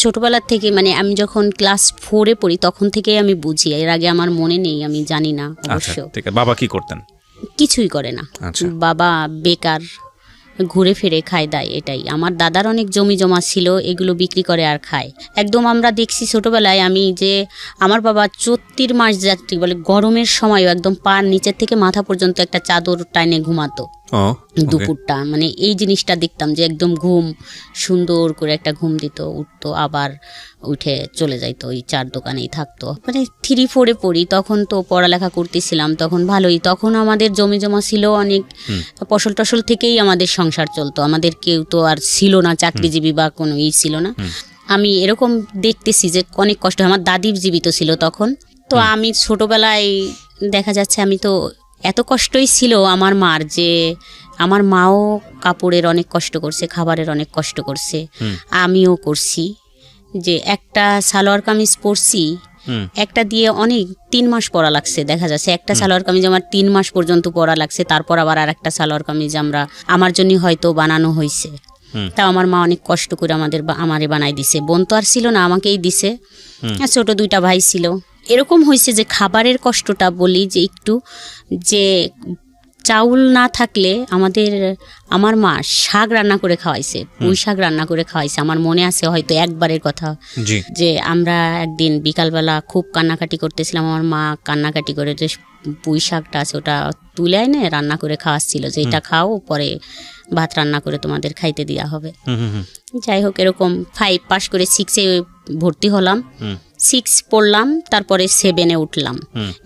ছোটবেলা থেকে মানে আমি যখন ক্লাস 4-এ পড়ি তখন থেকে আমি বুঝি, এর আগে আমার মনে নেই, আমি জানি না অবশ্য। বাবা কি করতেন? কিছুই করে না, বাবা বেকার, ঘুরে ফিরে খায় দায়, এটাই। আমার দাদার অনেক জমি জমা ছিল, এগুলো বিক্রি করে আর খায়। একদম আমরা দেখছি ছোটবেলায় আমি যে আমার বাবা 34 মাস যাত্রী বলে গরমের সময়ও একদম পার নিচের থেকে মাথা পর্যন্ত একটা চাদর টাইনে ঘুমাতো দুপুরটা, মানে এই জিনিসটা দেখতাম যে একদম ঘুম সুন্দর করে একটা ঘুম দিত, উঠতো আবার উঠে চলে যাইতো, ওই চার দোকানেই থাকতো। মানে 3-4-এ পড়ি, তখন তো পড়ালেখা করতেছিলাম, তখন ভালোই, তখন আমাদের জমি জমা ছিল অনেক, ফসল টসল থেকেই আমাদের সংসার চলতো, আমাদের কেউ তো আর ছিল না চাকরিজীবী বা কোনো ছিল না। আমি এরকম দেখতেছি যে অনেক কষ্ট, আমার দাদি জীবিত ছিল তখন, তো আমি ছোটবেলায় দেখা যাচ্ছে আমি তো এত কষ্টই ছিল আমার মার, যে আমার মাও কাপড়ের অনেক কষ্ট করছে, খাবারের অনেক কষ্ট করছে, আমিও করছি। যে একটা সালোয়ার কামিজ পরছি, একটা দিয়ে অনেক 3 মাস পরা লাগছে, দেখা যাচ্ছে একটা সালোয়ার কামিজ আমার 3 মাস পর্যন্ত পরা লাগছে, তারপর আবার আর একটা সালোয়ার কামিজ আমার জন্য হয়তো বানানো হয়েছে। তাও আমার মা অনেক কষ্ট করে আমারে বানাই দিছে, বোন তো আর ছিল না, আমাকেই দিছে, ছোট 2টা ভাই ছিল। এরকম হয়েছে যে খাবারের কষ্টটা বলি যে একটু, যে চাউল না থাকলে আমার মা শাক রান্না করে খাওয়াইছে, পুঁই শাক রান্না করে খাওয়াইছে, আমার মনে আছে হয়তো একবারের কথা, যে আমরা একদিন বিকালবেলা খুব কান্নাকাটি করতেছিলাম, আমার মা কান্নাকাটি করে যে পুঁই শাকটা আছে ওটা তুলে এনে রান্না করে খাওয়াচ্ছিল, যে এটা খাও, পরে ভাত রান্না করে তোমাদের খাইতে দেওয়া হবে। যাই হোক, এরকম 5 পাস করে 6-এ ভর্তি হলাম, 6 পড়লাম, তারপরে 7-এ উঠলাম।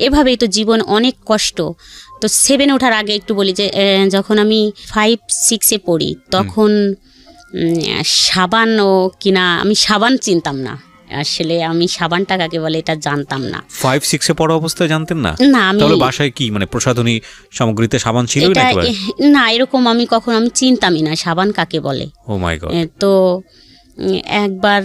এভাবেই তো জীবন অনেক কষ্ট। তো 7-এ ওঠার আগে একটু বলি যে যখন আমি 5-6-এ পড়ি তখন সাবান কিনা, আমি সাবান চিনতাম না আসলে, আমি সাবানটা কাকে বলে এটা জানতাম না। 5-6-এ পড়া অবস্থায় জানতেন না? না, আমি বাসায় কি মানে প্রসাধনী সামগ্রীতে সাবান ছিল না, এরকম আমি চিনতামই না সাবান কাকে বলে। ও মাই গড। তো একবার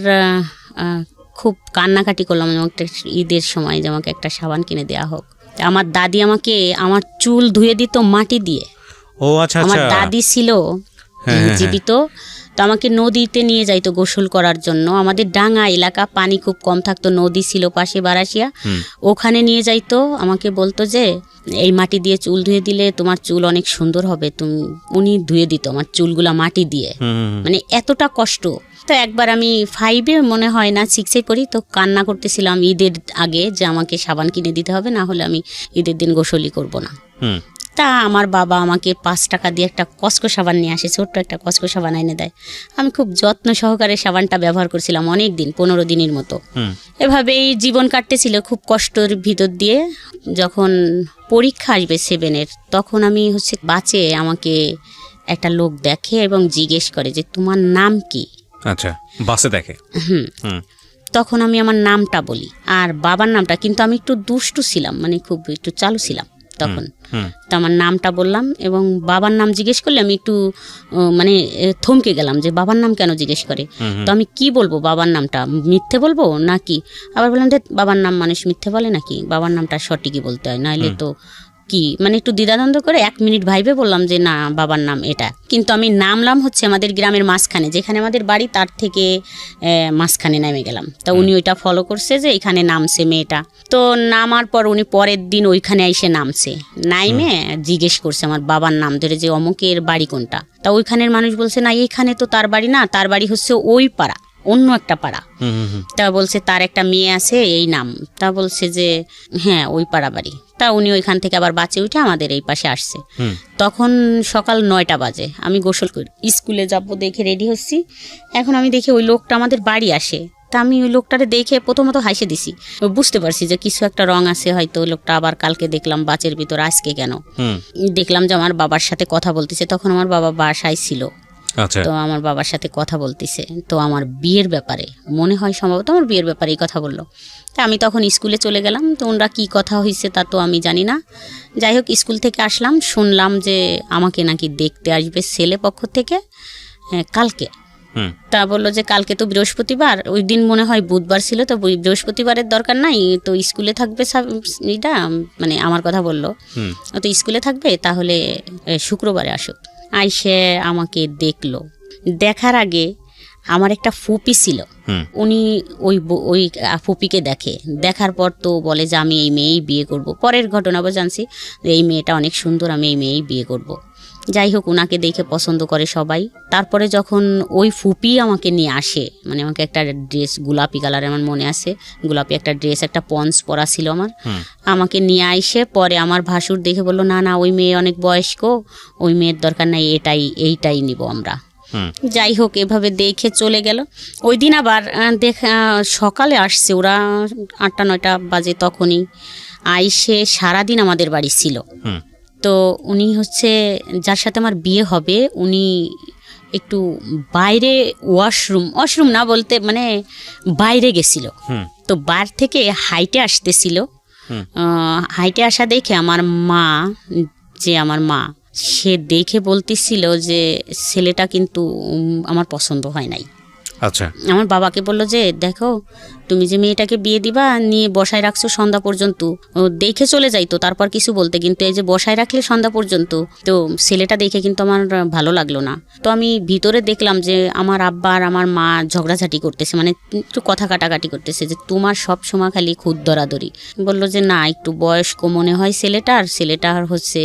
খুব কান্নাকাটি করলাম একটা ঈদের সময় যে আমাকে একটা সাবান কিনে দেওয়া হোক। আমার দাদি আমাকে আমার চুল ধুয়ে দিত মাটি দিয়ে। ও আচ্ছা, আমার দাদি ছিল জীবিত, তো আমাকে নদীতে নিয়ে যাইতো গোসল করার জন্য। আমাদের ডাঙা এলাকা, পানি খুব কম থাকতো, নদী ছিল পাশে বারাসিয়া, ওখানে নিয়ে যাইতো, আমাকে বলতো যে এই মাটি দিয়ে চুল ধুয়ে দিলে তোমার চুল অনেক সুন্দর হবে। উনি ধুয়ে দিত আমার চুলগুলা মাটি দিয়ে, মানে এতটা কষ্ট। তো একবার আমি 5-এ মনে হয় না 6-এ পড়ি, তো কান্না করতেছিলাম ঈদের আগে যে আমাকে সাবান কিনে দিতে হবে, না হলে আমি ঈদের দিন গোসলই করব না। তা আমার বাবা আমাকে 5 টাকা দিয়ে একটা কসকো সাবান নিয়ে আসে, ছোট্ট একটা কসকো সাবান এনে দেয়। আমি খুব যত্ন সহকারে সাবানটা ব্যবহার করছিলাম অনেক দিন, 15 দিনের মতো। এভাবেই জীবন কাটতেছিল খুব কষ্টের ভিতর দিয়ে। যখন পরীক্ষা আসবে 7-এর, তখন আমি বাসে আমাকে একটা লোক দেখে এবং জিজ্ঞেস করে যে তোমার নাম কি। আচ্ছা, বাসে দেখে? তখন আমি আমার নামটা বলি আর বাবার নামটা, কিন্তু আমি একটু দুষ্টু ছিলাম, মানে খুব একটু চালু ছিলাম তখন। তো আমার নামটা বললাম এবং বাবার নাম জিজ্ঞেস করলে আমি একটু মানে থমকে গেলাম যে বাবার নাম কেন জিজ্ঞেস করে। তো আমি কি বলবো, বাবার নামটা মিথ্যে বলবো নাকি? আবার বললাম যে বাবার নাম মানুষ মিথ্যে বলে নাকি, বাবার নামটা সঠিকই বলতে হয়, নাহলে তো কি, মানে একটু দ্বিধাদ্বন্দ্ব করে 1 মিনিট ভাইবে বললাম যে না, বাবার নাম এটা। কিন্তু আমি নামলাম আমাদের গ্রামের মাঝখানে, যেখানে আমাদের বাড়ি তার থেকে মাঝখানে নেমে গেলাম। তা উনি ওইটা ফলো করছে যে এখানে নামছে মেয়েটা। তো নামার পর উনি পরের দিন ওইখানে এসে নামছে, নাইমে জিজ্ঞেস করছে আমার বাবার নাম ধরে যে অমুকের বাড়ি কোনটা। তা ওইখানের মানুষ বলছে না, এইখানে তো তার বাড়ি না, তার বাড়ি ওই পাড়া, অন্য একটা পাড়া। তা বলছে তার একটা মেয়ে আছে এই নাম। তা বলছে যে হ্যাঁ ওই পাড়া বাড়ি। তা উনি ওইখান থেকে আবার বাসে উঠে আমাদের এই পাশে আসছে। তখন সকাল 9টা বাজে, আমি গোসল করে স্কুলে যাবো দেখে রেডি হচ্ছি। এখন আমি দেখি ওই লোকটা আমাদের বাড়ি আসে। তা আমি ওই লোকটারে দেখে প্রথমত হাসে দিছি, বুঝতে পারছি যে কিছু একটা রং আছে হয়তো। ওই লোকটা আবার কালকে দেখলাম বাসের ভিতর, আজকে কেন দেখলাম যে আমার বাবার সাথে কথা বলতেছে। তখন আমার বাবা বাসায় ছিল। তো আমার বাবার সাথে কথা বলতেছে, তো আমার বিয়ের ব্যাপারে মনে হয়, সম্ভবত আমার বিয়ের ব্যাপারেই কথা বললো। তা আমি তখন স্কুলে চলে গেলাম। তো ওনারা কী কথা হয়েছে তা তো আমি জানি না। যাই হোক, স্কুল থেকে আসলাম, শুনলাম যে আমাকে নাকি দেখতে আসবে ছেলে পক্ষ থেকে কালকে। তা বললো যে কালকে তো বৃহস্পতিবার, ওই দিন মনে হয় বুধবার ছিল, তো বৃহস্পতিবারের দরকার নাই, তো স্কুলে থাকবে এটা, মানে আমার কথা বললো, তো স্কুলে থাকবে, তাহলে শুক্রবারে আসুক। আইসে আমাকে দেখলো। দেখার আগে আমার একটা ফুপি ছিল, উনি ওই ফুপিকে দেখার পর তো বলে যে আমি এই মেয়েই বিয়ে করব। পরের ঘটনা জানছি যে এই মেয়েটা অনেক সুন্দর, আমি এই মেয়েই বিয়ে করব। যাই হোক, ওনাকে দেখে পছন্দ করে সবাই। তারপরে যখন ওই ফুপি আমাকে নিয়ে আসে, মানে আমাকে একটা ড্রেস গোলাপি কালার, আমার মনে আছে, গোলাপি একটা ড্রেস, একটা পন্স পরা ছিল আমার, আমাকে নিয়ে আইসে পরে আমার ভাসুর দেখে বললো না না ওই মেয়ে অনেক বয়স্ক, ওই মেয়ের দরকার নাই, এইটাই নিব আমরা। যাই হোক, এভাবে দেখে চলে গেল। ওই দিন আবার সকালে আসছে ওরা 8টা-9টা বাজে, তখনই আইসে সারাদিন আমাদের বাড়ি ছিল। তো উনি হচ্ছে যার সাথে আমার বিয়ে হবে, উনি একটু বাইরে ওয়াশরুম না বলতে মানে বাইরে গেছিল। তো বার থেকে হাইটে আসতেছিল, হাইটে আসা দেখে আমার মা সে দেখে বলতেছিল যে ছেলেটা কিন্তু আমার পছন্দ হয় নাই। আচ্ছা, আমার বাবাকে বললো যে দেখো তুমি যে মেয়েটাকে বিয়ে দিবা নিয়ে বসায় রাখছো সন্ধ্যা পর্যন্ত, দেখে চলে যাইতো তারপর কিছু বলতে, কিন্তু এই যে বসায় রাখলে সন্ধ্যা পর্যন্ত, তো ছেলেটা দেখে কিন্তু আমার ভালো লাগলো না। তো আমি ভিতরে দেখলাম যে আমার আব্বা আর আমার মা ঝগড়াঝাটি করতেছে, মানে একটু কথা কাটাকাটি করতেছে যে তোমার সব সময় খালি খুদ ধরাধরি। বললো যে না একটু বয়স্ক মনে হয় ছেলেটার হচ্ছে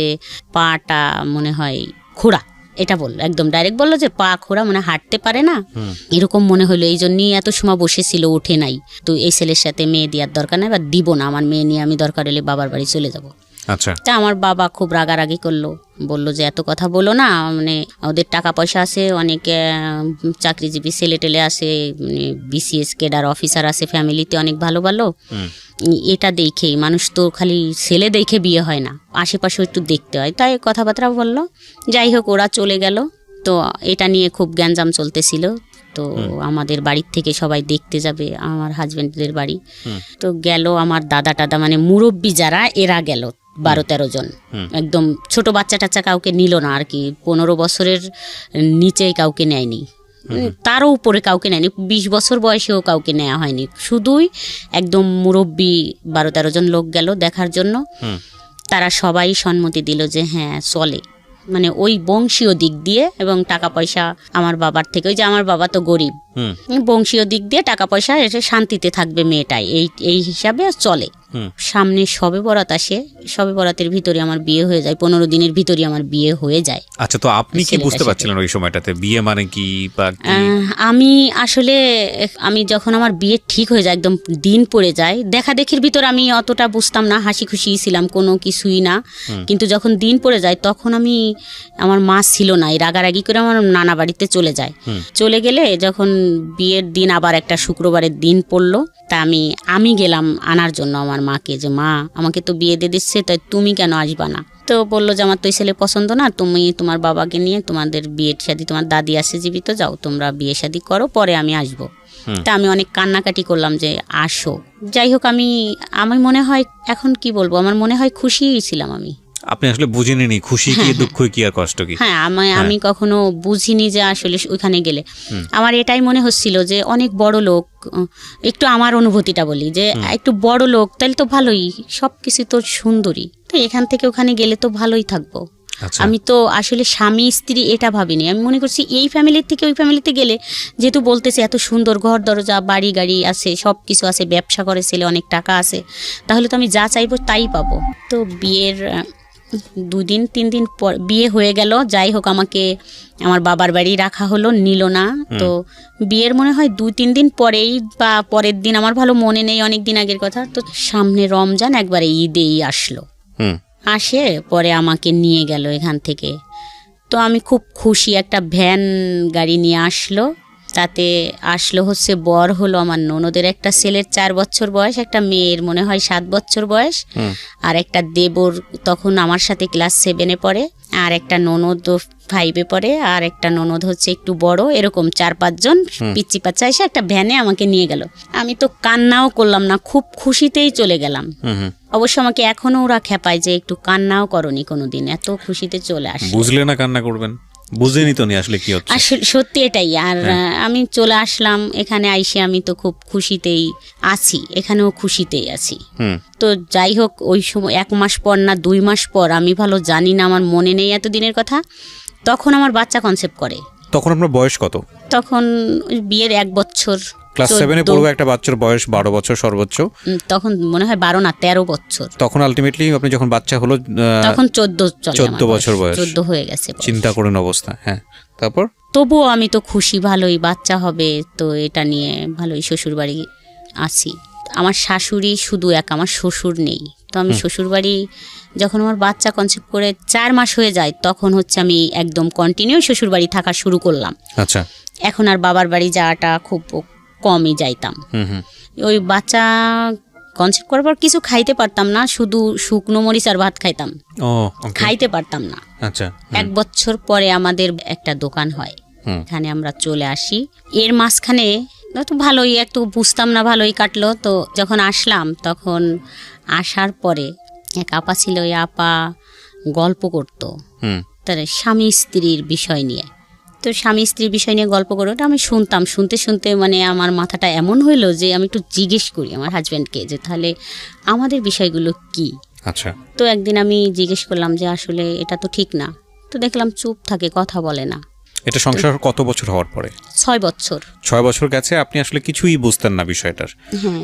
পাটা মনে হয় খোড়া, এটা বললো, একদম ডাইরেক্ট বললো যে পা খোড়া, মানে হাঁটতে পারে না, এরকম মনে হলো। এই জন্যই এত সময় বসেছিল, ওঠে নাই। তো এই ছেলের সাথে মেয়ে দেওয়ার দরকার নাই বা দিব না, আমার মেয়ে নিয়ে আমি দরকার হলে বাবার বাড়ি চলে যাব। আচ্ছা, তা আমার বাবা খুব রাগারাগি করলো, বললো যে এত কথা বলো না, মানে ওদের টাকা পয়সা আছে, অনেক চাকরিজীবী ছেলে টেলে আছে, মানে BCS কেডার অফিসার আছে ফ্যামিলিতে, অনেক ভালো ভালো। এটা দেখেই মানুষ তো খালি ছেলে দেখে বিয়ে হয় না, আশেপাশে একটু দেখতে হয়, তাই কথাবার্তা বললো। যাই হোক, ওরা চলে গেল। তো এটা নিয়ে খুব গ্যাঞ্জাম চলতেছিল। তো আমাদের বাড়ির থেকে সবাই দেখতে যাবে আমার হাজবেন্ডদের বাড়ি। তো গেল আমার দাদা টাদা, মানে মুরব্বী যারা, এরা গেল 12-13 জন। একদম ছোট বাচ্চা টাচ্চা কাউকে নিল না আর কি, 15 বছরের নিচেই কাউকে নেয়নি, তারও উপরে কাউকে নেয়নি, 20 বছর বয়সেও কাউকে নেওয়া হয়নি, শুধুই একদম মুরব্বী 12-13 জন লোক গেল দেখার জন্য। তারা সবাই সম্মতি দিল যে হ্যাঁ চলে, মানে ওই বংশীয় দিক দিয়ে এবং টাকা পয়সা আমার বাবার থেকে, ওই যে আমার বাবা তো গরিব, বংশীয় দিক দিয়ে টাকা পয়সা এসে শান্তিতে থাকবে মেয়েটাই, এই হিসাবে চলে। সামনে শবে বরাত আসে, শবে বরাতের ভিতরে আমার বিয়ে হয়ে যায়, 15 দিনের ভিতরে আমার বিয়ে হয়ে যায়। আচ্ছা, তো আপনি কি বুঝতে পারছিলেন ওই সময়টাতে বিয়ে মানে কি? আমি আসলে যখন আমার বিয়ে ঠিক হয়ে যায়, একদম দিন পড়ে যায়, দেখা দেখির ভিতর আমি অতটা বুঝতাম না, হাসি খুশি ছিলাম, কোনো কিছুই না। কিন্তু যখন দিন পড়ে যায় তখন আমার মা ছিল না, এই রাগারাগি করে আমার নানা বাড়িতে চলে যায়। চলে গেলে যখন বিয়ের দিন আবার একটা শুক্রবারের দিন পড়লো, তা আমি গেলাম আনার জন্য আমার মাকে, যে মা আমাকে তো বিয়ে দিয়ে দিচ্ছে, তাই তুমি কেন আসবা না? তো বললো যে আমার তো এই ছেলে পছন্দ না, তুমি তোমার বাবাকে নিয়ে তোমাদের বিয়ের শাদী, তোমার দাদি আছে জীবিত, যাও তোমরা বিয়ে শাদী করো, পরে আমি আসবো। তা আমি অনেক কান্নাকাটি করলাম যে আসো। যাই হোক, আমি মনে হয় এখন কি বলবো, আমার মনে হয় খুশিই ছিলাম আমি। আপনি আসলে বুঝিনি খুশি কি দুঃখ কি আর কষ্ট কি? হ্যাঁ, আমি কখনো বুঝিনি যে আসলে ওইখানে গেলে আমার এটাই মনে হচ্ছিল যে অনেক বড় লোক, একটু আমার অনুভূতিটা বলি যে একটু বড় লোক, তাহলে তো ভালোই, সব কিছু তো সুন্দরী, তো এখান থেকে ওখানে গেলে তো ভালোই থাকবো। আমি তো আসলে স্বামী স্ত্রী এটা ভাবিনি, আমি মনে করছি এই ফ্যামিলির থেকে ওই ফ্যামিলিতে গেলে, যেহেতু বলতেছে এত সুন্দর ঘর দরজা বাড়ি গাড়ি আছে, সব কিছু আছে, ব্যবসা করে ছেলে, অনেক টাকা আছে, তাহলে তো আমি যা চাইবো তাই পাবো। তো বিয়ের 2-3 দিন পর বিয়ে হয়ে গেল। যাই হোক, আমাকে আমার বাবার বাড়ি রাখা হলো, নিল না। তো বিয়ের মনে হয় 2-3 দিন পরেই বা পরের দিন, আমার ভালো মনে নেই, অনেক দিন আগের কথা। তো সামনে রমজান, একবারে ঈদেই আসলো, আসে পরে আমাকে নিয়ে গেল এখান থেকে। তো আমি খুব খুশি, একটা ভ্যান গাড়ি নিয়ে আসলো, তাতে আসলো হচ্ছে বর হলো আমার ননদের একটা ছেলের 4 বছর বয়স, একটা মেয়ের মনে হয় 7 বছর বয়স, আর একটা দেবর তখন আমার সাথে ক্লাস 7-এ পড়ে, আর একটা ননদ 5-এ পড়ে, আর একটা ননদ হচ্ছে একটু বড়, এরকম 4-5 জন পিচ্চি পাচ্চা এসে একটা ভ্যানে আমাকে নিয়ে গেল। আমি তো কান্নাও করলাম না, খুব খুশিতেই চলে গেলাম। অবশ্য আমাকে এখনো ওরা খেপায় যে একটু কান্নাও করনি কোনোদিন, এত খুশিতে চলে আসে। বুঝলে না কান্না করবেন, বুঝেনি তো আসলে কি হচ্ছে, আসলে সত্যি এটাই। আর আমি চলে আসলাম এখানে, আইসে আমি তো খুব খুশিতেই আছি, এখানেও খুশিতেই আছি। তো যাই হোক, ওই সময় 1 মাস পর না 2 মাস পর, আমি ভালো জানি না, আমার মনে নেই এতদিনের কথা, তখন আমার বাচ্চা কনসেপ্ট করে। তখন আপনার বয়স কত? তখন বিয়ের 1 বছর, ক্লাস 7-এ পড়বে একটা বাচ্চার বয়স 12 বছর সর্বোচ্চ। তখন মনে হয় 12 না 13 বছর। তখন আলটিমেটলি আপনি যখন বাচ্চা হলো তখন 14 বছর বয়স, 14 হয়ে গেছে। চিন্তা করেন অবস্থা। হ্যাঁ, তারপর? তবুও আমি তো খুশি, ভালোই বাচ্চা হবে তো এটা নিয়ে ভালোই শ্বশুর বাড়ি আছি। আমার শাশুড়ি শুধু এক, আমার শ্বশুর নেই। তো আমি শ্বশুর বাড়ি যখন আমার বাচ্চা কনসেপ্ট করে 4 মাস হয়ে যায় তখন হচ্ছে আমি একদম কন্টিনিউ শ্বশুর বাড়ি থাকা শুরু করলাম। আচ্ছা। এখন আর বাবার বাড়ি যাওয়াটা খুব কমই যাইতাম। ওই বাচ্চা কনসেপ্ট করার পর কিছু খাইতে পারতাম না, শুধু শুকনো মরিচ আর ভাত খাইতাম, খাইতে পারতাম না। আচ্ছা। 1 বছর পরে আমাদের একটা দোকান হয়, এখানে আমরা চলে আসি। এর মাঝখানে তো ভালোই একটু বুঝতাম না, ভালোই কাটলো। তো যখন আসলাম তখন আসার পরে এক আপা ছিল, ওই আপা গল্প করতো তার স্বামী স্ত্রীর বিষয় নিয়ে। তো স্বামী স্ত্রীর বিষয় নিয়ে গল্প করে ওটা আমি শুনতাম। শুনতে শুনতে মানে আমার মাথাটা এমন হইলো যে আমি একটু জিজ্ঞেস করি আমার হাজব্যান্ডকে যে তাহলে আমাদের বিষয়গুলো কি। আচ্ছা। তো একদিন আমি জিজ্ঞেস করলাম যে আসলে এটা তো ঠিক না। তো দেখলাম চুপ থাকে, কথা বলে না। এটা সংসার কত বছর হওয়ার পরে? 6 বছর। 6 বছর গেছে, আপনি আসলে কিছুই বুঝতেন না বিষয়টার।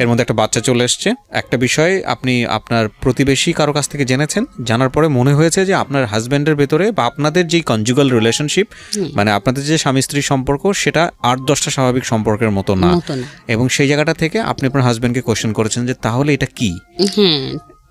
এর মধ্যে একটা বাচ্চা চলে এসছে। একটা বিষয় আপনি আপনার প্রতিবেশী কারো কাছ থেকে জেনেছেন, জানার পরে মনে হয়েছে যে আপনার হাজব্যান্ডের ভেতরে বা আপনাদের যেই কনজুগাল রিলেশনশিপ, মানে আপনাদের যে স্বামী স্ত্রীর সম্পর্ক, সেটা 8-10টা স্বাভাবিক সম্পর্কের মতো না। এবং সেই জায়গাটা থেকে আপনি আপনার হাজব্যান্ডকে কোয়েশ্চেন করেছেন যে তাহলে এটা কি।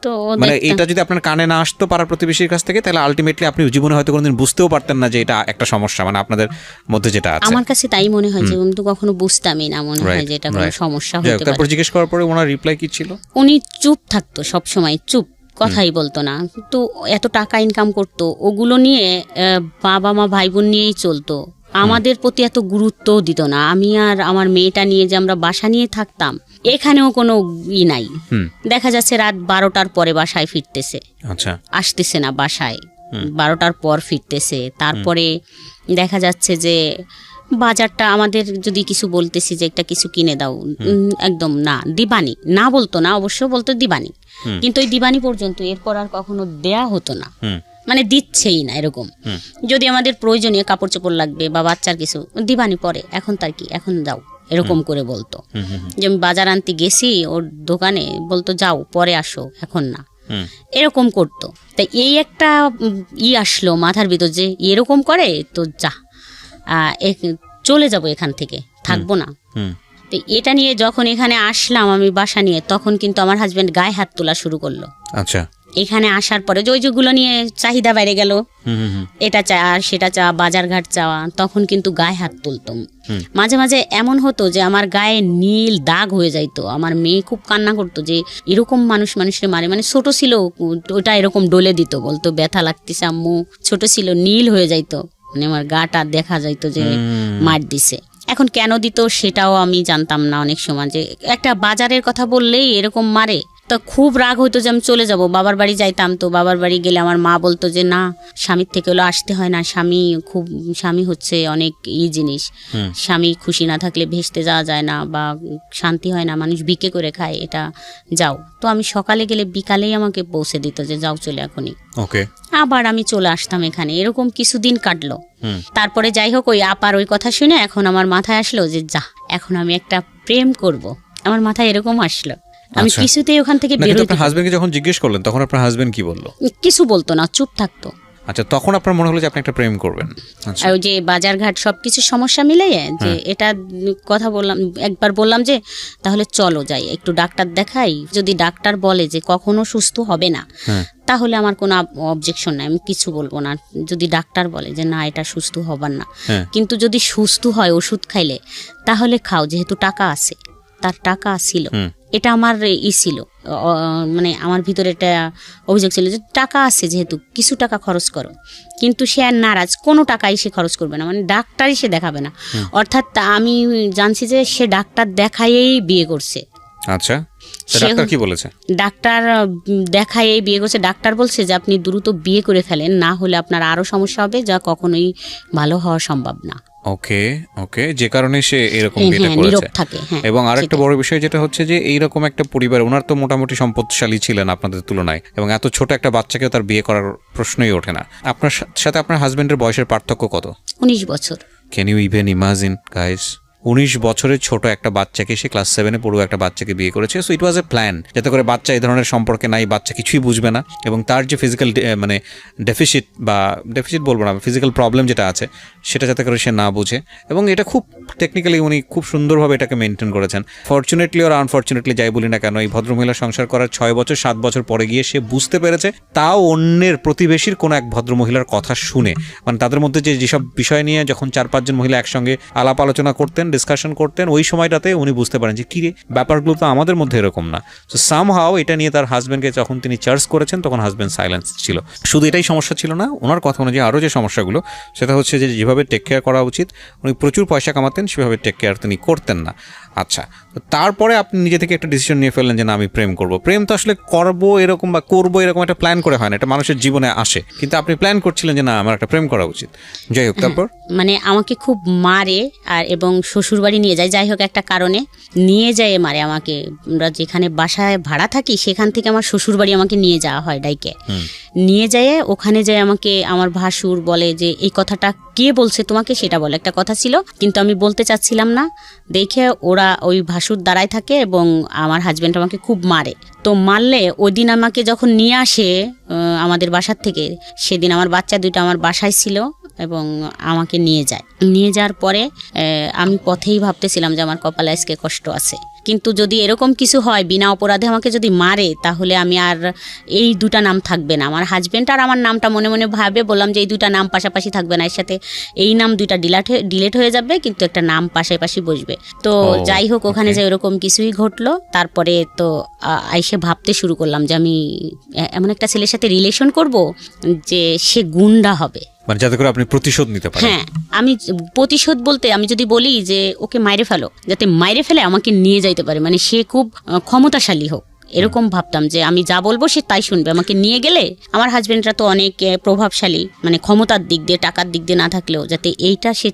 তো মানে এটা যদি আপনার কানে না আসতো পাড়ার প্রতিবেশীর কাছ থেকে, তাহলে আলটিমেটলি আপনি জীবনে হয়তো কোনোদিন বুঝতেও পারতেন না যে এটা একটা সমস্যা, মানে আপনাদের মধ্যে যেটা আছে। আমার কাছে তাই মনে হয় যে আমি তো কখনো বুঝতামই না, মনে হয় যে এটা কোনো সমস্যা হতে পারে। তারপর জিজ্ঞেস করার পরে ওনার রিপ্লাই কি ছিল? উনি চুপ থাকতো, সব সময় চুপ, কথাই বলতো না। তো এত টাকা ইনকাম করতো, ওগুলো নিয়ে বাবা মা ভাই বোন নিয়েই চলতো, আমাদের প্রতি এত গুরুত্বও দিত না। আমি আর আমার মেয়েটা নিয়ে যে আমরা বাসা নিয়ে থাকতাম, এখানেও কোনো নাই। দেখা যাচ্ছে রাত 12টার পরে বাসায় ফিরতেছে, আসতেছে না বাসায়, 12টার পর ফিরতেছে। তারপরে দেখা যাচ্ছে যে বাজারটা আমাদের যদি কিছু বলতেছি যে একটা কিছু কিনে দাও, একদম না, দিবানি না বলতো না, অবশ্য বলতো দিবানি, কিন্তু ওই দিবানি পর্যন্ত, এরপর আর কখনো দেয়া হতো না, মানে দিচ্ছেই না এরকম। যদি আমাদের প্রয়োজনীয় কাপড় চোপড় লাগবে বা বাচ্চার কিছু, দিবানি পরে, এখন তার কি, এখন যাও, এরকম করে বলতো। যে আমি বাজার আনতে গেছি ওর দোকানে, বলতো যাও পরে আসো, এখন না, এরকম করতো। তাই এই একটা আসলো মাথার ভিতর যে এরকম করে, তো যা চলে যাব, এখান থেকে থাকবো না। তো এটা নিয়ে যখন এখানে আসলাম আমি বাসা নিয়ে, তখন কিন্তু আমার হাজবেন্ড গায়ে হাত তোলা শুরু করলো। আচ্ছা। এখানে আসার পরে যে ওই যেগুলো নিয়ে চাহিদা বাইরে গেল, এটা চা সেটা চা, বাজারঘাট চাওয়া, তখন কিন্তু গায়ে হাত তুলতাম। মাঝে মাঝে এমন হতো যে আমার গায়ে নীল দাগ হয়ে যাইতো। আমার মেয়ে খুব কান্না করতো যে এরকম মানুষের মারে, মানে ছোট ছিল ওটা এরকম ডলে দিত, বলতো ব্যথা লাগতেছে আম্মু, ছোট ছিল, নীল হয়ে যাইতো, মানে আমার গাটা দেখা যাইতো যে মার দিছে। এখন কেন দিত সেটাও আমি জানতাম না। অনেক সময় যে একটা বাজারের কথা বললেই এরকম মারে, তো খুব রাগ হইতো যে আমি চলে যাব, বাবার বাড়ি যাইতাম। তো বাবার বাড়ি গেলে আমার মা বলতো যে না, স্বামীর থেকে হলো আসতে হয় না, স্বামী হচ্ছে অনেক জিনিস, স্বামী খুশি না থাকলে ভেসতে যাওয়া যায় না বা শান্তি হয় না, মানুষ ভিক্ষে করে খায়, এটা যাও। তো আমি সকালে গেলে বিকালেই আমাকে পৌঁছে দিত যে যাও চলে এখনই। আবার আমি চলে আসতাম এখানে, এরকম কিছুদিন কাটলো। তারপরে যাই হোক, ওই আপার ওই কথা শুনে এখন আমার মাথায় আসলো যে যা, এখন আমি একটা প্রেম করব, আমার মাথায় এরকম আসলো। আমি কিছুতেই ওখান থেকে বের হতে। আপনার হাজবেন্ডকে যখন জিজ্ঞেস করলেন তখন আপনার হাজবেন্ড কি বললো? কিছু বলতো না, চুপ থাকতো। আচ্ছা, তখন আপনার মনে হলো যে আপনি একটা প্রেম করবেন। আর ওই যে বাজারঘাট সবকিছু সমস্যা মিলিয়ে যে এটা কথা বললাম, একবার বললাম যে তাহলে চলো যাই একটু ডাক্তার দেখাই, যদি ডাক্তার বলে যে কখনো সুস্থ হবে না তাহলে আমার কোনো অবজেকশন নাই, আমি কিছু বলবো না। যদি ডাক্তার বলে যে না এটা সুস্থ হবার না, কিন্তু যদি সুস্থ হয় ওষুধ খাইলে তাহলে খাও, যেহেতু টাকা আছে, তার টাকা ছিল, এটা আমার ছিল, মানে আমার ভিতরে একটা অভিযোগ ছিল যে টাকা আছে যেহেতু কিছু টাকা খরচ করো। কিন্তু সে আর নারাজ, কোনো টাকাই সে খরচ করবে না, মানে ডাক্তারই সে দেখাবে না। অর্থাৎ আমি জানছি যে সে ডাক্তার দেখাইয়েই বিয়ে করছে। আচ্ছা, ডাক্তার কি বলেছে? ডাক্তার দেখাইয়েই বিয়ে করছে। ডাক্তার বলছে যে আপনি দ্রুত বিয়ে করে ফেলেন, না হলে আপনার আরো সমস্যা হবে, যা কখনোই ভালো হওয়া সম্ভব না। ওকে ওকে, যে কারণে সে এরকম বিয়েটা করেছে। এবং আরেকটা বড় বিষয় যেটা হচ্ছে যে এইরকম একটা পরিবার, ওনার তো মোটামুটি সম্পদশালী ছিলেন আপনাদের তুলনায়, এবং এত ছোট একটা বাচ্চাকে তার বিয়ে করার প্রশ্নই ওঠে না। আপনার সাথে আপনার হাজবেন্ডের বয়সের পার্থক্য কত? 19 বছর। Can you even imagine guys? 19 বছরের ছোট একটা বাচ্চাকে, সে ক্লাস 7-এ পড়ুয়া একটা বাচ্চাকে বিয়ে করেছে। So it was A plan, যাতে করে বাচ্চা এই ধরনের সম্পর্কে নাই, বাচ্চা কিছুই বুঝবে না, এবং তার যে ফিজিক্যাল মানে ডেফিসিট বলবো না, ফিজিক্যাল প্রবলেম যেটা আছে সেটা যাতে করে সে না বুঝে। এবং এটা খুব টেকনিক্যালি উনি খুব সুন্দরভাবে এটাকে মেনটেন করেছেন। ফর্চুনেটলি আর আনফর্চুনেটলি যাই বলি না কেন, এই ভদ্রমহিলা সংসার করার 6 বছর 7 বছর পরে গিয়ে সে বুঝতে পেরেছে, তাও অন্যের প্রতিবেশীর কোনো এক ভদ্রমহিলার কথা শুনে, মানে তাদের মধ্যে যেসব বিষয় নিয়ে যখন 4-5 জন মহিলা একসঙ্গে আলাপ আলোচনা করতেন, ডিসকাশন করতেন, ওই সময়টাতে উনি বুঝতে পারেন যে কী রে, ব্যাপারগুলো তো আমাদের মধ্যে এরকম না। সো সামহাও এটা নিয়ে তার হাজব্যান্ডকে যখন তিনি চার্জ করেছেন, তখন হাজব্যান্ড সাইলেন্স ছিল। শুধু এটাই সমস্যা ছিল না, ওনার কথা অনুযায়ী আরও যে সমস্যাগুলো, সেটা হচ্ছে যে যেভাবে টেক কেয়ার করা উচিত, উনি প্রচুর পয়সা কামাতেন, সেভাবে টেক কেয়ার তিনি করতেন না। আচ্ছা, তারপরে আপনি নিজে থেকে একটা ডিসিশন নিয়ে ফেললেন যে না, আমি প্রেম করব। প্রেম তো আসলে করবো এরকম বা করবো এরকম একটা প্ল্যান করে হয় না, এটা মানুষের জীবনে আসে, কিন্তু আপনি প্ল্যান করছিলেন যে না, আমার একটা প্রেম করা উচিত। যাই হোক, তারপর মানে আমাকে খুব মারে আর এবং শ্বশুরবাড়ি নিয়ে যায়, যাই হোক একটা কারণে নিয়ে যায় মারে আমাকে। আমরা যেখানে বাসায় ভাড়া থাকি সেখান থেকে আমার শ্বশুরবাড়ি আমাকে নিয়ে যাওয়া হয় ডাইকে, নিয়ে যায়। ওখানে যায় আমাকে আমার ভাসুর বলে যে এই কথাটা কে বলছে তোমাকে, সেটা বলে, একটা কথা ছিল, কিন্তু আমি বলতে চাচ্ছিলাম না দেখে ওরা ওই ভাসুর দাঁড়ায় থাকে এবং আমার হাজব্যান্ড আমাকে খুব মারে। তো মারলে ওই দিন আমাকে যখন নিয়ে আসে আমাদের বাসার থেকে, সেদিন আমার বাচ্চা দুইটা আমার বাসায় ছিল এবং আমাকে নিয়ে যাওয়ার পরে আমি পথেই ভাবতেছিলাম যে আমার কপালে আজকে কষ্ট আছে। কিন্তু যদি এরকম কিছু হয়, বিনা অপরাধে আমাকে যদি মারে, তাহলে আমি আর এই দুটা নাম থাকবে না। আমার হাজব্যান্ড আর আমার নামটা মনে মনে ভাবে বললাম যে এই দুটা নাম পাশাপাশি থাকবে না, এর সাথে এই নাম দুইটা ডিলেট হয়ে যাবে, কিন্তু একটা নাম পাশাপাশি বসবে। তো যাই হোক, ওখানে যে এরকম কিছুই ঘটলো। তারপরে তো আইসে ভাবতে শুরু করলাম যে আমি এমন একটা ছেলের সাথে রিলেশন করব যে সে গুন্ডা হবে, মানে যাতে করে আপনি প্রতিশোধ নিতে পারেন। হ্যাঁ, আমি প্রতিশোধ বলতে আমি যদি বলি যে ওকে মাইরে ফেলো, যাতে মাইরে ফেলে আমাকে নিয়ে যাইতে পারে, মানে সে খুব ক্ষমতাশালী হোক, এরকম ভাবতাম যে আমি যা বলবো সে তাই শুনবে। আমাকে নিয়ে গেলে আমার হাজবেন্ডরা তো অনেক প্রভাবশালী, মানে ক্ষমতার দিক দিয়ে, টাকার দিক দিয়ে না থাকলেও যাতে এইটা সে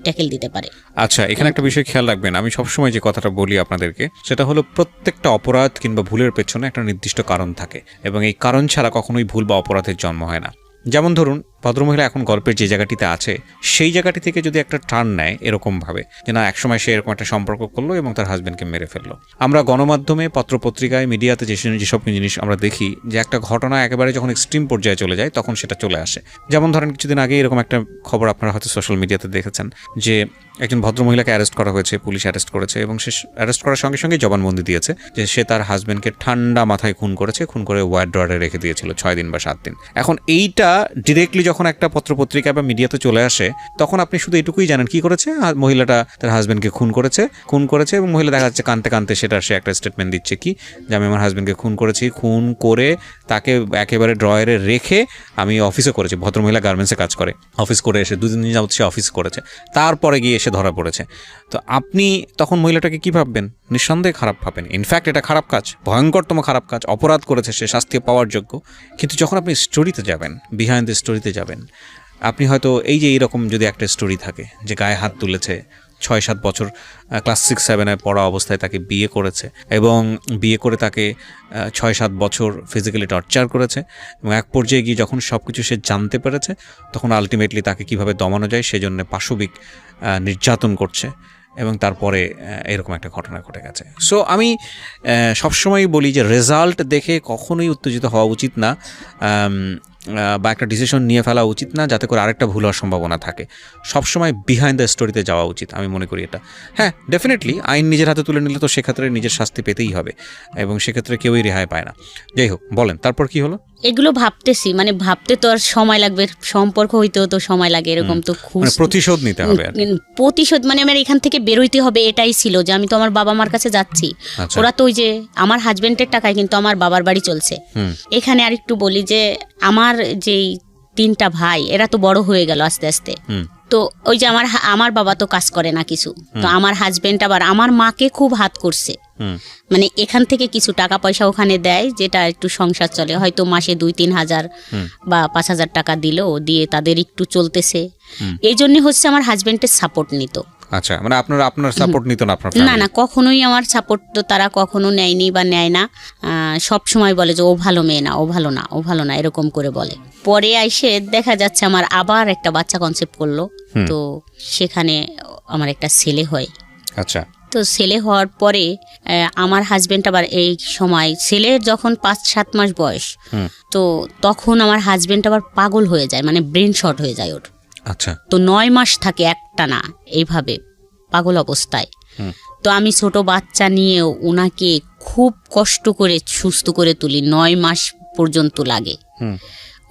ট্যাকেল দিতে পারে। আচ্ছা, এখানে একটা বিষয় খেয়াল রাখবেন, আমি সবসময় যে কথাটা বলি আপনাদেরকে, সেটা হলো প্রত্যেকটা অপরাধ কিংবা ভুলের পেছনে একটা নির্দিষ্ট কারণ থাকে, এবং এই কারণ ছাড়া কখনোই ভুল বা অপরাধের জন্ম হয় না। যেমন ধরুন, ভদ্রমহিলা এখন গল্পের যে জায়গাটিতে আছে, সেই জায়গাটি থেকে যদি একটা টার্ন নেয় এরকমভাবে যে না, একসময় সে এরকম একটা সম্পর্ক করলো এবং তার হাজব্যান্ডকে মেরে ফেললো। আমরা গণমাধ্যমে, পত্রপত্রিকায়, মিডিয়াতে যেসব জিনিস আমরা দেখি, যে একটা ঘটনা একেবারে যখন এক্সট্রিম পর্যায়ে চলে যায়, তখন সেটা চলে আসে। যেমন ধরেন, কিছুদিন আগে এরকম একটা খবর আপনারা হয়তো সোশ্যাল মিডিয়াতে দেখেছেন, যে একজন ভদ্রমহিলাকে অ্যারেস্ট করা হয়েছে, পুলিশ অ্যারেস্ট করেছে, এবং সে অ্যারেস্ট করার সঙ্গে সঙ্গে জবানবন্দি দিয়েছে যে সে তার হাজব্যান্ডকে ঠান্ডা মাথায় খুন করেছে, খুন করে ওয়ার্ড্রয়ারে রেখে দিয়েছিল 6 দিন বা 7 দিন। এখন এইটা ডিরেক্টলি যখন একটা পত্রপত্রিকা বা মিডিয়াতে চলে আসে, তখন আপনি শুধু এটুকুই জানেন কি করেছে, মহিলাটা তার হাজব্যান্ডকে খুন করেছে, এবং মহিলা দেখা যাচ্ছে কাঁদতে কাঁদতে সে একটা স্টেটমেন্ট দিচ্ছে কি, যে আমি আমার হাজব্যান্ডকে খুন করেছি, খুন করে তাকে একেবারে ড্রয়ারে রেখে আমি অফিসে করেছি। ভদ্রমহিলা গার্মেন্টসে কাজ করে, অফিস করে এসে 2 দিন যাবত সে অফিস করেছে, তারপরে গিয়ে এসে ধরা পড়েছে। তো আপনি তখন মহিলাটাকে কি ভাববেন? নিঃসন্দেহে খারাপ ভাবেন। ইনফ্যাক্ট এটা খারাপ কাজ, ভয়ঙ্করতম খারাপ কাজ, অপরাধ করেছে সে, শাস্তি পাওয়ার যোগ্য। কিন্তু যখন আপনি স্টোরিতে যাবেন, বিহাইন্ড দ্য স্টোরিতে যাবেন, আপনি হয়তো এই যে এইরকম যদি একটা স্টোরি থাকে যে গায়ে হাত তুলেছে, 6-7 বছর ক্লাস 6-7-এ পড়া অবস্থায় তাকে বিয়ে করেছে, এবং বিয়ে করে তাকে 6-7 বছর ফিজিক্যালি টর্চার করেছে, এবং এক পর্যায়ে গিয়ে যখন সব কিছু সে জানতে পেরেছে, তখন আলটিমেটলি তাকে কিভাবে দমানো যায় সেজন্য পাশবিক নির্যাতন করছে, এবং তারপরে এরকম একটা ঘটনা ঘটে গেছে। সো আমি সবসময়ই বলি যে রেজাল্ট দেখে কখনোই উত্তেজিত হওয়া উচিত না, বা একটা ডিসিশন নিয়ে ফেলা উচিত না যাতে করে আরেকটা ভুল হওয়ার সম্ভাবনা থাকে। সবসময় বিহাইন্ড দ্য স্টোরিতে যাওয়া উচিত, আমি মনে করি এটা। হ্যাঁ, ডেফিনেটলি আইন নিজের হাতে তুলে নিলে তো সেক্ষেত্রে নিজের শাস্তি পেতেই হবে, এবং সেক্ষেত্রে কেউই রেহাই পায় না। যাই হোক, বলেন তারপর কি হলো? এগুলো ভাবতেছি, মানে ভাবতে তো আর সময় লাগবে, সম্পর্ক হইতেও তো সময় লাগে, এরকম তো খুব প্রতিশোধ নিতে হবে। প্রতিশোধ মানে আমার এখান থেকে বেরোইতে হবে, এটাই ছিল যে আমি তো আমার বাবা মার কাছে যাচ্ছি, ওরা তো ওই যে আমার হাজবেন্ডের টাকায় কিন্তু আমার বাবার বাড়ি চলছে। এখানে আরেকটু বলি যে আমার যেই 3টা ভাই, এরা তো বড় হয়ে গেল আস্তে আস্তে। তো ওই যে আমার বাবা তো কাজ করে না কিছু, তো আমার হাজবেন্ড আবার আমার মাকে খুব হাত করছে, মানে এখান থেকে কিছু টাকা পয়সা ওখানে দেয়, যেটা একটু সংসার চলে, হয়তো মাসে 2-3 হাজার বা 5 হাজার টাকা দিল, দিয়ে তাদের একটু চলতেছে। এই জন্য হচ্ছে আমার হাজবেন্ডের সাপোর্ট নিত। আচ্ছা, মানে আপনার সাপোর্ট নিত না আপনার না family? না, কখনোই আমার সাপোর্ট তো তারা কখনো নেয়নি বা নেয় না। সব সময় বলে যে ও ভালো মেয়ে না, ও ভালো না, ও ভালো না, এরকম করে বলে। পরে এসে দেখা যাচ্ছে আমার আবার একটা বাচ্চা কনসেপ্ট করলো, তো সেখানে আমার একটা ছেলে হয়। আচ্ছা, তো ছেলে হওয়ার পরে আমার হাজবেন্ড আবার এই সময়, ছেলের যখন 5-7 মাস বয়স, তো তখন আমার হাজবেন্ড আবার পাগল হয়ে যায়, মানে ব্রেন শর্ট হয়ে যায় ওর। আচ্ছা, তো 9 মাস থাকে একটানা এইভাবে পাগল অবস্থায়। তো আমি ছোট বাচ্চা নিয়েও ওনাকে খুব কষ্ট করে সুস্থ করে তুলি, 9 মাস পর্যন্ত লাগে।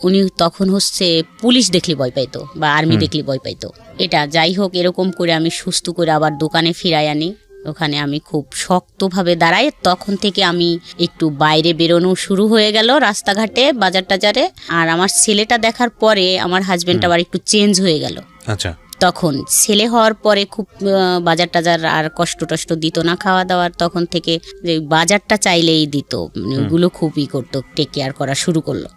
উনি তখন হচ্ছে পুলিশ দেখলে ভয় পাইতো বা আর্মি দেখলে ভয় পাইতো। এটা যাই হোক, এরকম করে আমি সুস্থ করে আবার দোকানে ফিরাই আনি। ওখানে আমি খুব শক্তভাবে দাঁড়াই। তখন থেকে আমি একটু বাইরে বেরোনো শুরু হয়ে গেল, রাস্তাঘাটে, বাজার টাজারে। আর আমার ছেলেটা দেখার পরে আমার হাজবেন্ড আবার একটু চেঞ্জ হয়ে গেল। আচ্ছা, তখন ছেলে হওয়ার পরে খুব বাজার টাজার আর কষ্ট টষ্ট দিত না, খাওয়া দাওয়ার তখন থেকে যে বাজারটা চাইলেই দিত, মানে ওগুলো খুবই করতো, টেক কেয়ার করা শুরু করলো।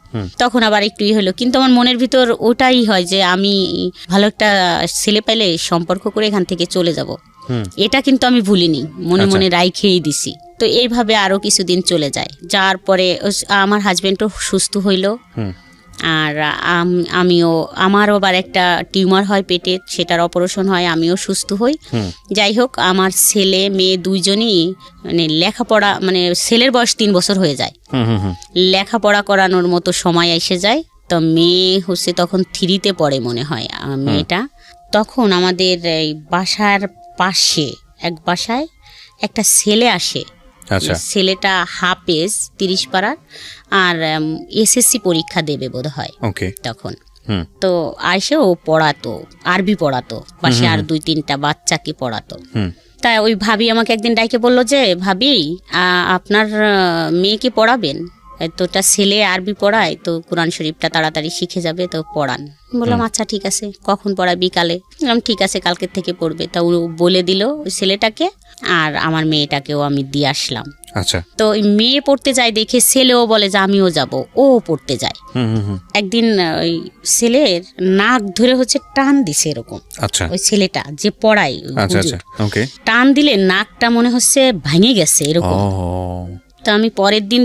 তখন আবার একটু হলো, কিন্তু আমার মনের ভিতর ওটাই হয় যে আমি ভালো একটা ছেলে পাইলে সম্পর্ক করে এখান থেকে চলে যাব। এটা কিন্তু আমি ভুলিনি, মনে মনে রাইখেই দিছি। তো এইভাবে আরো কিছুদিন চলে যায়, যার পরে আমার হাজবেন্ডও সুস্থ হইল। আর আমারও আবার একটা টিউমার হয় পেটে, সেটার অপারেশন হয়, আমিও সুস্থ হই। যাই হোক, আমার ছেলে মেয়ে দুইজনই মানে লেখাপড়া, মানে ছেলের বয়স 3 বছর হয়ে যায়, লেখাপড়া করানোর মতো সময় এসে যায়। তো মেয়ে হচ্ছে তখন 3তে পড়ে মনে হয় মেয়েটা। তখন আমাদের এই বাসার পাশে এক বাসায় একটা ছেলে আসে। ছেলেটা হাফেজ 30 পাড়ার, আর এসএসসি পরীক্ষা দেবে বোধ হয় তখন। তো আইসে ও পড়াতো, আরবি পড়াতো, পাশে আর 2-3টা বাচ্চাকে পড়াতো। তাই ওই ভাবি আমাকে একদিন ডাইকে বললো যে ভাবি, আপনার মেয়েকে পড়াবেন, তোটা ছেলে আরবি পড়ায়, তো কোরআন শরীফটা তাড়াতাড়ি শিখে যাবে, তো পড়ান। বললাম আচ্ছা ঠিক আছে, কখন পড়ায়? বিকালে। বললাম ঠিক আছে, কালকের থেকে পড়বে। তা ও বলে দিল ওই ছেলেটাকে, আর আমার মেয়েটাকেও আমি দিয়ে আসলাম। আচ্ছা, তো ওই মেয়ে পড়তে যায় দেখে ছেলেও বলে যে আমিও যাব, ও পড়তে যায়। একদিন ওই ছেলের নাক ধরে হচ্ছে টান দিছে এরকম। আচ্ছা, ওই ছেলেটা যে পড়ায়, টান দিলে নাকটা মনে হচ্ছে ভেঙে গেছে এরকম। তো আমি পরের দিন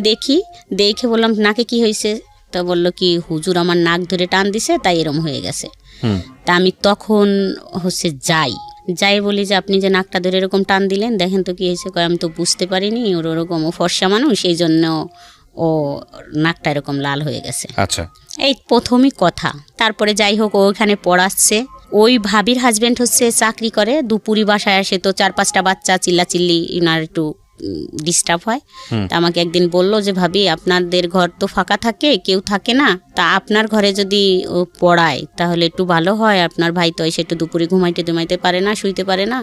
দেখে বললাম নাকে কি হয়েছে? তা বললো কি হুজুর আমার নাক ধরে টান দিছে, তাই এরম হয়ে গেছে। তা আমি তখন হচ্ছে যাই বলি যে আপনি যে নাকটা ধরে এরকম টান দিলেন, দেখেন তো কি হয়েছে। আমি তো বুঝতে পারিনি, ওর ওরকম ও ফর্সা মানুষ, সেই জন্য ও নাকটা এরকম লাল হয়ে গেছে। আচ্ছা, এই প্রথমই কথা। তারপরে যাই হোক, ও ওখানে পড়াচ্ছে। ওই ভাবির হাজবেন্ড হচ্ছে চাকরি করে, দুপুরি বাসায় আসে, তো 4-5টা বাচ্চা চিল্লাচিল্লি, ইনার একটু ডিস্টার্ব হয়। তা আমাকে একদিন বলল যে ভাবি, আপনাদের ঘর তো ফাঁকা থাকে, কেউ থাকে না, তা আপনার ঘরে যদি ও পড়ায় তাহলে একটু ভালো হয়। আপনার ভাই তো এসে একটু দুপুরে ঘুমাইতে পারে না, শুইতে পারে না,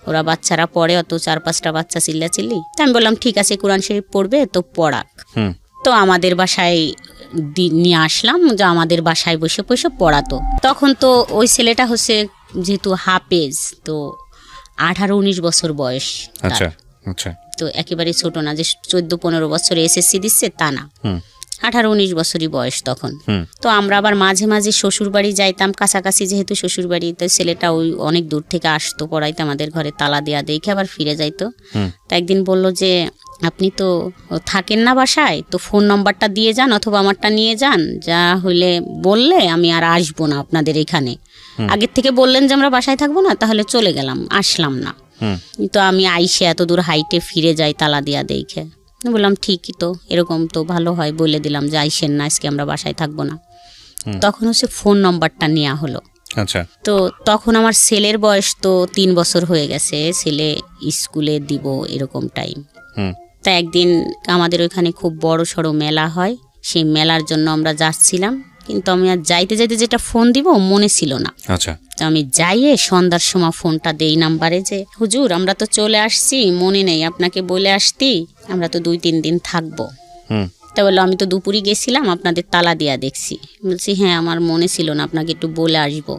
ওরা বাচ্চারা পড়ে, অত 4-5টা বাচ্চা চিল্লাচিল্লি। তা আমি বললাম ঠিক আছে, কোরআন শরীফ পড়বে তো পড়াক। তো আমাদের বাসায় নিয়ে আসলাম, যে আমাদের বাসায় বসে বসে পড়াতো। তখন তো ওই ছেলেটা হচ্ছে যেহেতু হাফেজ, তো 18-19 বছর বয়স। আচ্ছা, আচ্ছা, তো একেবারে ছোট না যে 14-15 বছরে এসএসসি দিচ্ছে, তা না, 18-19 বছরই বয়স তখন। তো আমরা আবার মাঝে মাঝে শ্বশুর বাড়ি যাইতাম, কাছাকাছি যেহেতু শ্বশুর বাড়ি, তো ছেলেটা ওই অনেক দূর থেকে আসতো পড়াইতে, আমাদের ঘরে তালা দেয়া দেখে আবার ফিরে যাইতো। তা একদিন বলল যে আপনি তো থাকেন না বাসায়, তো ফোন নম্বরটা দিয়ে যান অথবা আমারটা নিয়ে যান, যা হইলে বললে আমি আর আসবো না আপনাদের এখানে। আগের থেকে বললেন যে আমরা বাসায় থাকবো না, তাহলে চলে গেলাম, আসলাম না। তো আমি আইসে এত দূর হাইটে ফিরে যাই তালা দিয়া দেখে। বললাম ঠিকই তো, এরকম তো ভালো হয়, বলে দিলাম যে আইসেন না, আজকে আমরা বাসায় থাকবো না। তখন হচ্ছে ফোন নম্বরটা নেওয়া হলো। আচ্ছা, তো তখন আমার ছেলের বয়স তো 3 বছর হয়ে গেছে, ছেলে স্কুলে দিব এরকম টাইম। তা একদিন আমাদের ওইখানে খুব বড় সড়ো মেলা হয়, সেই মেলার জন্য আমরা যাচ্ছিলাম, কিন্তু আমি আর যাইতে যেটা ফোন দিব মনে ছিল না। আচ্ছা, তো আমি যাইয়ে সন্ধ্যার সময় ফোনটা দেই নাম্বারে যে হুজুর আমরা তো চলে আসছি, মনে নেই আপনাকে বলে আসতি, আমরা তো 2-3 দিন থাকবো। তা বললো আমি তো দুপুরে গেছিলাম, আপনাদের তালা দিয়া দেখছি। বলছি হ্যাঁ, আমার মনে ছিল না, আপনাকে একটু বলে আসবো।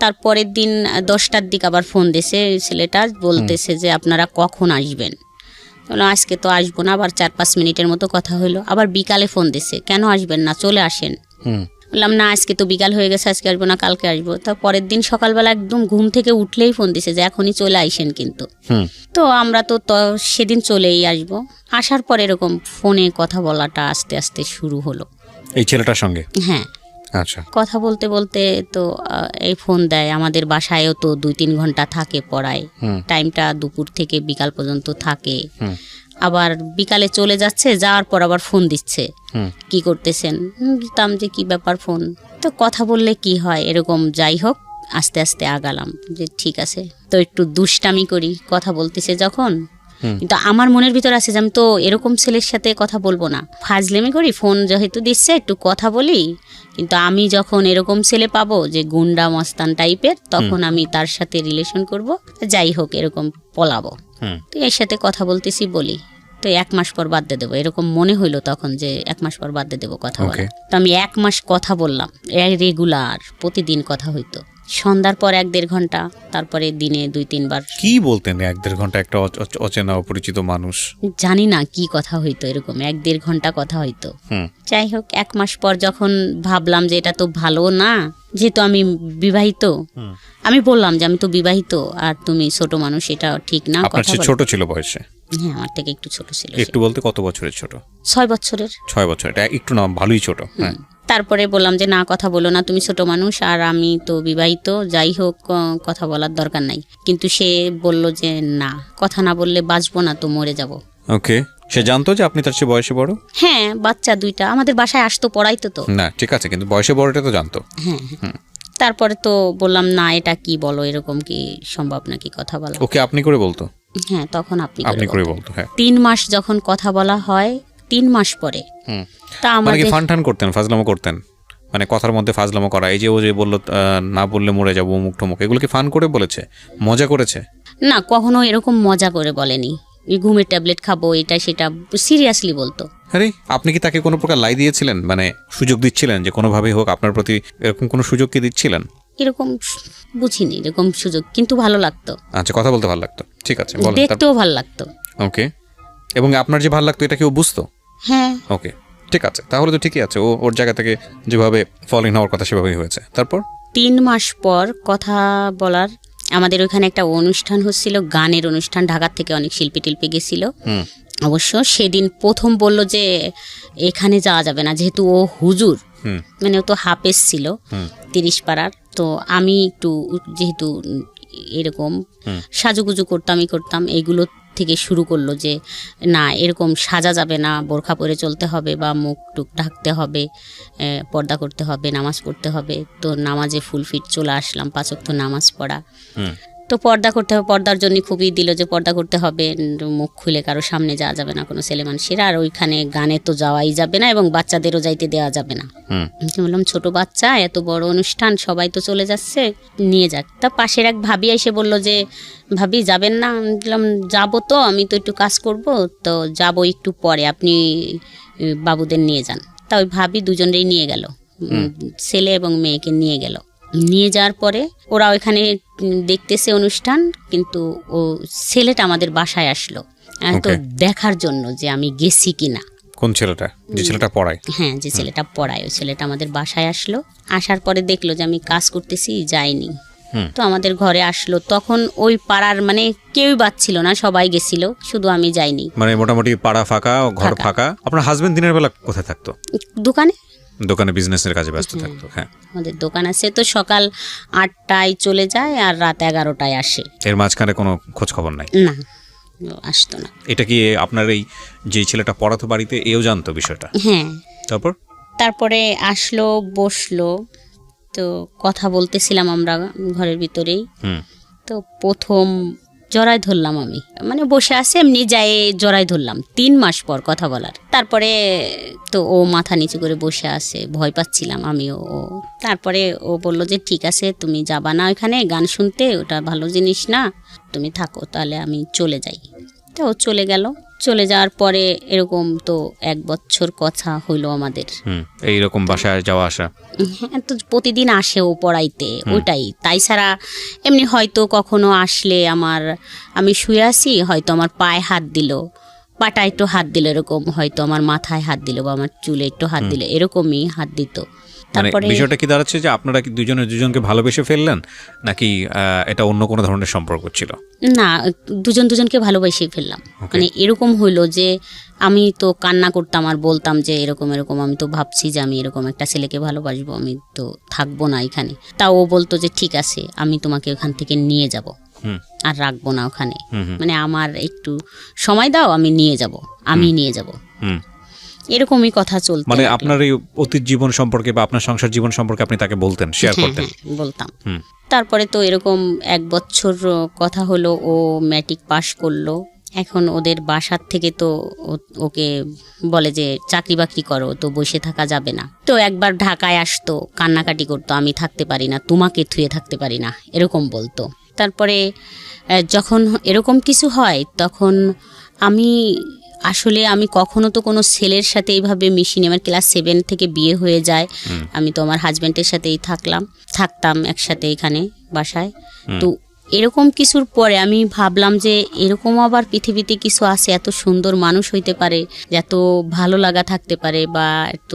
তারপরের দিন 10টার দিকে আবার ফোন দিয়েছে ছেলেটা, বলতেছে যে আপনারা কখন আসবেন? বললাম আজকে তো আসবো না। আবার 4-5 মিনিটের মতো কথা হলো, আবার বিকালে ফোন দিছে, কেন আসবেন না, চলে আসেন। বললাম না আজকে তো বিকাল হয়ে গেছে, আজকে আসবো না, কালকে আসবো। তো পরের দিন সকালবেলা একদম ঘুম থেকে উঠলেই ফোন দিছে যে এখনই চলে আইসেন কিন্তু। তো আমরা তো সেদিন চলেই আসবো। আসার পর এরকম ফোনে কথা বলাটা আস্তে আস্তে শুরু হলো এই ছেলেটার সঙ্গে। হ্যাঁ, আচ্ছা। কথা বলতে বলতে তো এই ফোন দেয়। আমাদের বাসায়ও তো 2-3 ঘন্টা থাকে পড়ায়, টাইমটা দুপুর থেকে বিকাল পর্যন্ত থাকে। আবার বিকালে চলে যাচ্ছে, যাওয়ার পর আবার ফোন দিচ্ছে, কি করতেছেন? বলতাম যে কি ব্যাপার ফোন, তো কথা বললে কি হয় এরকম। যাই হোক, আস্তে আস্তে আগালাম যে ঠিক আছে, তো একটু দুষ্টামি করি, কথা বলতেছে যখন। কিন্তু আমার মনের ভিতর আছে যে আমি তো এরকম ছেলের সাথে কথা বলবো না, ফাজলেমি করি, ফোন যেহেতু দিচ্ছে একটু কথা বলি। কিন্তু আমি যখন এরকম ছেলে পাবো যে গুন্ডা মস্তান টাইপের, তখন আমি তার সাথে রিলেশন করব, যাই হোক এরকম পলাবো। তো এর সাথে কথা বলতেছি বলি, তো 1 মাস পর বাদ দিয়ে দেবো, এরকম মনে হইলো তখন যে 1 মাস পর বাদ দিয়ে দেবো কথা বলা। তো আমি 1 মাস কথা বললাম, রেগুলার প্রতিদিন কথা হইতো। সন্ধ্যার পর 1-1.5 ঘন্টা, তারপরে দিনে 2-3 বার। কি বলতেন 1-1.5 ঘন্টা একটা অচেনা অপরিচিত মানুষ? জানি না কি কথা হইতো, এরকম 1-1.5 ঘন্টা কথা হইতো। যাই হোক 1 মাস পর যখন ভাবলাম যে এটা তো ভালো না, যেহেতু আমি বিবাহিত, আমি বললাম যে আমি তো বিবাহিত আর তুমি ছোট মানুষ, এটা ঠিক না। আপনার চেয়ে ছোট ছিল বয়সে? হ্যাঁ, আমার থেকে একটু ছোট ছিল। একটু বলতে কত বছরের ছোট? 6 বছরের। 6 বছর, এটা একটু না ভালোই ছোট। হ্যাঁ। তারপরে বললাম যে না, কথা বলো না, তুমি ছোট মানুষ আর আমি তো বিবাহিত, যাই হোক কথা বলার দরকার নাই। কিন্তু সে বলল যে না, কথা না বললে বাঁচবো না, তো মরে যাব। ওকে, সে জানতো যে আপনি তার চেয়ে বয়সে বড়? হ্যাঁ, বাচ্চা 2টা আমাদের বাসায় আসতো, পড়াইতো তো। না ঠিক আছে, কিন্তু বয়সে বড়টা তো জানতো। হ্যাঁ। তারপরে তো বললাম না, এটা কি বলো, এরকম কি সম্ভব নাকি কথা বলা? ওকে আপনি করে বলতো? হ্যাঁ, তখন আপনি করে বলতো। হ্যাঁ। 3 মাস যখন কথা বলা হয়, 3 মাস পরে তা মানে কি ফান করতেন, ফাজলামো করতেন? মানে কথার মধ্যে ফাজলামো করা, এই যে ও যে বললো না বললে মরে যাবো মুখ টমুক, এগুলো কি ফান করে বলেছে, মজা করেছে? না, কখনো এরকম মজা করে বলেনি। ঘুমের ট্যাবলেট খাবো, এটা সেটা সিরিয়াসলি বলতো। আরে আপনি কি তাকে কোনো প্রকার লাই দিয়েছিলেন, মানে সুযোগ দিচ্ছিলেন যে কোনোভাবেই হোক আপনার প্রতি এরকম কোনো সুযোগ কি দিচ্ছিলেন? এরকম বুঝিনি এরকম সুযোগ, কিন্তু ভালো লাগতো। আচ্ছা, কথা বলতে ভালো লাগতো, ঠিক আছে, বলেন। দেখতেও ভালো লাগতো। ওকে, এবং আপনার যে ভালো লাগতো এটা কি ও বুঝতো? হ্যাঁ। ওকে, ঠিক আছে, তাহলে তো ঠিকই আছে, ও ওর জায়গা থেকে যেভাবে ফলিং হওয়ার কথা সেভাবেই হয়েছে। তারপর 3 মাস পর কথা বলার, আমাদের ওইখানে একটা অনুষ্ঠান হচ্ছিল, গানের অনুষ্ঠান, ঢাকার থেকে অনেক শিল্পী টিল্পী গেছিল। অবশ্য সেদিন প্রথম বলল যে এখানে যাওয়া যাবে না, যেহেতু ও হুজুর, মানে ও তো হাফেজ ছিল 30 পাড়ার। তো আমি একটু যেহেতু এরকম সাজুগুজু করতাম, এইগুলো থেকে শুরু করলো যে না এরকম সাজা যাবে না, বোরখা পরে চলতে হবে বা মুখ টুক ঢাকতে হবে, পর্দা করতে হবে, নামাজ পড়তে হবে। তো নামাজে ফুল ফিট চলে আসলাম, 5 ওয়াক্ত নামাজ পড়া। তো পর্দা করতে হবে, পর্দার জন্য খুবই দিল যে পর্দা করতে হবে, মুখ খুলে কারো সামনে যাওয়া যাবে না কোনো ছেলে মানুষের, আর ওইখানে গানে তো যাওয়াই যাবে না এবং বাচ্চাদেরও যাইতে দেওয়া যাবে না। বললাম ছোট বাচ্চা, এত বড় অনুষ্ঠান, সবাই তো চলে যাচ্ছে, নিয়ে যাক। তা পাশের এক ভাবি এসে বলল যে ভাবি যাবেন না? বললাম যাবো তো, আমি তো একটু কাজ করব, তো যাবো একটু পরে, আপনি বাবুদের নিয়ে যান। তা ওই ভাবি দুজনেই নিয়ে গেল, ছেলে এবং মেয়েকে নিয়ে গেল। নিয়ে যাওয়ার পরে ওরা ওইখানে দেখতেছে অনুষ্ঠান, কিন্তু ও ছেলেটা আমাদের বাসায় আসলো তো দেখার জন্য যে আমি গেছি কিনা। কোন ছেলেটা? যে ছেলেটা পড়ায়? হ্যাঁ, যে ছেলেটা পড়ায়, ওই ছেলেটা আমাদের বাসায় আসলো। আসার পরে দেখলো যে আমি কাজ করতেছি, যাইনি। তো আমাদের ঘরে আসলো, তখন ওই পাড়ার মানে কেউই বাচ্ছিল না, সবাই গেছিল, শুধু আমি যাইনি। মানে মোটামুটি পাড়া ফাঁকা, ঘর ফাঁকা। আপনার হাজবেন্ড দিনের বেলা কোথায় থাকতো? দোকানে বিজনেসের কাজে ব্যস্ত থাকতো। হ্যাঁ, আমাদের দোকান আছে, তো সকাল 8টায় চলে যায় আর রাত 11টায় আসে। এর মাঝখানে কোনো খোঁজ খবর নাই? না, আসতো না। এটা কি আপনার এই যে ছেলেটা পড়াতো বাড়িতে, এও জানতো বিষয়টা? হ্যাঁ। তারপরে আসলো, বসলো, তো কথা বলতেছিলাম আমরা ঘরের ভিতরেই। তো প্রথম জড়াই ধরলাম আমি, মানে বসে আছে এমনি, যাই জড়াই ধরলাম 3 মাস পর কথা বলার। তারপরে তো ও মাথা নিচু করে বসে আছে, ভয় পাচ্ছিলাম আমিও। তারপরে ও বলল যে ঠিক আছে, তুমি যাবা না ওইখানে গান শুনতে, ওটা ভালো জিনিস না, তুমি থাকো, তাহলে আমি চলে যাই। তো ও চলে গেল। চলে যাওয়ার পরে এরকম তো 1 বছর কথা হইলো আমাদের। এইরকম বাসায় যাওয়া আসা? হ্যাঁ, তো প্রতিদিন আসে ও পড়াইতে, ওটাই। তাই ছাড়া এমনি হয়তো কখনো আসলে আমি শুয়ে আছি, হয়তো আমার পায়ে হাত দিল, পাটা একটু হাত দিল, এরকম হয়তো আমার মাথায় হাত দিল বা আমার চুলে একটু হাত দিল, এরকমই হাত দিত। মানে তারপরে বিষয়টা কি দাঁড়াচ্ছে যে আপনারা কি দুজনকে ভালোবেসে ফেললেন, নাকি এটা অন্য কোনো ধরনের সম্পর্ক ছিল? না, দুজনকে ভালোবেসেই ফেললাম। মানে এরকম হইলো যে আমি তো কান্না করতাম আর বলতাম যে এরকম এরকম, আমি তো ভাবছি যে আমি এরকম একটা ছেলেকে ভালোবাসবো, আমি তো থাকবো না এখানে। তা ও বলতো যে ঠিক আছে, আমি তোমাকে ওখান থেকে নিয়ে যাব, আর রাখবো না ওখানে, মানে আমার একটু সময় দাও, আমি নিয়ে যাব। এরকমই কথা চলতো। মানে আপনার এই অতীত জীবন সম্পর্কে বা আপনার সংসার জীবন সম্পর্কে আপনি তাকে বলতেন, শেয়ার করতেন? বলতাম। তারপরে তো এরকম 1 বছর কথা হলো, ও ম্যাট্রিক পাশ করলো। এখন ওদের বাসার থেকে তো ওকে বলে যে চাকরি বাকরি করো, তো বসে থাকা যাবে না। তো একবার ঢাকায় আসতো, কান্নাকাটি করতো, আমি থাকতে পারি না, তোমাকে থুয়ে থাকতে পারি না, এরকম বলতো। তারপরে যখন এরকম কিছু হয়, তখন আমি কখনো তো কোনো ছেলের সাথে এইভাবে মিশিনি। আমার ক্লাস 7 থেকে বিয়ে হয়ে যায়, আমি তো আমার হাজব্যান্ডের সাথেই থাকতাম একসাথে এখানে বাসায়। তো এরকম কিছুর পরে আমি ভাবলাম যে এরকম আবার পৃথিবীতে কিছু আছে, এত সুন্দর মানুষ হইতে পারে, এত ভালো লাগা থাকতে পারে, বা এত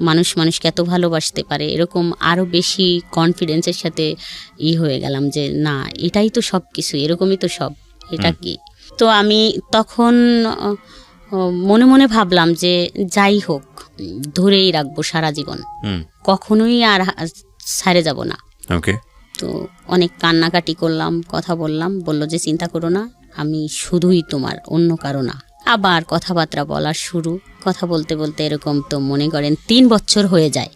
মানুষকে এত ভালোবাসতে পারে। এরকম আরও বেশি কনফিডেন্সের সাথে হয়ে গেলাম যে না, এটাই তো সব কিছু, এরকমই তো সব, এটা কি। তো আমি তখন মনে মনে ভাবলাম যে যাই হোক, ধরেই রাখবো সারা জীবন, কখনোই আর ছাড়ে যাব না। তো অনেক কান্নাকাটি করলাম, কথা বললো যে চিন্তা করো না, আমি শুধুই তোমার, অন্য কারো না। আবার কথাবার্তা বলা শুরু, কথা বলতে বলতে এরকম তো মনে করেন 3 বছর হয়ে যায়।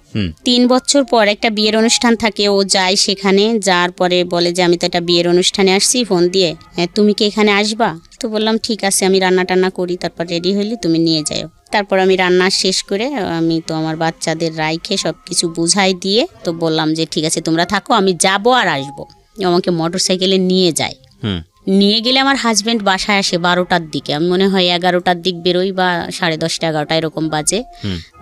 3 বছর পর একটা বিয়ের অনুষ্ঠান থাকে, ও যায় সেখানে, যাওয়ার পরে বলে যে আমি তো একটা বিয়ের অনুষ্ঠানে আসছি, ফোন দিয়ে তুমি কি এখানে আসবা? তো বললাম ঠিক আছে, আমি রান্না টান্না করি, তারপর রেডি হইলে তুমি নিয়ে যাও। তারপর আমি রান্না শেষ করে আমি তো আমার বাচ্চাদের রাইখে সব কিছু বুঝাই দিয়ে তো বললাম যে ঠিক আছে তোমরা থাকো, আমি যাবো আর আসবো। আমাকে মোটরসাইকেলে নিয়ে যায়। নিয়ে গেলে আমার হাজব্যান্ড বাসায় আসে 12টার দিকে, আমি মনে হয় 11টার দিক বেরোই, বা 10:30 11টা এরকম বাজে।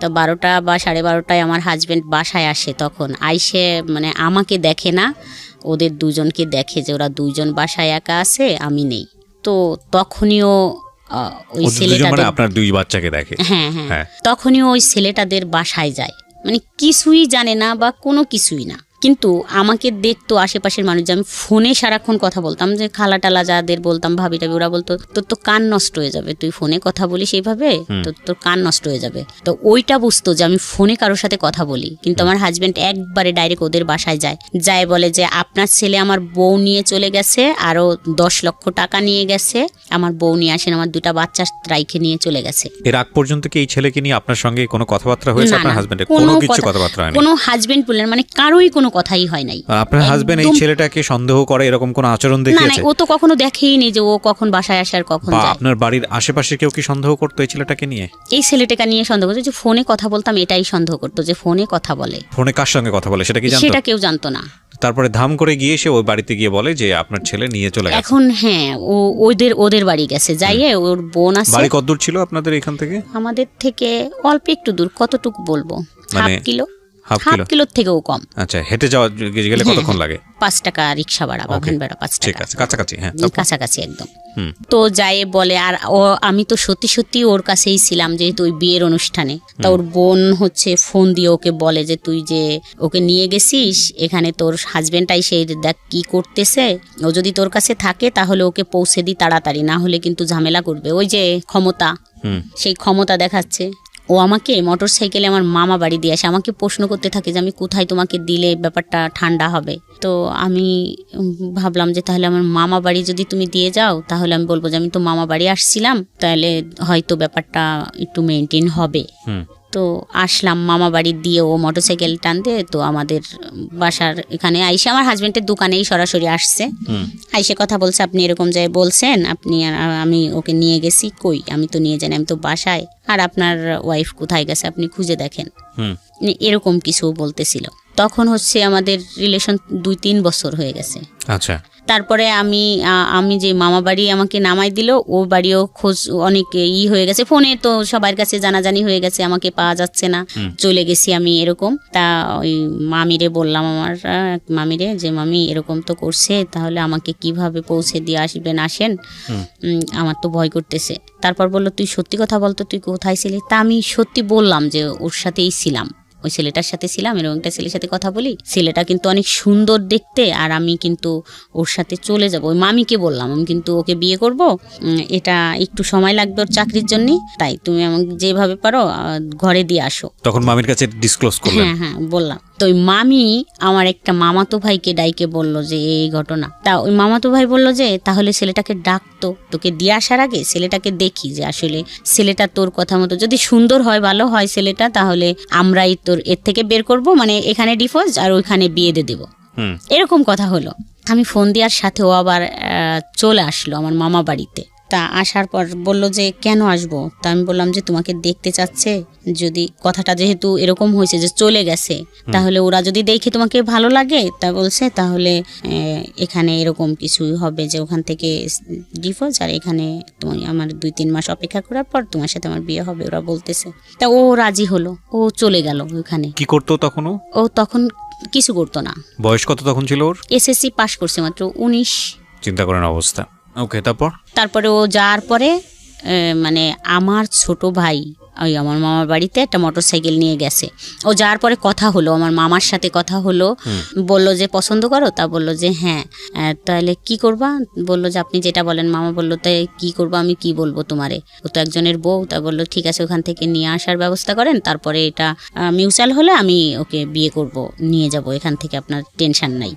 তো 12টা বা 12:30টায় আমার হাজব্যান্ড বাসায় আসে। তখন আইসে মানে আমাকে দেখে না, ওদের দুজনকে দেখে যে ওরা দুইজন বাসায় একা আছে, আমি নেই। তো তখনইও ওই ছেলেটাদের, আপনার 2 বাচ্চাকে দেখে, হ্যাঁ, তখনই ওই ছেলেটাদের বাসায় যায়, মানে কিছুই জানে না বা কোনো কিছুই না, কিন্তু আমাকে দেখতো আশেপাশের মানুষ, যে আমি ফোনে সারাক্ষণ কথা বলতাম, যে খালা টালা যাদের বলতাম, ভাবি টাবি, ওরা বলতো তোর তো কান নষ্ট হয়ে যাবে, তুই ফোনে কথা বলিস এইভাবে, তোর কান নষ্ট হয়ে যাবে। তো ওইটা বুঝতো যে আমি ফোনে কারোর সাথে কথা বলি। কিন্তু আমার হাজব্যান্ড একবারে ডাইরেক্ট ওদের বাসায় যায় বলে যে আপনার ছেলে আমার বউ নিয়ে চলে গেছে, আরো 10 লক্ষ টাকা নিয়ে গেছে, আমার বউ নিয়ে আসেন, আমার 2টা বাচ্চা রাইখে নিয়ে চলে গেছে। এর আগ পর্যন্ত কি এই ছেলেকে নিয়ে আপনার সঙ্গে কোনো কথাবার্তা হয়েছে? আপনার হাজবেন্ডের কোনো কিছু কথাবার্তা হয়নি? কোনো হাজবেন্ড বললেন মানে কারোই কোনো কথাই হয় নাই। আপনার হাজবেন্ড এই ছেলেটাকে সন্দেহ করে এরকম কোনো আচরণ দেখিয়েছে? না, ও তো কখনো দেখেই নি যে ও কখন বাসায় আসে আর কখন যায়। আপনার বাড়ির আশেপাশে কেউ কি সন্দেহ করতো এই ছেলেটাকে নিয়ে? এই ছেলেটাকে নিয়ে সন্দেহ করতো, যে ফোনে কথা বলতাম এটাই সন্দেহ করতো, যে ফোনে কথা বলে। ফোনে কার সঙ্গে কথা বলে সেটা কি জানতো? সেটা কেউ জানতো না। তারপরে ধাম করে গিয়ে সে ওই বাড়িতে গিয়ে বলে যে আপনার ছেলে নিয়ে চলে গেছে। এখন হ্যাঁ, ও ওদের বাড়ি গেছে, যাইয়ে ওর বোন আছে। বাড়ি কত দূর ছিল আপনাদের এখান থেকে? আমাদের থেকে অল্প একটু দূর, কতটুকু বলবো, মানে হাফ কিলোর থেকেও কম। আচ্ছা, হেঁটে যাওয়া গেলে কতক্ষণ লাগে? 5 টাকা রিক্সা ভাড়া বা ভ্যান ভাড়া 5 টাকা। ঠিক আছে, কাছাকাছি। হ্যাঁ, কাছাকাছি একদম। তো যাই বলে, আর আমি তো সত্যি ওর কাছেই ছিলাম, যেহেতু ওই বিয়ের অনুষ্ঠানে। তা ওর বোন হচ্ছে ফোন দিয়ে ওকে বলে যে তুই যে ওকে নিয়ে গেছিস, এখানে তোর হাজবেন্ডটাই সেই দেখ কি করতেছে, ও যদি তোর কাছে থাকে তাহলে ওকে পৌঁছে দি তাড়াতাড়ি, না হলে কিন্তু ঝামেলা করবে। ওই যে ক্ষমতা, সেই ক্ষমতা দেখাচ্ছে। ও আমাকে মোটরসাইকেলে আমার মামা বাড়ি দিয়ে আসে, আমাকে প্রশ্ন করতে থাকে যে আমি কোথায় তোমাকে দিলে ব্যাপারটা ঠান্ডা হবে। তো আমি ভাবলাম যে তাহলে আমার মামা বাড়ি যদি তুমি দিয়ে যাও, তাহলে আমি বলবো যে আমি তো মামা বাড়ি আসছিলাম, তাহলে হয়তো ব্যাপারটা একটু মেনটেন হবে। তো আসলাম মামা বাড়ি দিয়ে, ও মোটরসাইকেল টানতে তো আমাদের বাসার এখানে আইসে আমার হাজবেন্ডের দোকানেই সরাসরি আসছে, আইসে কথা বলছে, আপনি এরকম যায় বলছেন, আমি ওকে নিয়ে গেছি, কই আমি তো নিয়ে যাই, আমি তো বাসায়, আর আপনার ওয়াইফ কোথায় গেছে আপনি খুঁজে দেখেন, এরকম কিছু বলতেছিল। তখন হচ্ছে আমাদের রিলেশন 2-3 বছর হয়ে গেছে। আচ্ছা। তারপরে আমি যে মামা বাড়ি আমাকে নামাই দিল, ও বাড়িও খোঁজ অনেক হয়ে গেছে, ফোনে তো সবার কাছে জানাজানি হয়ে গেছে, আমাকে পাওয়া যাচ্ছে না, চলে গেছি আমি এরকম। তা ওই মামিরে বললাম, আমার মামিরে, যে মামি এরকম তো করছে, তাহলে আমাকে কিভাবে পৌঁছে দিয়ে আসেন, আমার তো ভয় করতেছে। তারপর বললো তুই সত্যি কথা বলতো, তুই কোথায় ছিলি? তা আমি সত্যি বললাম যে ওর সাথেই ছিলাম। ওই ছেলেটার সাথে ছিলাম, এরকম একটা ছেলের সাথে কথা বলি, ছেলেটা কিন্তু অনেক সুন্দর দেখতে, আর আমি কিন্তু ওর সাথে চলে যাব। ওই মামিকে বললাম আমি কিন্তু ওকে বিয়ে করব, এটা একটু সময় লাগবে ওর চাকরির জন্য, তাই তুমি আমাকে যেভাবে পারো ঘরে দিয়ে আসো। তখন মামির কাছে ডিসক্লোজ করলেন? হ্যাঁ হ্যাঁ বললাম। তো ওই মামি আমার একটা মামাতো ভাইকে ডাইকে বলল যে এই ঘটনা। তা ওই মামাতো ভাই বলল যে তাহলে ছেলেটাকে ডাকতো, তোকে দিয়ে আসার আগে ছেলেটাকে দেখি যে আসলে ছেলেটা তোর কথা মতো যদি সুন্দর হয়, ভালো হয় ছেলেটা, তাহলে আমরাই তোর এর থেকে বের করব, মানে এখানে ডিভোর্স আর ওইখানে বিয়ে দিয়ে দেবো। এরকম কথা হলো। আমি ফোন দেওয়ার সাথে ও আবার চলে আসলো আমার মামা বাড়িতে। তা আসার পর বলল যে কেন আসবো? তা আমি বললাম যে তোমাকে দেখতে চাচ্ছে, যদি কথাটা যেহেতু এরকম হয়েছে যে চলে গেছে, তাহলে ওরা যদি দেখে তোমাকে ভালো লাগে, তা বলছে তাহলে এখানে এরকম কিছু হবে যে ওখান থেকে ডিভোর্স, আর এখানে তুমি আমার 2-3 মাস অপেক্ষা করার পর তোমার সাথে আমার বিয়ে হবে, ওরা বলতেছে। তা ও রাজি হলো, ও চলে গেল ওখানে। কি করতো তখন? ও তখন কিছু করতো না। বয়স কত তখন ছিল ওর? এসএসসি পাস করছে মাত্র, 19। চিন্তা করেন অবস্থা। ওকে, তারপরে ও যাওয়ার পরে মানে আমার ছোট ভাই ওই আমার মামার বাড়িতে একটা মোটরসাইকেল নিয়ে গেছে। ও যাওয়ার পরে কথা হলো, আমার মামার সাথে কথা হলো, বললো যে পছন্দ করো? তা বললো যে হ্যাঁ। তাহলে কি করবা? বললো যে আপনি যেটা বলেন। মামা বললো তাই কি করবো, আমি কি বলবো তোমারে, ও তো একজনের বউ। তা বললো ঠিক আছে, ওখান থেকে নিয়ে আসার ব্যবস্থা করেন, তারপরে এটা মিউচুয়াল হলে আমি ওকে বিয়ে করব, নিয়ে যাব এখান থেকে, আপনার টেনশন নাই।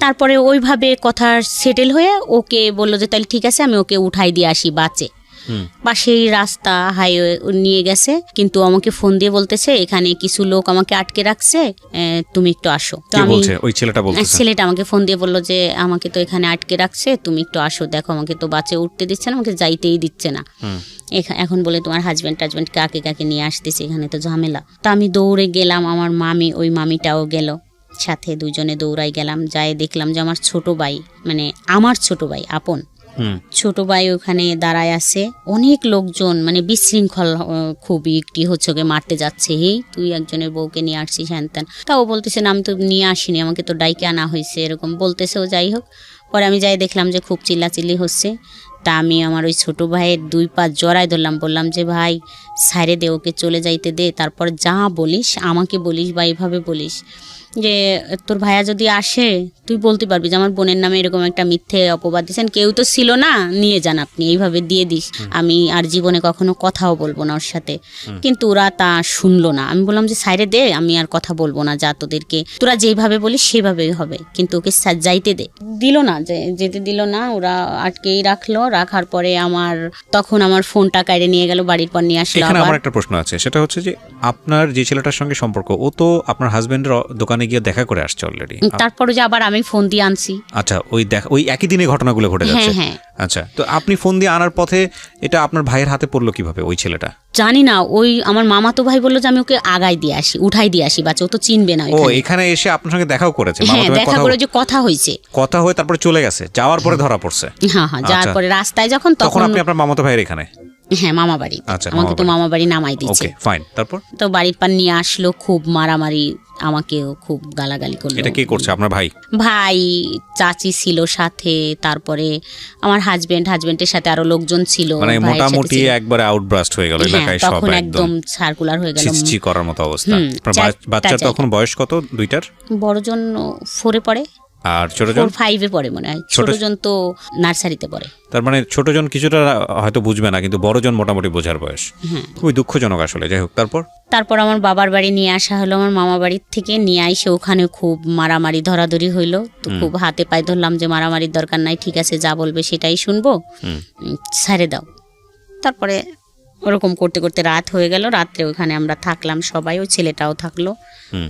তারপরে ওইভাবে কথা সেটেল হয়ে ওকে বললো যে তাহলে ঠিক আছে, আমি ওকে উঠাই দিয়ে আসি বাসে। পাশেই রাস্তা, হাইওয়ে নিয়ে গেছে, কিন্তু আমাকে ফোন দিয়ে বলতেছে এখানে কিছু লোক আমাকে আটকে রাখছে, তুমি একটু আসো। তো আমি ছেলেটা আমাকে ফোন দিয়ে বললো যে আমাকে তো এখানে আটকে রাখছে, তুমি একটু আসো, দেখো আমাকে তো বাসে উঠতে দিচ্ছে না, আমাকে যাইতেই দিচ্ছে না। এখন বলে তোমার হাজব্যান্ড কাকে কাকে নিয়ে আসতেছে, এখানে তো ঝামেলা। তা আমি দৌড়ে গেলাম, আমার মামি, ওই মামিটাও গেল সাথে, দুজনে দৌড়াই গেলাম। যাই দেখলাম যে আমার ছোট ভাই, মানে আমার ছোট ভাই আপন ছোট ভাই ওখানে দাঁড়ায় আছে, অনেক লোকজন, মানে বিশৃঙ্খল খুবই, একটি হচ্ছে ওকে মারতে যাচ্ছে, এই তুই একজনের বউকে নিয়ে আসছিস হ্যান ত্যান। তাও বলতেছে না আমি তো নিয়ে আসিনি, আমাকে তো ডাইকে আনা হয়েছে, এরকম বলতেছে। ও যাই হোক, পরে আমি যাই দেখলাম যে খুব চিল্লাচিল্লি হচ্ছে। তা আমি আমার ওই ছোট ভাইয়ের 2 পা জড়ায় ধরলাম, বললাম যে ভাই সাইরে দে, ওকে চলে যাইতে দে, তারপর যা বলিস আমাকে বলিস বা এইভাবে বলিস যে তোর ভাইয়া যদি আসে তুই বলতে পারবি যে আমার বোনের নামে এরকম একটা মিথ্যে অপবাদ দিয়েছেন, কেউ তো ছিল না, নিয়ে যান আপনি, এইভাবে দিয়ে দিস, আমি আর জীবনে কখনো কথাও বলবো না ওর সাথে। কিন্তু ওরা তা শুনলো না। আমি বললাম যে সাইরে দে, আমি আর কথা বলবো না, যা তোদেরকে তোরা যেভাবে বলিস সেভাবেই হবে, কিন্তু ওকে যাইতে দে। দিল না, যেতে দিল না, ওরা আটকেই রাখলো। রাখার পরে তখন আমার ফোনটা কাইরে নিয়ে গেল, বাড়ির পর নিয়ে আসলো। এখানে আমার একটা প্রশ্ন আছে, সেটা হচ্ছে যে আপনার যে ছেলেটার সঙ্গে সম্পর্ক, ও তো আপনার হাজবেন্ডের দোকানে গিয়ে দেখা করে আসছে অলরেডি, তারপরে যে আবার আমি ফোন দিয়ে আনছি। আচ্ছা, ওই একই দিনে ঘটনাগুলো ঘটে যাচ্ছে? হ্যাঁ। আচ্ছা, তো আপনি ফোন দিয়ে আনার পথে এটা আপনার ভাইয়ের হাতে পড়লো কিভাবে ওই ছেলেটা? জানি না, ওই আমার মামাতো ভাই বললো যে আমি ওকে আগাই দিয়ে আসি, উঠাই দিয়ে আসি, বাচ্চা ও তো চিনবে না। ও এখানে এসে আপনার সঙ্গে দেখাও করেছে? হ্যাঁ, দেখা করে যে কথা হয়েছে, কথা হয়ে তারপরে চলে গেছে, যাওয়ার পরে ধরা পড়ছে? হ্যাঁ, যাওয়ার পরে রাস্তায় যখন, তখন আপনি আপনার মামাতো ভাইয়ের এখানে? হ্যাঁ, মামা বাড়ি। আমাকে তো মামা বাড়ি নামাই দিচ্ছে। ওকে ফাইন, তারপর তো বাড়ির পার নিয়ে আসলো, খুব মারামারি, আমাকেও খুব গালাগালি করলো। এটা কে করছে? আপনার ভাই, চাচি ছিল সাথে, তারপরে আমার হাজবেন্ডের সাথে আরো লোকজন ছিল, মানে মোটামুটি একবারে আউটব্রাস্ট হয়ে গেল এলাকায়, সব একদম সার্কুলার হয়ে গেল, চিচি করার মতো অবস্থা। বাচ্চার তখন বয়স কত? 2টার? বড়জন 4-এ পড়ে, আর ছোটজন 4-5-এ পড়ে মনে হয়, ছোটজন তো নার্সারিতে পড়ে। তার মানে ছোটজন কিছুটা হয়তো বুঝবে না, কিন্তু বড়জন মোটামুটি বোঝার বয়স। খুবই দুঃখজনক আসলে। যাই হোক, তারপর আমার বাবার বাড়ি নিয়ে আসা হলো, আমার মামা বাড়ির থেকে নিয়ে আইসে ওখানে খুব মারামারি ধরাধরি হইলো। তো খুব হাতে পায়ে ধরলাম যে মারামারির দরকার নাই, ঠিক আছে যা বলবে সেটাই শুনবো, ছেড়ে দাও। তারপরে ওরকম করতে করতে রাত হয়ে গেল। রাত্রে ওখানে আমরা থাকলাম সবাই, ওই ছেলেটাও থাকলো,